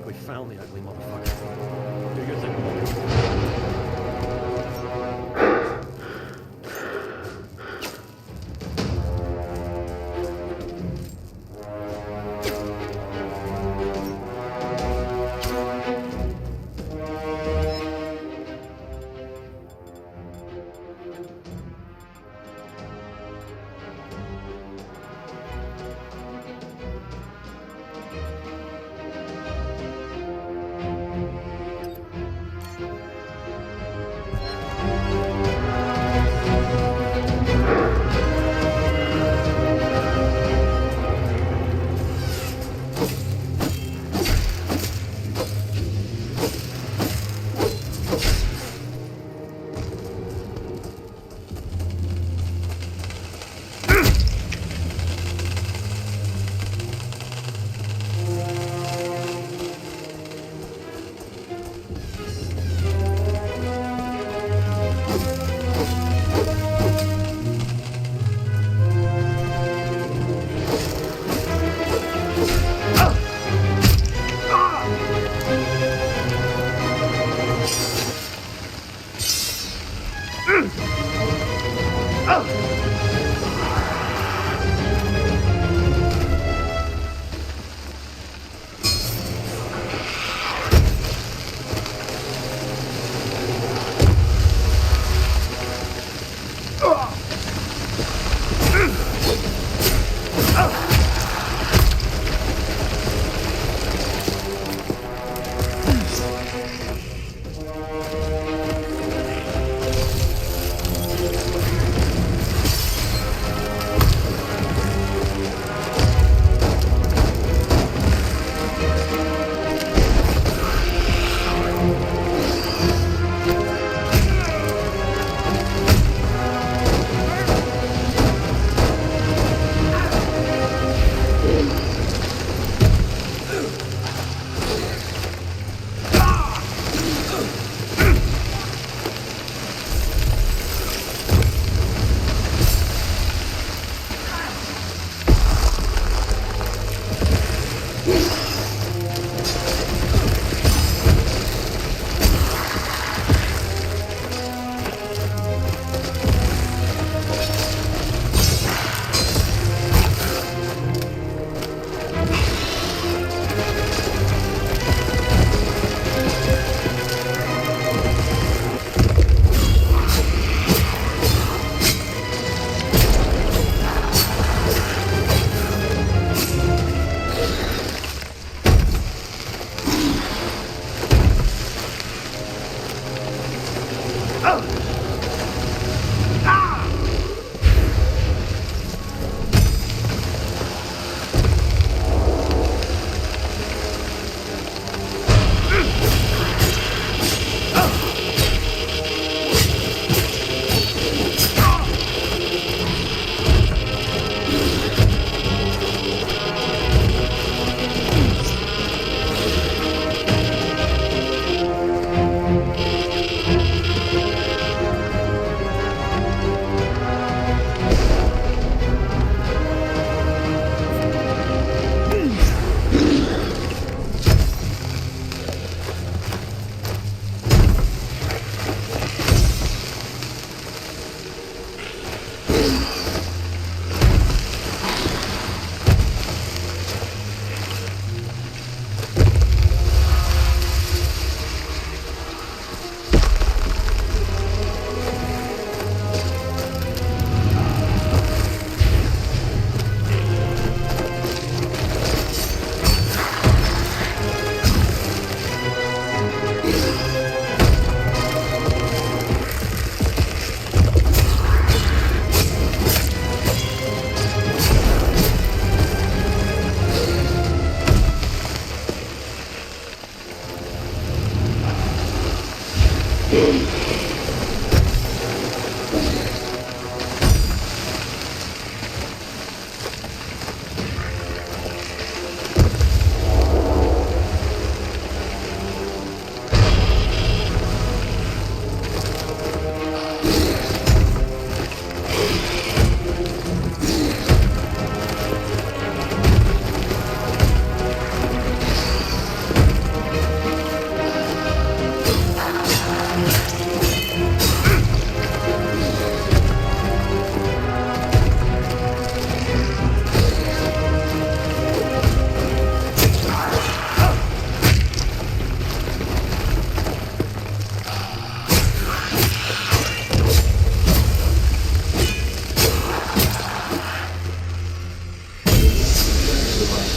[SPEAKER 3] we found the ugly motherfucker. Do your thing.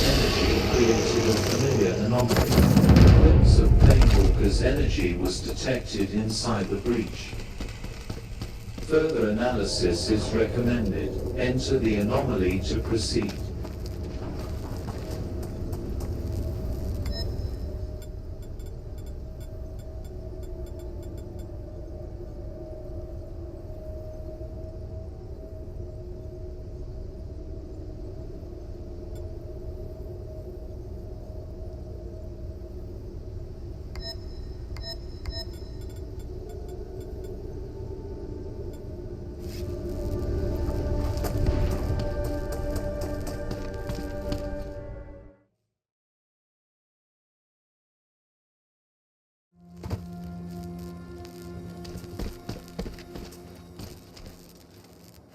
[SPEAKER 20] energy created a familiar anomaly. Glimpse of Planewalker's energy was detected inside the breach. Further analysis is recommended. Enter the anomaly to proceed.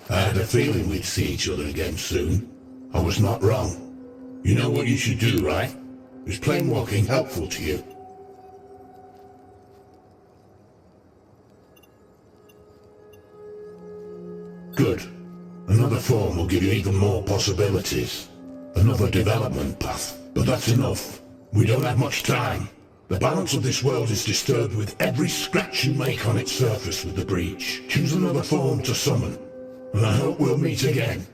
[SPEAKER 2] I had a feeling we'd see each other again soon. I was not wrong. You know what you should do, right? Is planewalking helpful to you? Good. Another form will give you even more possibilities. Another development path. But that's enough. We don't have much time. The balance of this world is disturbed with every scratch you make on its surface with the breach. Choose another form to summon, and I hope we'll meet again.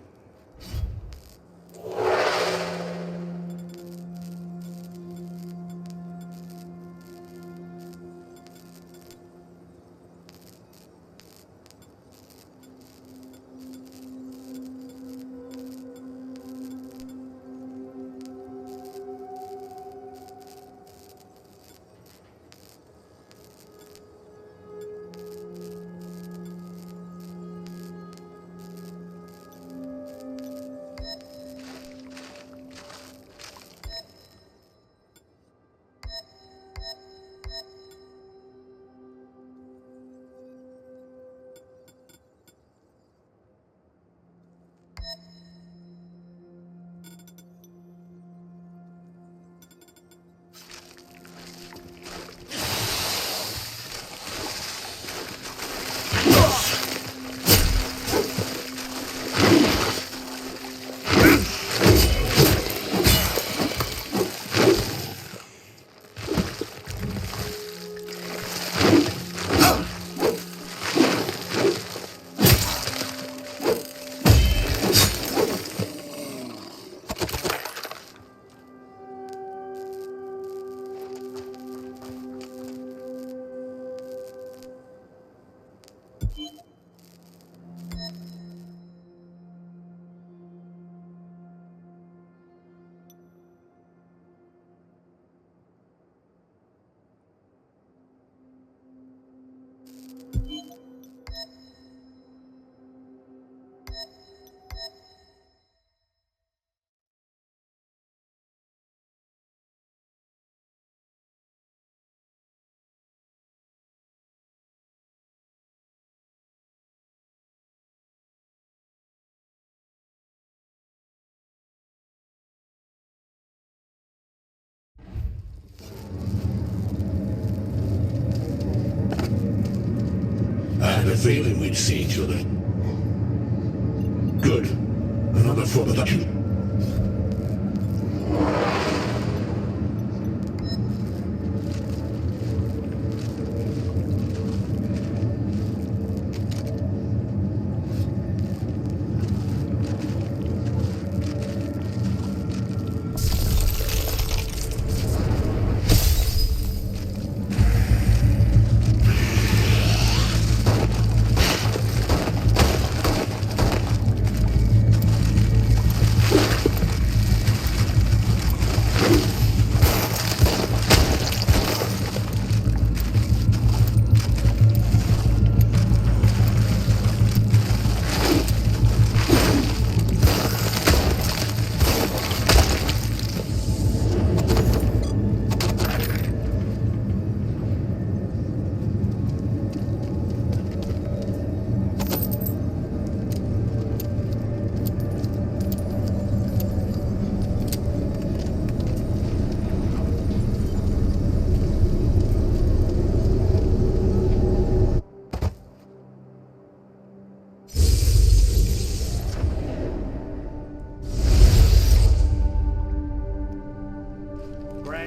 [SPEAKER 2] I had a feeling we'd see each other. Good. Another form of that.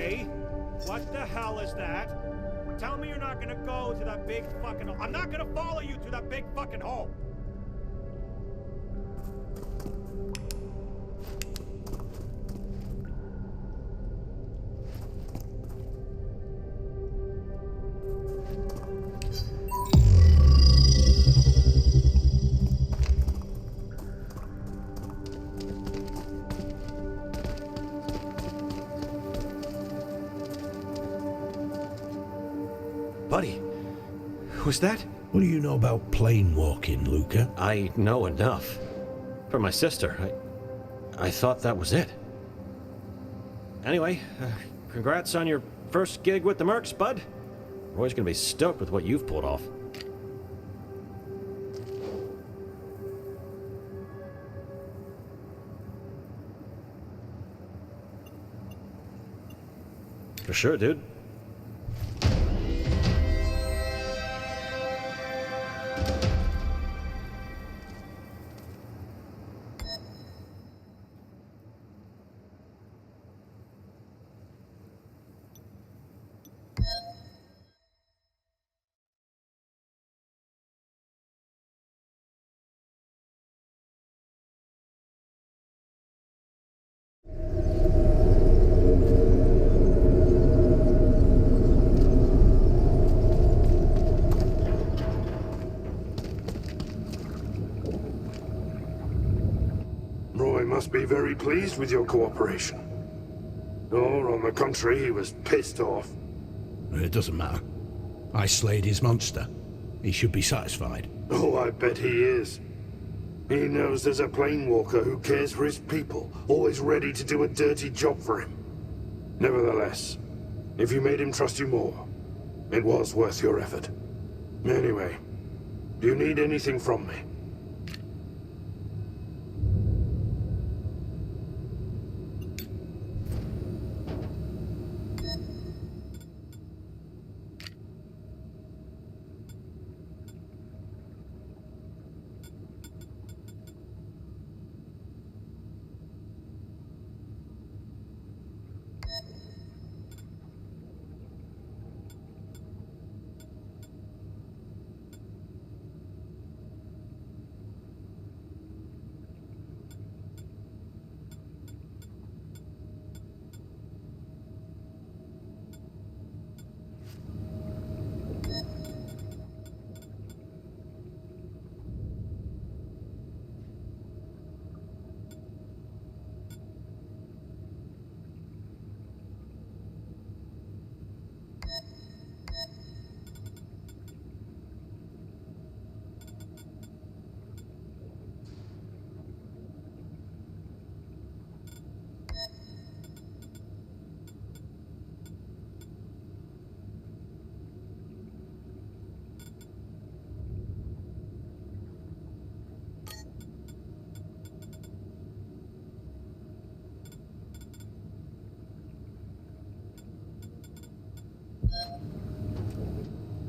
[SPEAKER 15] Ray, what the hell is that? Tell me you're not gonna go to that big fucking hole. I'm not gonna follow you to that big fucking hole.
[SPEAKER 3] Buddy, who's that?
[SPEAKER 2] What do you know about plane walking, Luca?
[SPEAKER 3] I know enough. From my sister. I thought that was it. Anyway, congrats on your first gig with the Mercs, bud. Roy's gonna be stoked with what you've pulled off. For sure, dude.
[SPEAKER 16] Roy must be very pleased with your cooperation. Or, on the contrary, he was pissed off.
[SPEAKER 2] It doesn't matter. I slayed his monster. He should be satisfied.
[SPEAKER 16] Oh, I bet he is. He knows there's a planewalker who cares for his people, always ready to do a dirty job for him. Nevertheless, if you made him trust you more, it was worth your effort. Anyway, do you need anything from me?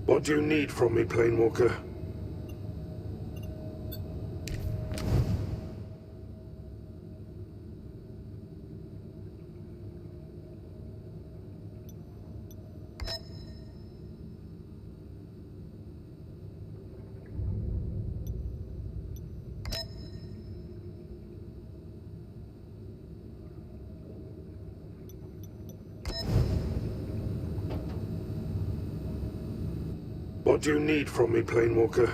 [SPEAKER 16] What do you need from me, Planewalker? What do you need from me, Planewalker?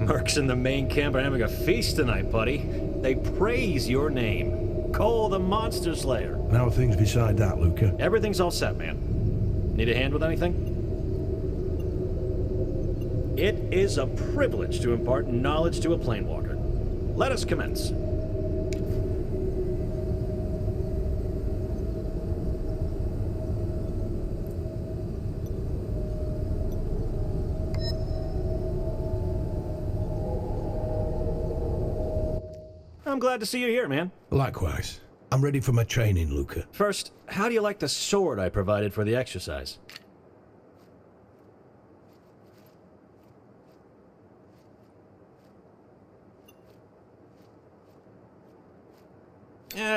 [SPEAKER 3] Mercs in the main camp are having a feast tonight, buddy. They praise your name. Cole the Monster Slayer.
[SPEAKER 21] How are things beside that, Luca?
[SPEAKER 3] Everything's all set, man. Need a hand with anything? It is a privilege to impart knowledge to a planewalker. Let us commence. I'm glad to see you here, man.
[SPEAKER 21] Likewise. I'm ready for my training, Luca.
[SPEAKER 3] First, how do you like the sword I provided for the exercise?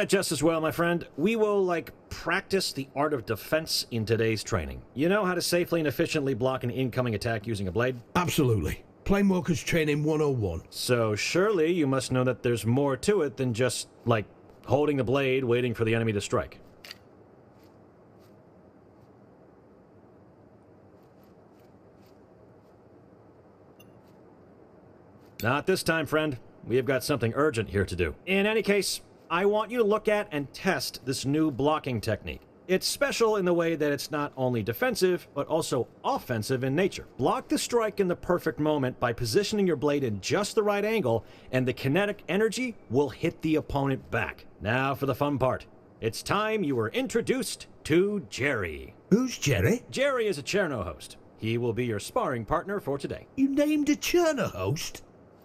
[SPEAKER 3] Just as well, my friend. We will, practice the art of defense in today's training. You know how to safely and efficiently block an incoming attack using a blade?
[SPEAKER 21] Absolutely. Planewalkers Training 101.
[SPEAKER 3] So surely you must know that there's more to it than just, holding the blade, waiting for the enemy to strike. Not this time, friend. We have got something urgent here to do. In any case, I want you to look at and test this new blocking technique. It's special in the way that it's not only defensive, but also offensive in nature. Block the strike in the perfect moment by positioning your blade in just the right angle, and the kinetic energy will hit the opponent back. Now for the fun part. It's time you were introduced to Jerry.
[SPEAKER 21] Who's Jerry?
[SPEAKER 3] Jerry is a Cherno host. He will be your sparring partner for today.
[SPEAKER 21] You named a Cherno host?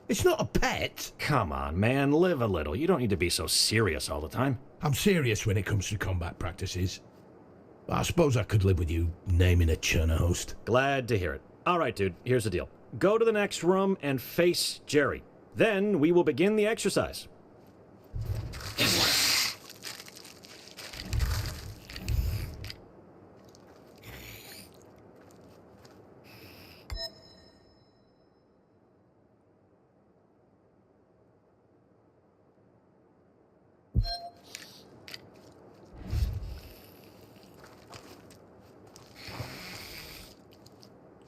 [SPEAKER 21] It's not a pet.
[SPEAKER 3] Come on, man, live a little. You don't need to be so serious all the time.
[SPEAKER 21] I'm serious when it comes to combat practices. I suppose I could live with you naming a Cherno host.
[SPEAKER 3] Glad to hear it. All right, dude, here's the deal. Go to the next room and face Jerry. Then we will begin the exercise.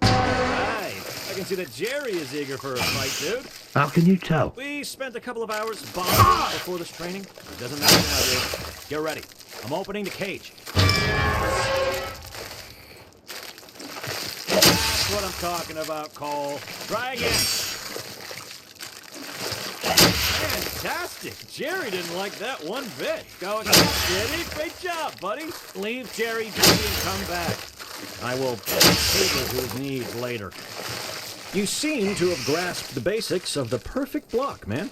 [SPEAKER 3] I can see that Jerry is eager for a fight, dude.
[SPEAKER 21] How can you tell?
[SPEAKER 3] We spent a couple of hours bonding before this training. It doesn't matter now, dude. Get ready. I'm opening the cage. That's what I'm talking about, Cole. Try again. Fantastic. Jerry didn't like that one bit. Go again, Jerry. Great job, buddy. Leave Jerry be and come back. I will cater to his needs later. You seem to have grasped the basics of the perfect block, man.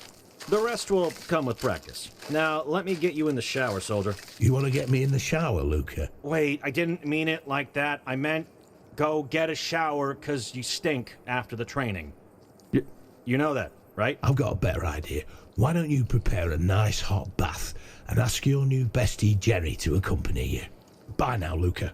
[SPEAKER 3] The rest will come with practice. Now, let me get you in the shower, soldier.
[SPEAKER 21] You want to get me in the shower, Luca?
[SPEAKER 3] Wait, I didn't mean it like that. I meant go get a shower because you stink after the training. You know that, right?
[SPEAKER 21] I've got a better idea. Why don't you prepare a nice hot bath and ask your new bestie Jerry to accompany you? Bye now, Luca.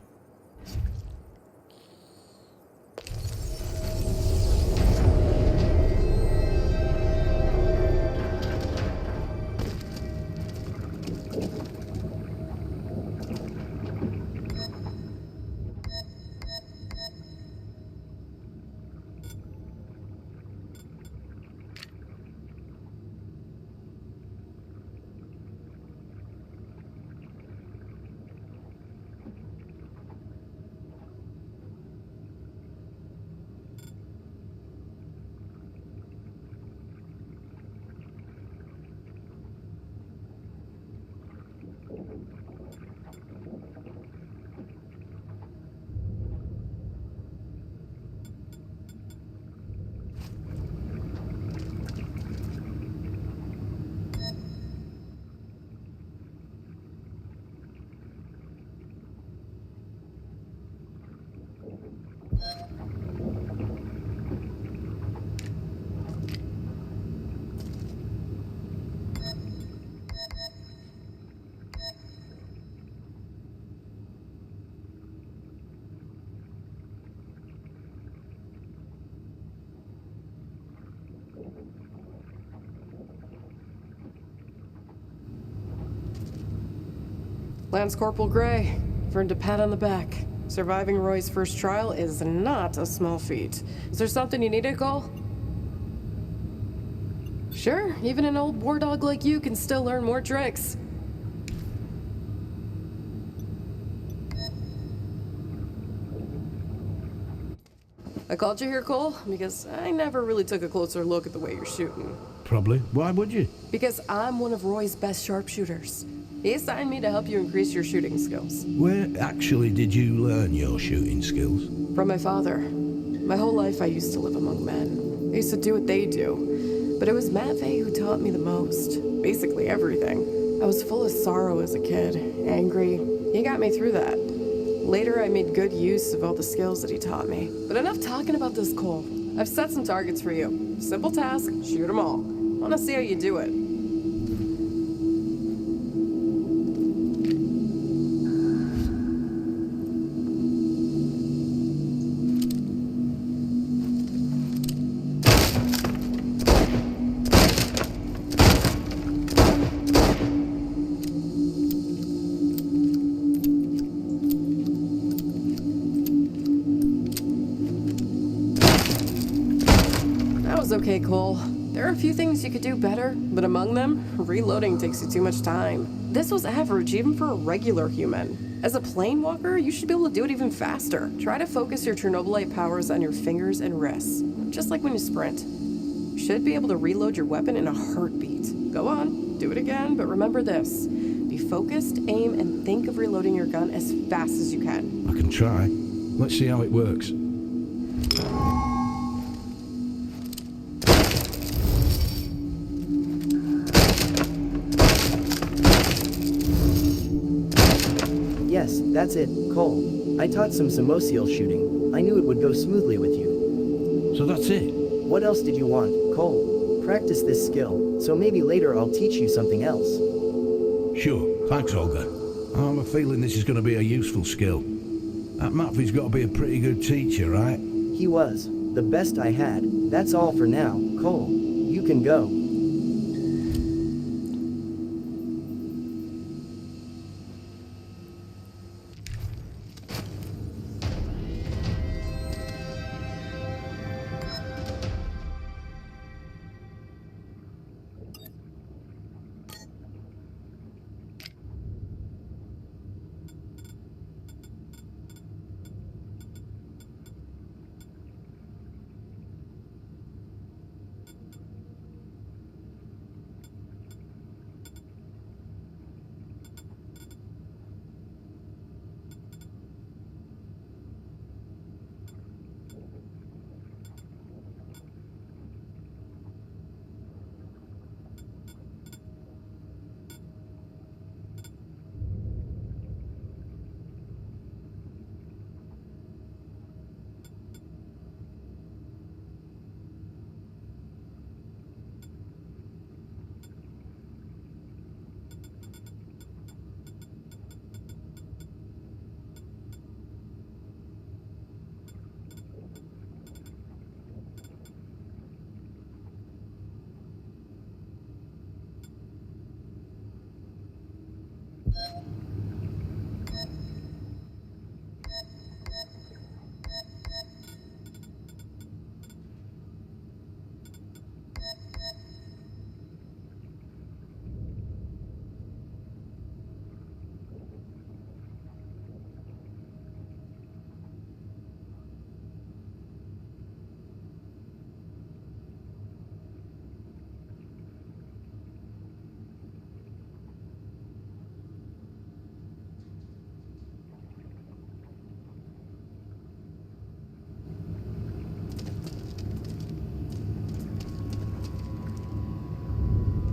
[SPEAKER 17] Lance Corporal Gray, earned a pat on the back. Surviving Roy's first trial is not a small feat. Is there something you needed, Cole? Sure, even an old war dog like you can still learn more tricks. I called you here, Cole, because I never really took a closer look at the way you're shooting.
[SPEAKER 21] Probably. Why would you?
[SPEAKER 17] Because I'm one of Roy's best sharpshooters. He assigned me to help you increase your shooting skills.
[SPEAKER 21] Where actually did you learn your shooting skills?
[SPEAKER 17] From my father. My whole life I used to live among men. I used to do what they do. But it was Matvey who taught me the most. Basically everything. I was full of sorrow as a kid. Angry. He got me through that. Later I made good use of all the skills that he taught me. But enough talking about this, Cole. I've set some targets for you. Simple task, shoot them all. I want to see how you do it. Okay, Cole. There are a few things you could do better, but among them, reloading takes you too much time. This was average even for a regular human. As a plane walker, you should be able to do it even faster. Try to focus your Chernobylite powers on your fingers and wrists, just like when you sprint. You should be able to reload your weapon in a heartbeat. Go on, do it again, but remember this. Be focused, aim, and think of reloading your gun as fast as you can.
[SPEAKER 21] I can try. Let's see how it works.
[SPEAKER 6] Yes, that's it, Cole. I taught some Samosiel shooting. I knew it would go smoothly with you.
[SPEAKER 21] So that's it?
[SPEAKER 6] What else did you want, Cole? Practice this skill, so maybe later I'll teach you something else.
[SPEAKER 21] Sure, thanks, Olga. I have a feeling this is going to be a useful skill. That Matvey's got to be a pretty good teacher, right?
[SPEAKER 6] He was. The best I had. That's all for now, Cole. You can go.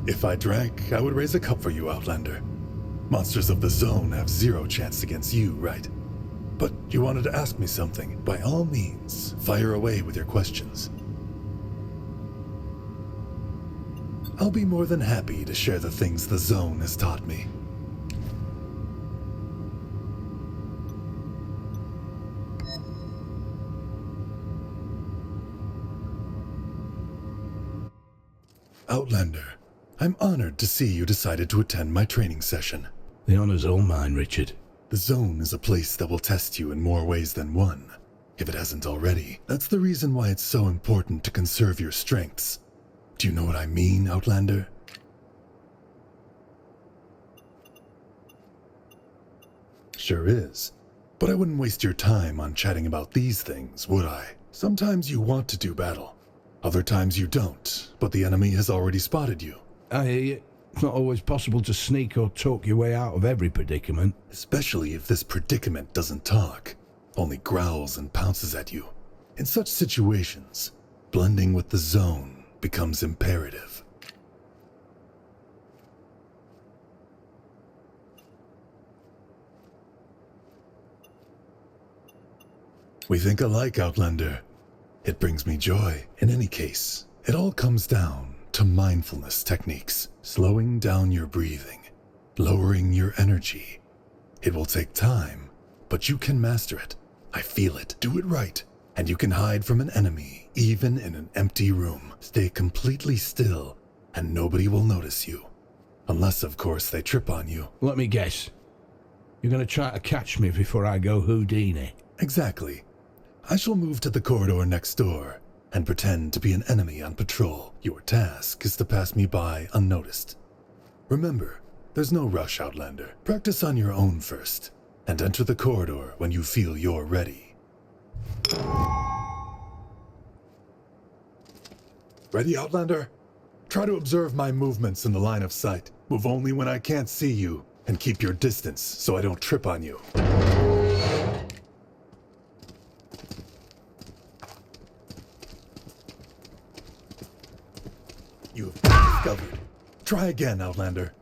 [SPEAKER 12] If I drank, I would raise a cup for you, Outlander. Monsters of the Zone have zero chance against you, right? But you wanted to ask me something. By all means, fire away with your questions. I'll be more than happy to share the things the Zone has taught me. Outlander, I'm honored to see you decided to attend my training session.
[SPEAKER 21] The honor's all mine, Richard.
[SPEAKER 12] The Zone is a place that will test you in more ways than one, if it hasn't already. That's the reason why it's so important to conserve your strengths. Do you know what I mean, Outlander? Sure is. But I wouldn't waste your time on chatting about these things, would I? Sometimes you want to do battle. Other times you don't, but the enemy has already spotted you.
[SPEAKER 21] I hear you. It's not always possible to sneak or talk your way out of every predicament.
[SPEAKER 12] Especially if this predicament doesn't talk, only growls and pounces at you. In such situations, blending with the zone becomes imperative. We think alike, Outlander. It brings me joy. In any case, it all comes down to mindfulness techniques. Slowing down your breathing, lowering your energy. It will take time, but you can master it. I feel it. Do it right, and you can hide from an enemy, even in an empty room. Stay completely still, and nobody will notice you. Unless, of course, they trip on you.
[SPEAKER 21] Let me guess. You're going to try to catch me before I go Houdini.
[SPEAKER 12] Exactly. I shall move to the corridor next door and pretend to be an enemy on patrol. Your task is to pass me by unnoticed. Remember, there's no rush, Outlander. Practice on your own first, and enter the corridor when you feel you're ready. Ready, Outlander? Try to observe my movements in the line of sight. Move only when I can't see you, and keep your distance so I don't trip on you. You've been discovered. Try again, Outlander.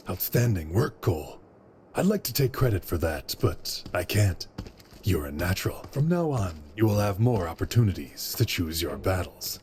[SPEAKER 12] Outstanding work, Cole. I'd like to take credit for that, but I can't. You're a natural. From now on, you will have more opportunities to choose your battles.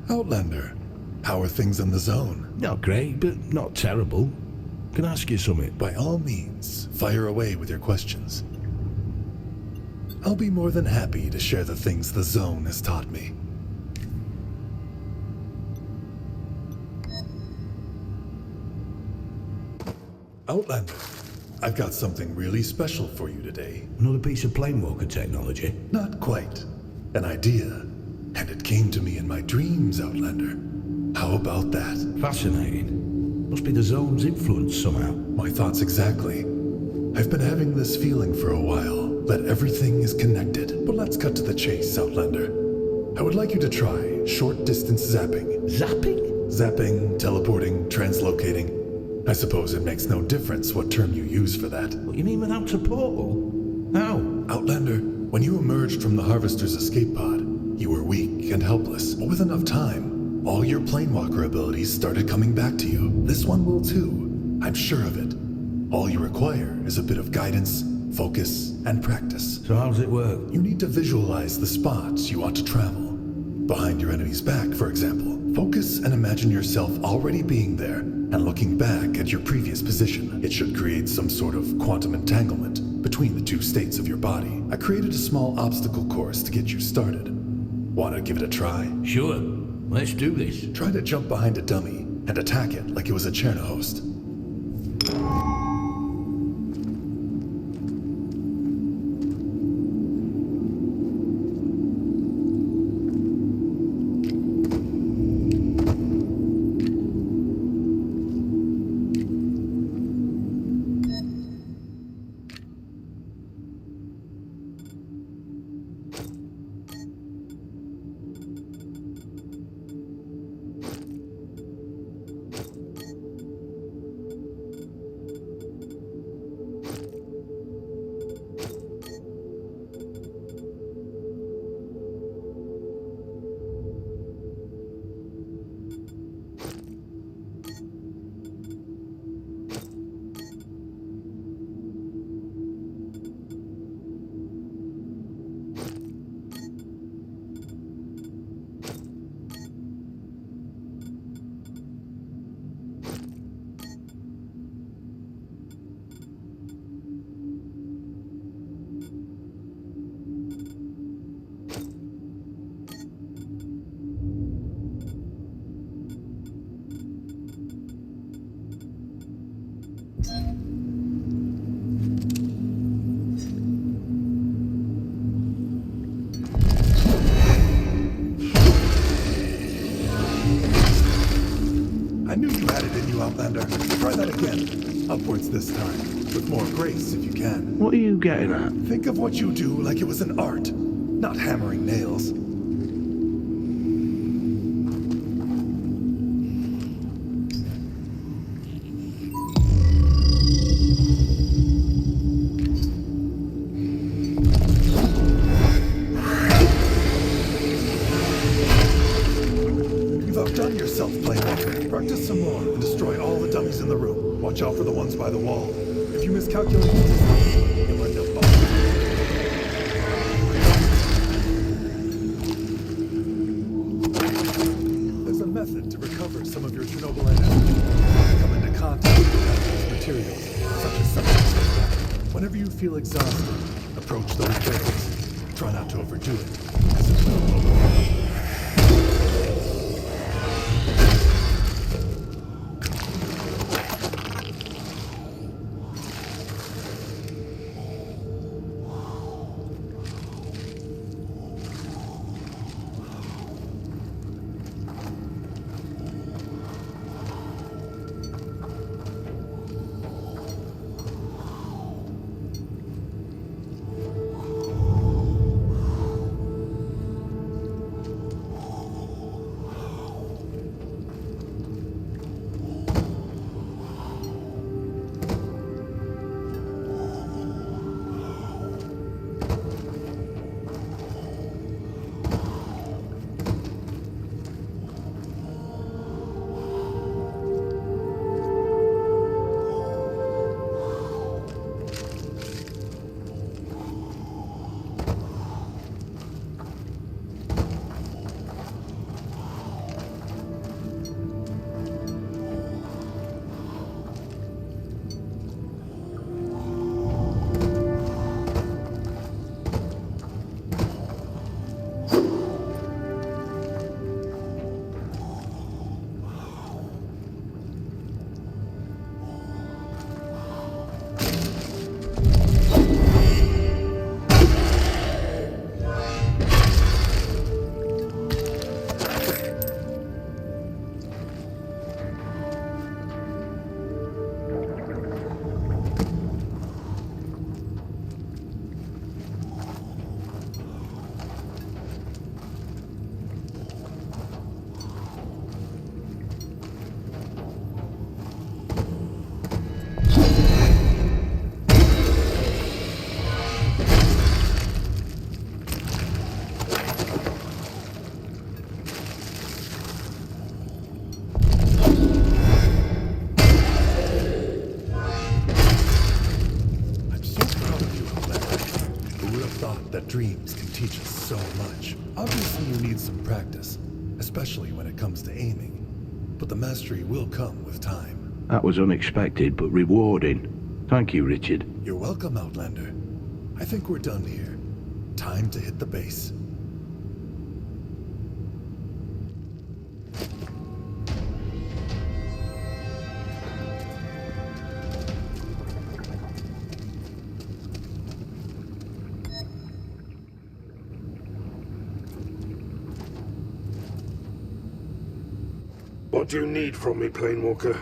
[SPEAKER 12] Outlander, how are things in the zone?
[SPEAKER 21] Not great, but not terrible. Can I ask you something?
[SPEAKER 12] By all means, fire away with your questions. I'll be more than happy to share the things the zone has taught me. Outlander, I've got something really special for you today.
[SPEAKER 21] Another piece of planewalker technology?
[SPEAKER 12] Not quite. An idea. And it came to me in my dreams, Outlander. How about that?
[SPEAKER 21] Fascinating. Must be the zone's influence somehow.
[SPEAKER 12] My thoughts exactly. I've been having this feeling for a while, that everything is connected. But let's cut to the chase, Outlander. I would like you to try short-distance zapping.
[SPEAKER 21] Zapping?
[SPEAKER 12] Zapping, teleporting, translocating. I suppose it makes no difference what term you use for that.
[SPEAKER 21] What you mean without a portal? How?
[SPEAKER 12] Outlander, when you emerged from the Harvester's escape pod, you were weak and helpless, but with enough time, all your planewalker abilities started coming back to you. This one will too. I'm sure of it. All you require is a bit of guidance, focus, and practice.
[SPEAKER 21] So how does it work?
[SPEAKER 12] You need to visualize the spots you want to travel. Behind your enemy's back, for example. Focus and imagine yourself already being there and looking back at your previous position. It should create some sort of quantum entanglement between the two states of your body. I created a small obstacle course to get you started. Want to give it a try?
[SPEAKER 21] Sure. Let's do this.
[SPEAKER 12] Try to jump behind a dummy and attack it like it was a Chernohost. Outlander. Try that again. Upwards this time. With more grace, if you can.
[SPEAKER 21] What are you getting at?
[SPEAKER 12] Think of what you do like it was an art, not hammering nails. You've outdone yourself, Playmaker. Practice some more and destroy all the dummies in the room. Watch out for the ones by the wall. If you miscalculate, you'll end up falling. There's a method to recover some of your Chernobylite energy. Come into contact with hazardous materials, such as substances like that. Whenever you feel exhausted, approach those barrels. Try not to overdo it, as it will overwhelm you. taught that dreams can teach us so much. Obviously you need some practice, especially when it comes to aiming. But the mastery will come with time.
[SPEAKER 21] That was unexpected but rewarding. Thank you, Richard.
[SPEAKER 12] You're welcome, Outlander. I think we're done here. Time to hit the base.
[SPEAKER 16] What do you need from me, Planewalker?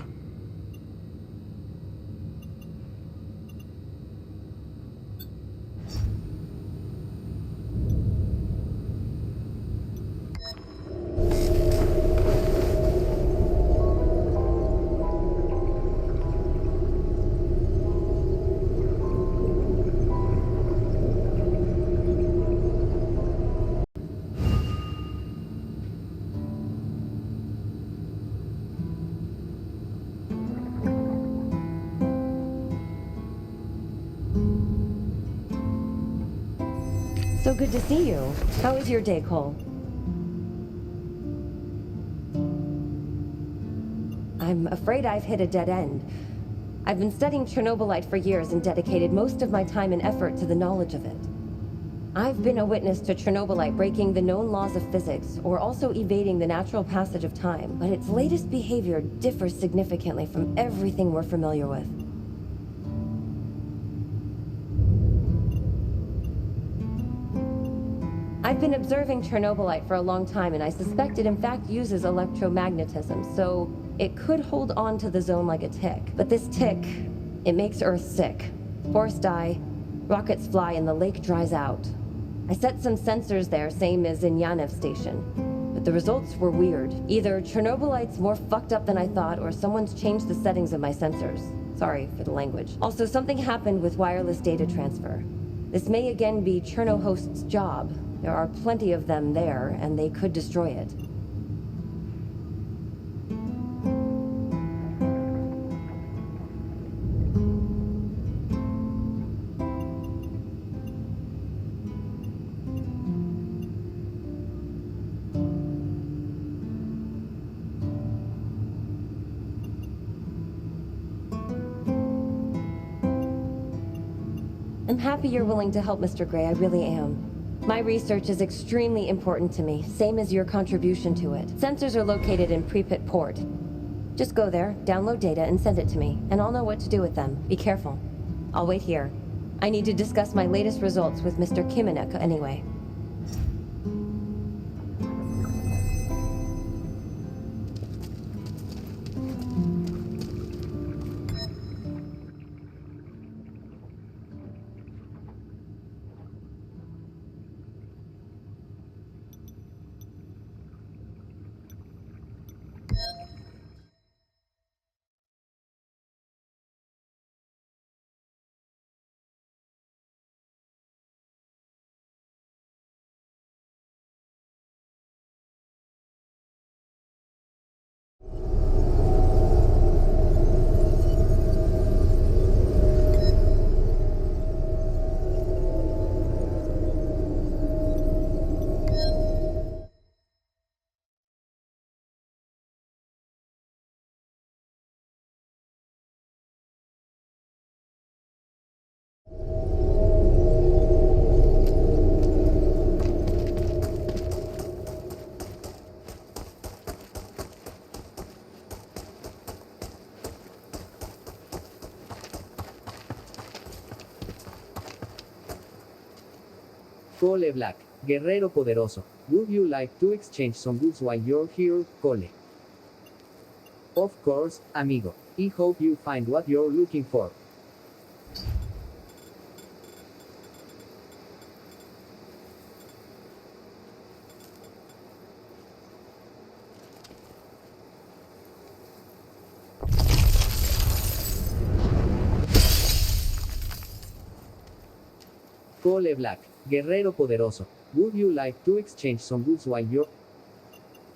[SPEAKER 11] So good to see you. How was your day, Cole? I'm afraid I've hit a dead end. I've been studying Chernobylite for years and dedicated most of my time and effort to the knowledge of it. I've been a witness to Chernobylite breaking the known laws of physics, or also evading the natural passage of time, but its latest behavior differs significantly from everything we're familiar with. I've been observing Chernobylite for a long time, and I suspect it in fact uses electromagnetism, so it could hold on to the zone like a tick. But this tick, it makes Earth sick. Forests die, rockets fly, and the lake dries out. I set some sensors there, same as in Yanev Station. But the results were weird. Either Chernobylite's more fucked up than I thought, or someone's changed the settings of my sensors. Sorry for the language. Also, something happened with wireless data transfer. This may again be Chernohost's job. There are plenty of them there, and they could destroy it. I'm happy you're willing to help, Mr. Gray. I really am. My research is extremely important to me, same as your contribution to it. Sensors are located in Pripyat Port. Just go there, download data, and send it to me, and I'll know what to do with them. Be careful. I'll wait here. I need to discuss my latest results with Mr. Kimenek anyway.
[SPEAKER 5] Cole Black, Guerrero Poderoso. Would you like to exchange some goods while you're here, Cole? Of course, amigo. I hope you find what you're looking for. Cole Black, Guerrero Poderoso. Would you like to exchange some goods while you're...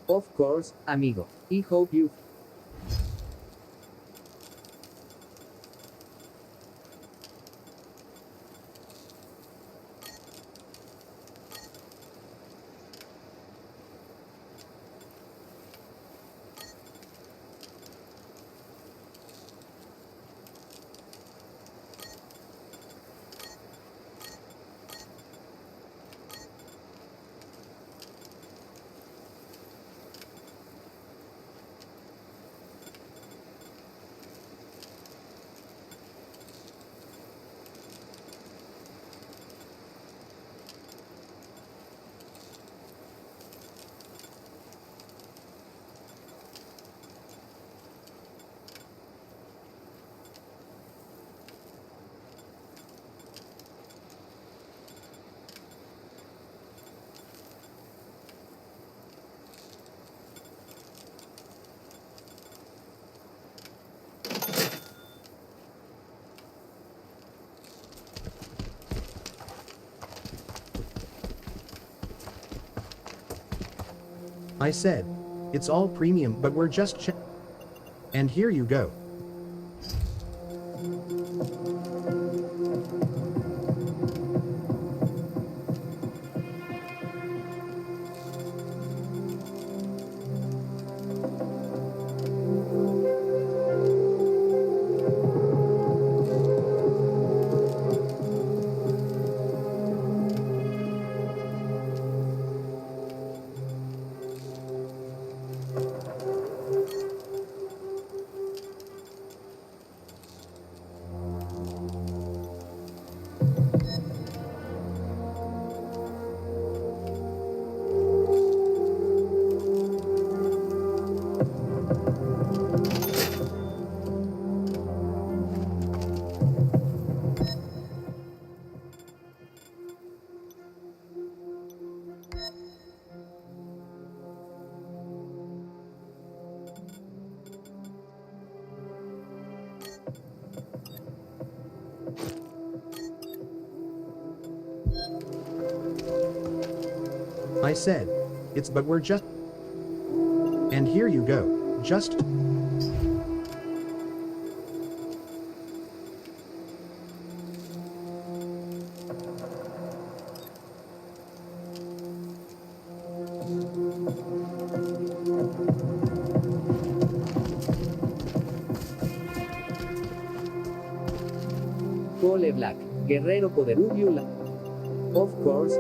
[SPEAKER 5] Of course, amigo. I hope you...
[SPEAKER 7] I said, it's all premium, but we're just and here you go. I said, it's but we're just and here you go. Just
[SPEAKER 5] Cole Black, guerrero poderoso. Of course,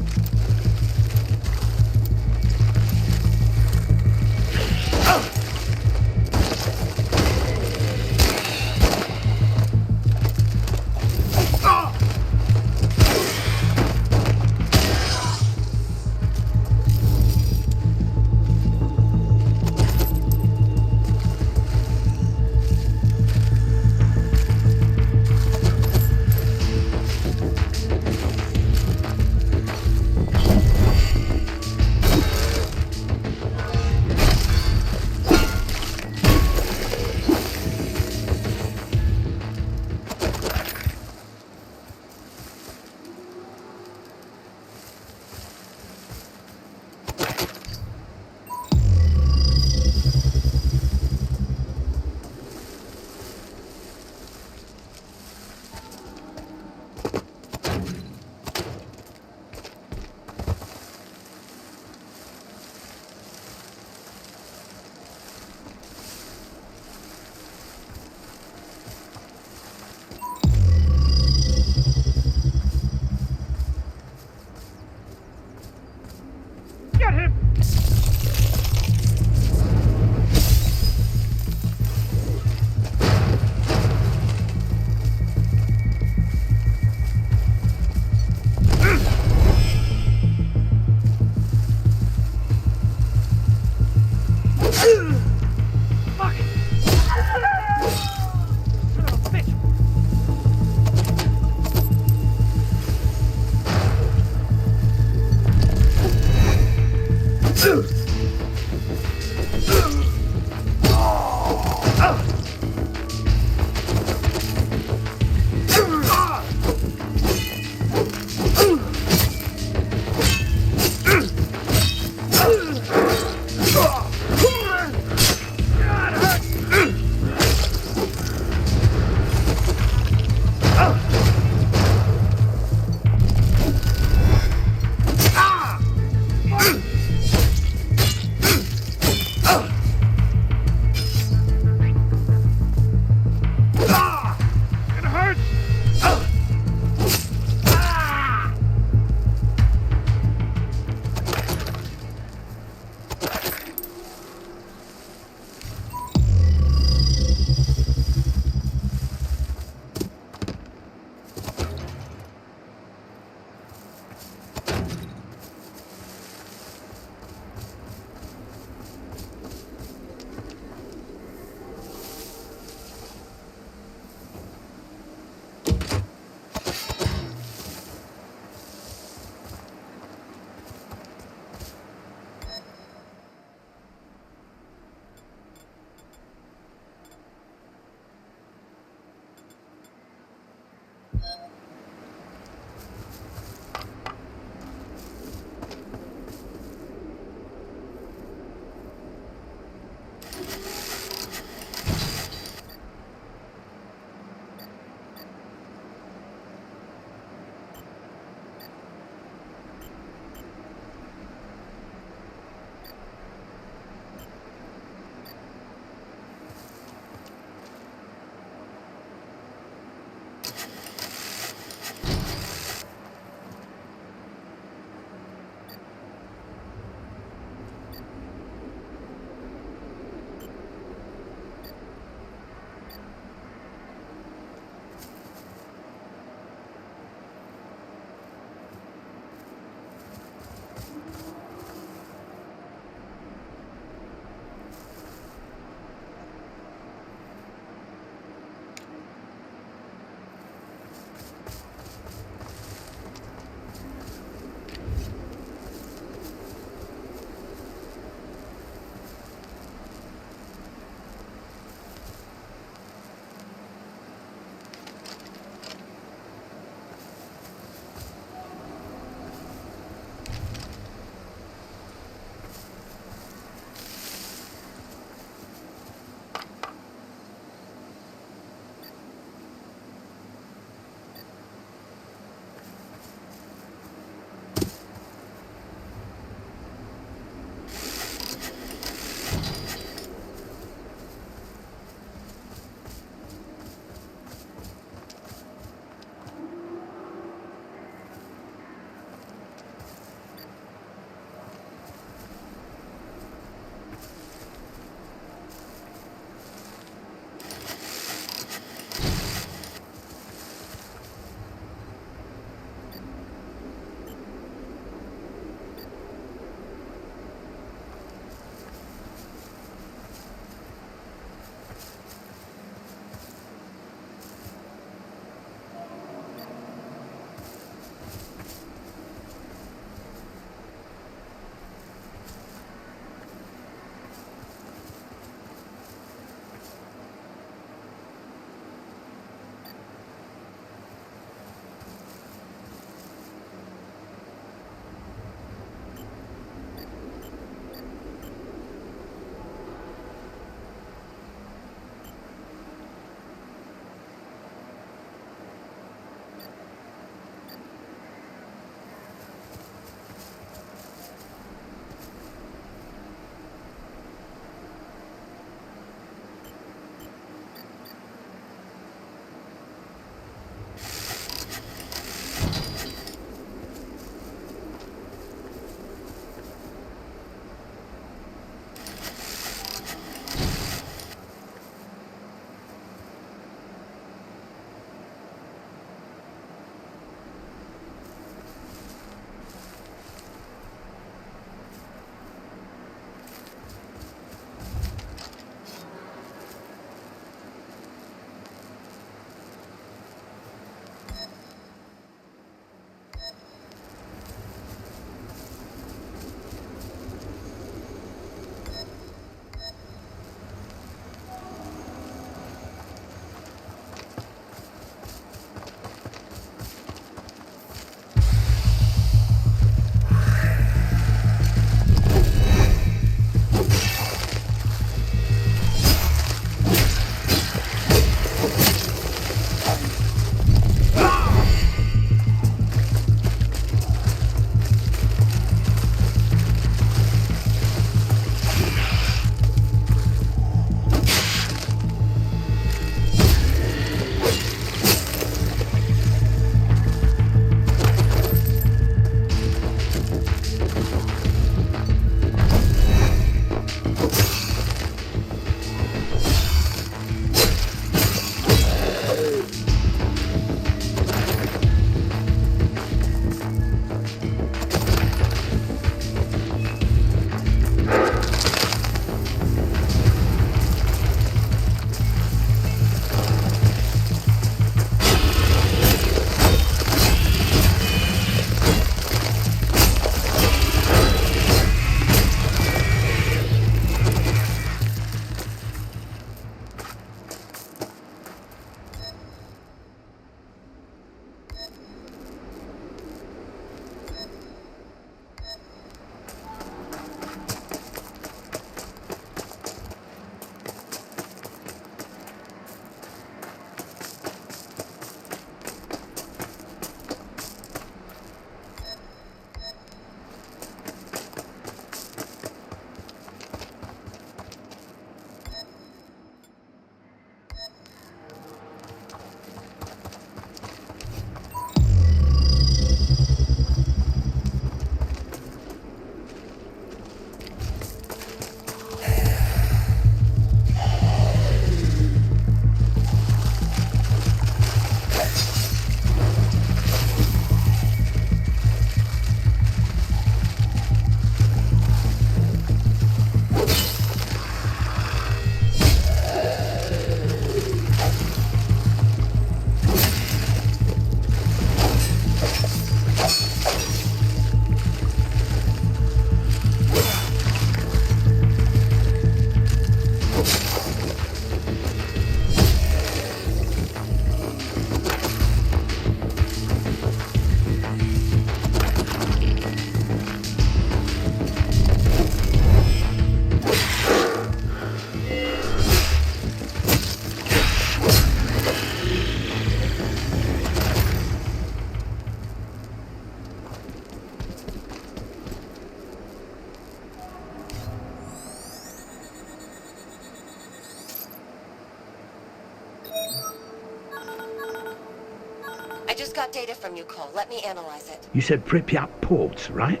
[SPEAKER 11] just got data from you, Cole. Let me analyze it.
[SPEAKER 21] You said Pripyat port, right?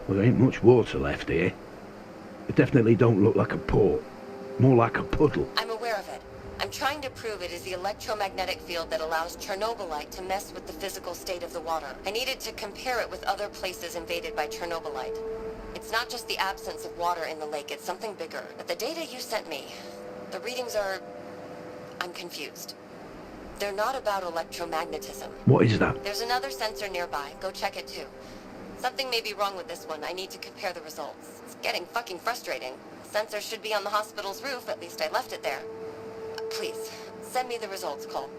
[SPEAKER 21] Well, there ain't much water left here. It definitely don't look like a port. More like a puddle.
[SPEAKER 11] I'm aware of it. I'm trying to prove it is the electromagnetic field that allows Chernobylite to mess with the physical state of the water. I needed to compare it with other places invaded by Chernobylite. It's not just the absence of water in the lake, it's something bigger. But the data you sent me, the readings are... I'm confused. They're not about electromagnetism.
[SPEAKER 21] What is that?
[SPEAKER 11] There's another sensor nearby. Go check it too. Something may be wrong with this one. I need to compare the results. It's getting fucking frustrating. The sensor should be on the hospital's roof. At least I left it there. Please, send me the results, Cole.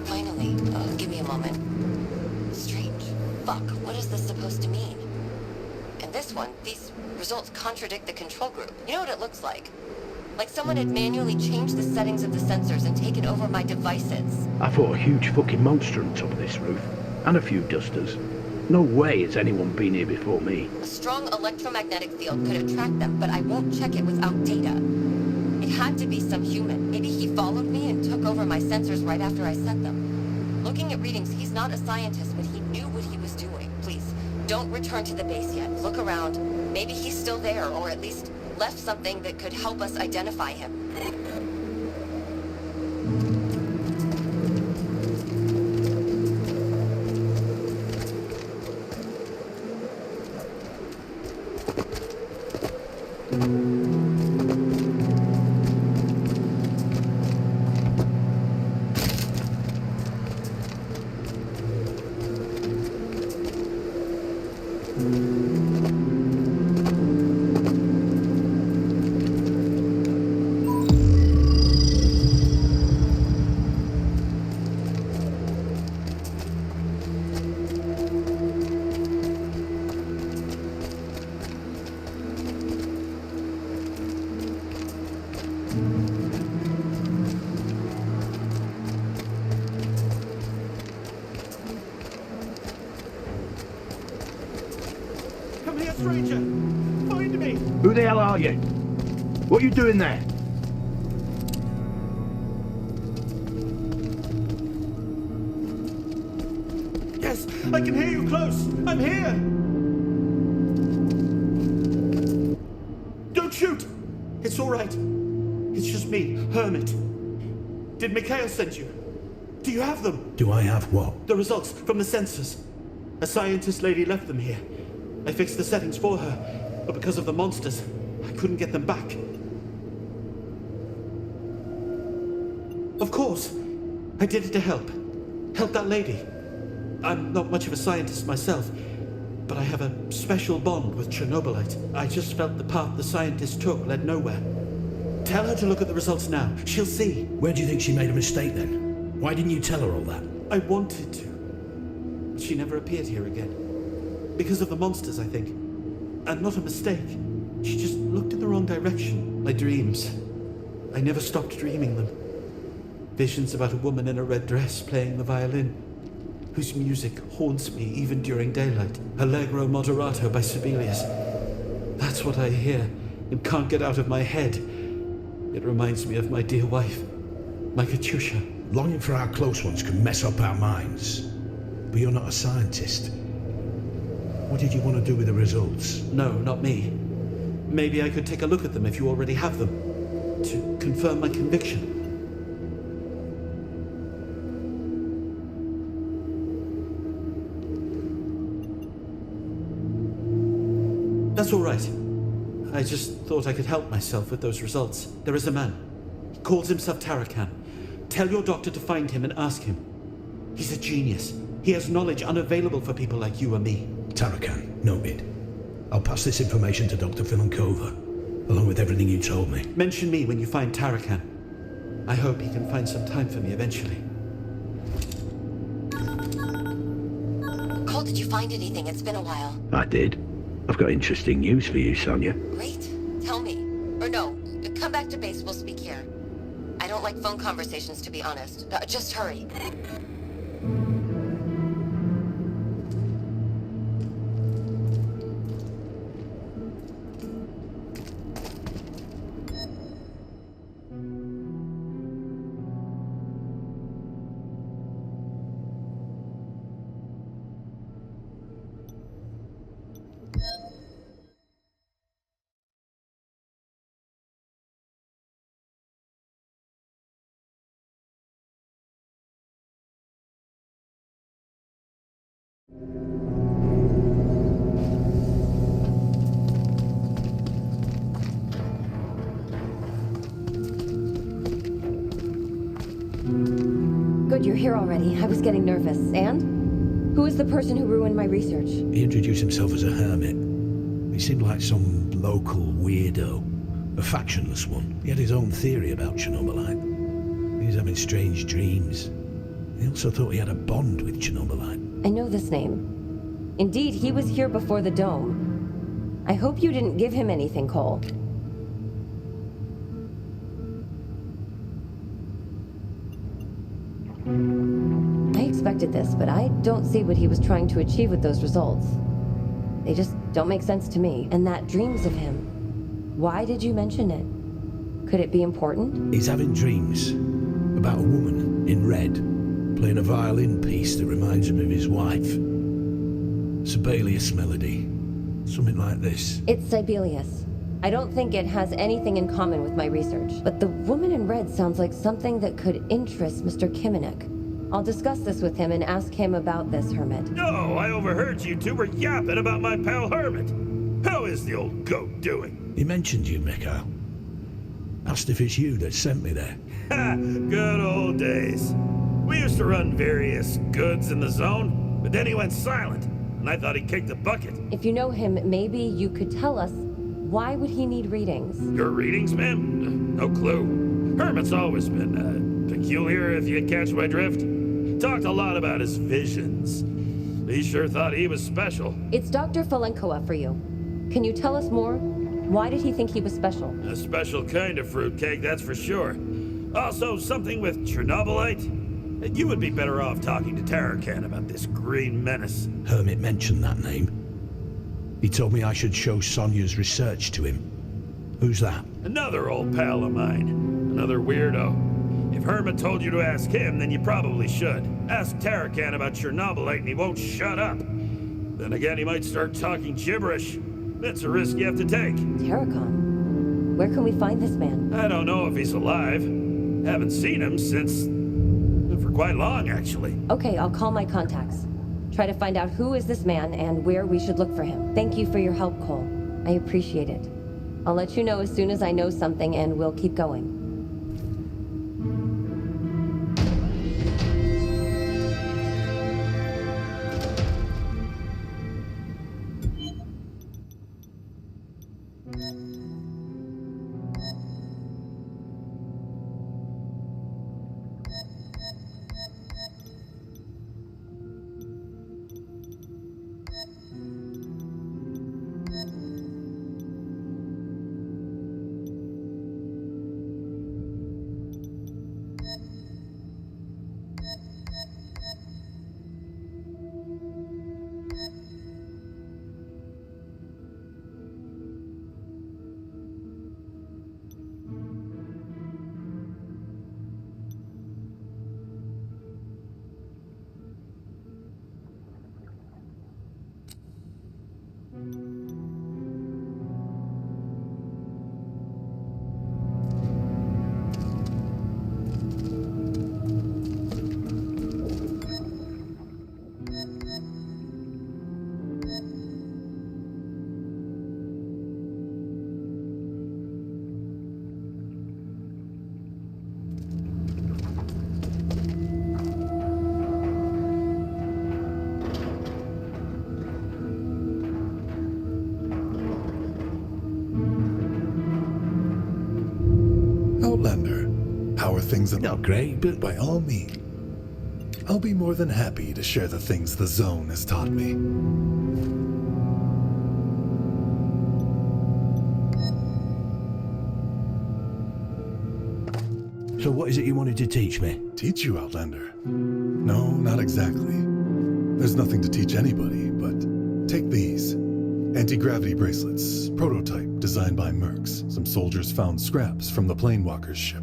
[SPEAKER 11] Finally. Give me a moment. Strange. Fuck, what is this supposed to mean? And this one, these results contradict the control group. You know what it looks like? Like someone had manually changed the settings of the sensors and taken over my devices.
[SPEAKER 21] I fought a huge fucking monster on top of this roof, and a few dusters. No way has anyone been here before me.
[SPEAKER 11] A strong electromagnetic field could have tracked them, but I won't check it without data. It had to be some human. Maybe he followed me and took over my sensors right after I sent them. Looking at readings, he's not a scientist, but he knew what he was doing. Please, don't return to the base yet. Look around. Maybe he's still there, or at least left something that could help us identify him.
[SPEAKER 15] Come here, stranger! Find me!
[SPEAKER 21] Who the hell are you? What are you doing there?
[SPEAKER 15] Yes, I can hear you close! I'm here! Don't shoot! It's all right. It's just me, Hermit. Did Mikhail send you? Do you have them?
[SPEAKER 21] Do I have what?
[SPEAKER 15] The results from the sensors. A scientist lady left them here. I fixed the settings for her, but because of the monsters, I couldn't get them back. Of course. I did it to help. Help that lady. I'm not much of a scientist myself, but I have a special bond with Chernobylite. I just felt the path the scientist took led nowhere. Tell her to look at the results now. She'll see.
[SPEAKER 21] Where do you think she made a mistake then? Why didn't you tell her all that?
[SPEAKER 15] I wanted to. But she never appeared here again. Because of the monsters, I think. And not a mistake. She just looked in the wrong direction. My dreams. I never stopped dreaming them. Visions about a woman in a red dress playing the violin, whose music haunts me even during daylight. Allegro moderato by Sibelius. That's what I hear and can't get out of my head. It reminds me of my dear wife, my Katyusha.
[SPEAKER 21] Longing for our close ones can mess up our minds. But you're not a scientist. What did you want to do with the results?
[SPEAKER 15] No, not me. Maybe I could take a look at them if you already have them, to confirm my conviction. That's all right. I just thought I could help myself with those results. There is a man. He calls himself Tarakan. Tell your doctor to find him and ask him. He's a genius. He has knowledge unavailable for people like you or me.
[SPEAKER 21] Tarakan, noted. I'll pass this information to Dr. Filankova, along with everything you told me.
[SPEAKER 15] Mention me when you find Tarakan. I hope he can find some time for me eventually.
[SPEAKER 11] Cole, did you find anything? It's been a while.
[SPEAKER 21] I did. I've got interesting news for you, Sonia.
[SPEAKER 11] Great. Tell me. Or no, come back to base. We'll speak here. I don't like phone conversations, to be honest. Just hurry. Good, you're here already. I was getting nervous. And? Who is the person who ruined my research?
[SPEAKER 21] He introduced himself as a hermit. He seemed like some local weirdo, a factionless one. He had his own theory about Chernobylite. He was having strange dreams. He also thought he had a bond with Chernobylite.
[SPEAKER 11] I know this name. Indeed, he was here before the dome. I hope you didn't give him anything, Cole. I expected this, but I don't see what he was trying to achieve with those results. They just don't make sense to me. And that dreams of him. Why did you mention it? Could it be important?
[SPEAKER 21] He's having dreams about a woman in red, playing a violin piece that reminds him of his wife. Sibelius melody. Something like this.
[SPEAKER 11] It's Sibelius. I don't think it has anything in common with my research, but the woman in red sounds like something that could interest Mr. Kiminek. I'll discuss this with him and ask him about this, Hermit.
[SPEAKER 9] No, I overheard you two were yapping about my pal Hermit. How is the old goat doing?
[SPEAKER 21] He mentioned you, Mikhail. Asked if it's you that sent me there.
[SPEAKER 9] Ha! Good old days. We used to run various goods in the zone, but then he went silent, and I thought he kicked the bucket.
[SPEAKER 11] If you know him, maybe you could tell us, why would he need readings?
[SPEAKER 9] Your readings, ma'am? No clue. Hermit's always been, peculiar, if you catch my drift. Talked a lot about his visions. He sure thought he was special.
[SPEAKER 11] It's Dr. Falenkoa for you. Can you tell us more? Why did he think he was special?
[SPEAKER 9] A special kind of fruitcake, that's for sure. Also, something with Chernobylite. You would be better off talking to Tarakan about this green menace.
[SPEAKER 21] Hermit mentioned that name. He told me I should show Sonia's research to him. Who's that?
[SPEAKER 9] Another old pal of mine. Another weirdo. If Hermit told you to ask him, then you probably should. Ask Tarakan about Chernobylite and he won't shut up. Then again, he might start talking gibberish. That's a risk you have to take.
[SPEAKER 11] Tarakan? Where can we find this man?
[SPEAKER 9] I don't know if he's alive. Haven't seen him since... for quite long, actually.
[SPEAKER 11] Okay, I'll call my contacts. Try to find out who is this man and where we should look for him. Thank you for your help, Cole. I appreciate it. I'll let you know as soon as I know something and we'll keep going.
[SPEAKER 12] Outlander, how are things at...
[SPEAKER 21] Not great, but...
[SPEAKER 12] By all means, I'll be more than happy to share the things the Zone has taught me.
[SPEAKER 21] So what is it you wanted to teach me?
[SPEAKER 12] Teach you, Outlander? No, not exactly. There's nothing to teach anybody, but take these. Anti-gravity bracelets, prototype designed by Mercs. Some soldiers found scraps from the Planewalker's ship.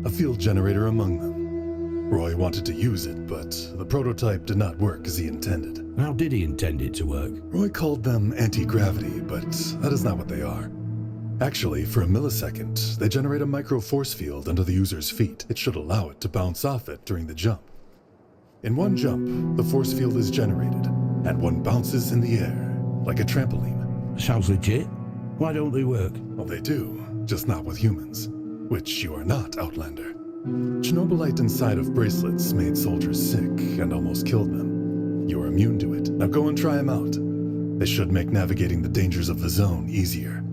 [SPEAKER 12] A field generator among them. Roy wanted to use it, but the prototype did not work as he intended.
[SPEAKER 21] How did he intend it to work?
[SPEAKER 12] Roy called them anti-gravity, but that is not what they are. Actually, for a millisecond, they generate a micro force field under the user's feet. It should allow it to bounce off it during the jump. In one jump, the force field is generated, and one bounces in the air, like a trampoline.
[SPEAKER 21] Sounds legit. Why don't they work?
[SPEAKER 12] Well, they do, just not with humans. Which you are not, Outlander. Chernobylite inside of bracelets made soldiers sick and almost killed them. You're immune to it. Now go and try them out. This should make navigating the dangers of the zone easier.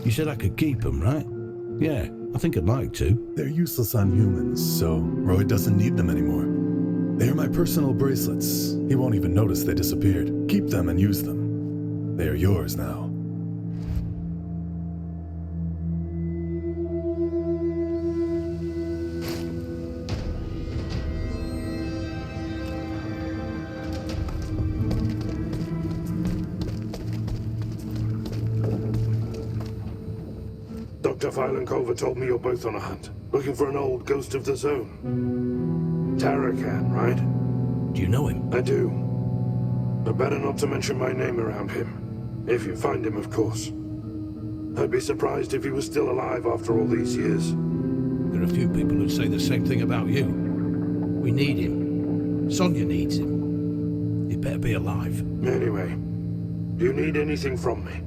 [SPEAKER 21] You said I could keep them, right? Yeah, I think I'd like to.
[SPEAKER 12] They're useless on humans, so Roy doesn't need them anymore. They are my personal bracelets. He won't even notice they disappeared. Keep them and use them. They are yours now.
[SPEAKER 16] Dr. Fylan Culver told me you're both on a hunt, looking for an old ghost of the zone. Tarakan, right?
[SPEAKER 21] Do you know him?
[SPEAKER 16] I do. But better not to mention my name around him. If you find him, of course. I'd be surprised if he was still alive after all these years.
[SPEAKER 21] There are a few people who say the same thing about you. We need him. Sonia needs him. He better be alive.
[SPEAKER 16] Anyway, do you need anything from me?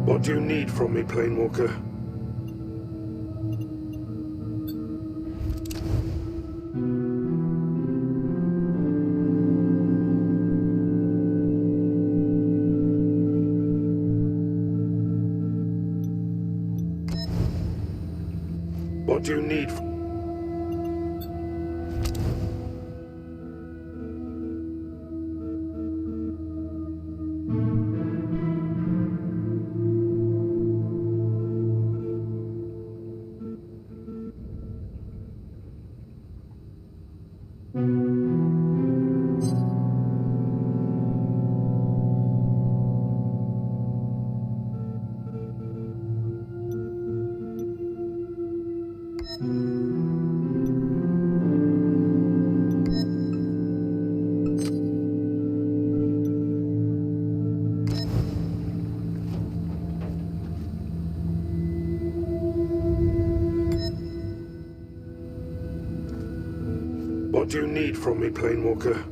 [SPEAKER 16] What do you need from me, Planewalker? What do you need from... need from me, Planewalker?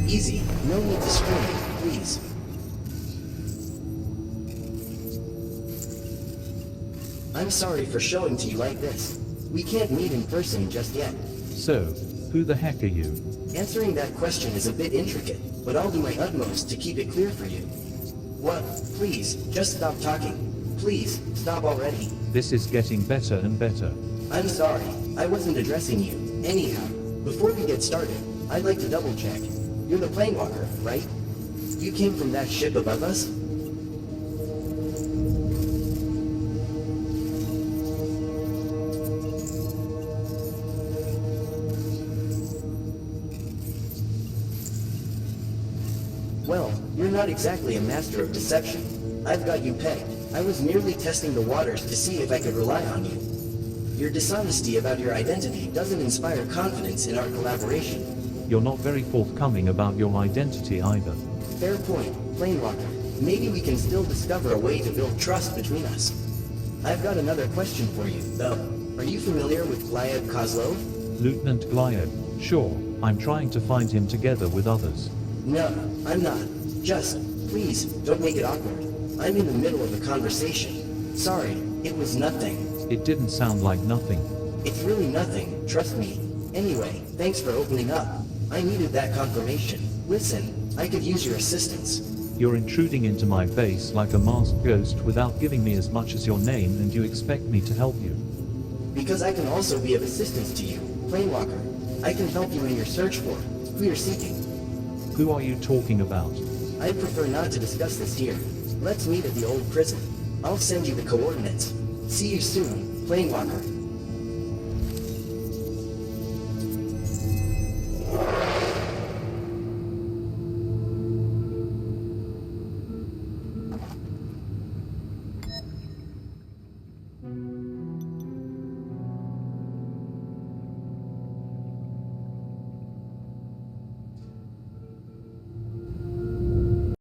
[SPEAKER 6] Easy. No need to scream, please. I'm sorry for showing to you like this. We can't meet in person just yet.
[SPEAKER 10] So, who the heck are you?
[SPEAKER 6] Answering that question is a bit intricate, but I'll do my utmost to keep it clear for you. What? Please, just stop talking. Please, stop already.
[SPEAKER 10] This is getting better and better.
[SPEAKER 6] I'm sorry, I wasn't addressing you. Anyhow, before we get started, I'd like to double check. You're the Planewalker, right? You came from that ship above us? Well, you're not exactly a master of deception. I've got you pegged. I was merely testing the waters to see if I could rely on you. Your dishonesty about your identity doesn't inspire confidence in our collaboration.
[SPEAKER 10] You're not very forthcoming about your identity either.
[SPEAKER 6] Fair point, Planewalker. Maybe we can still discover a way to build trust between us. I've got another question for you, though. Are you familiar with Gleb Kozlov?
[SPEAKER 10] Lieutenant Gleb, sure. I'm trying to find him together with others.
[SPEAKER 6] No, I'm not. Just, please, don't make it awkward. I'm in the middle of a conversation. Sorry, it was nothing.
[SPEAKER 10] It didn't sound like nothing.
[SPEAKER 6] It's really nothing, trust me. Anyway, thanks for opening up. I needed that confirmation. Listen, I could use your assistance.
[SPEAKER 10] You're intruding into my base like a masked ghost without giving me as much as your name, and you expect me to help you.
[SPEAKER 6] Because I can also be of assistance to you, Planewalker. I can help you in your search for who you're seeking.
[SPEAKER 10] Who are you talking about?
[SPEAKER 6] I'd prefer not to discuss this here. Let's meet at the old prison. I'll send you the coordinates. See you soon, Planewalker.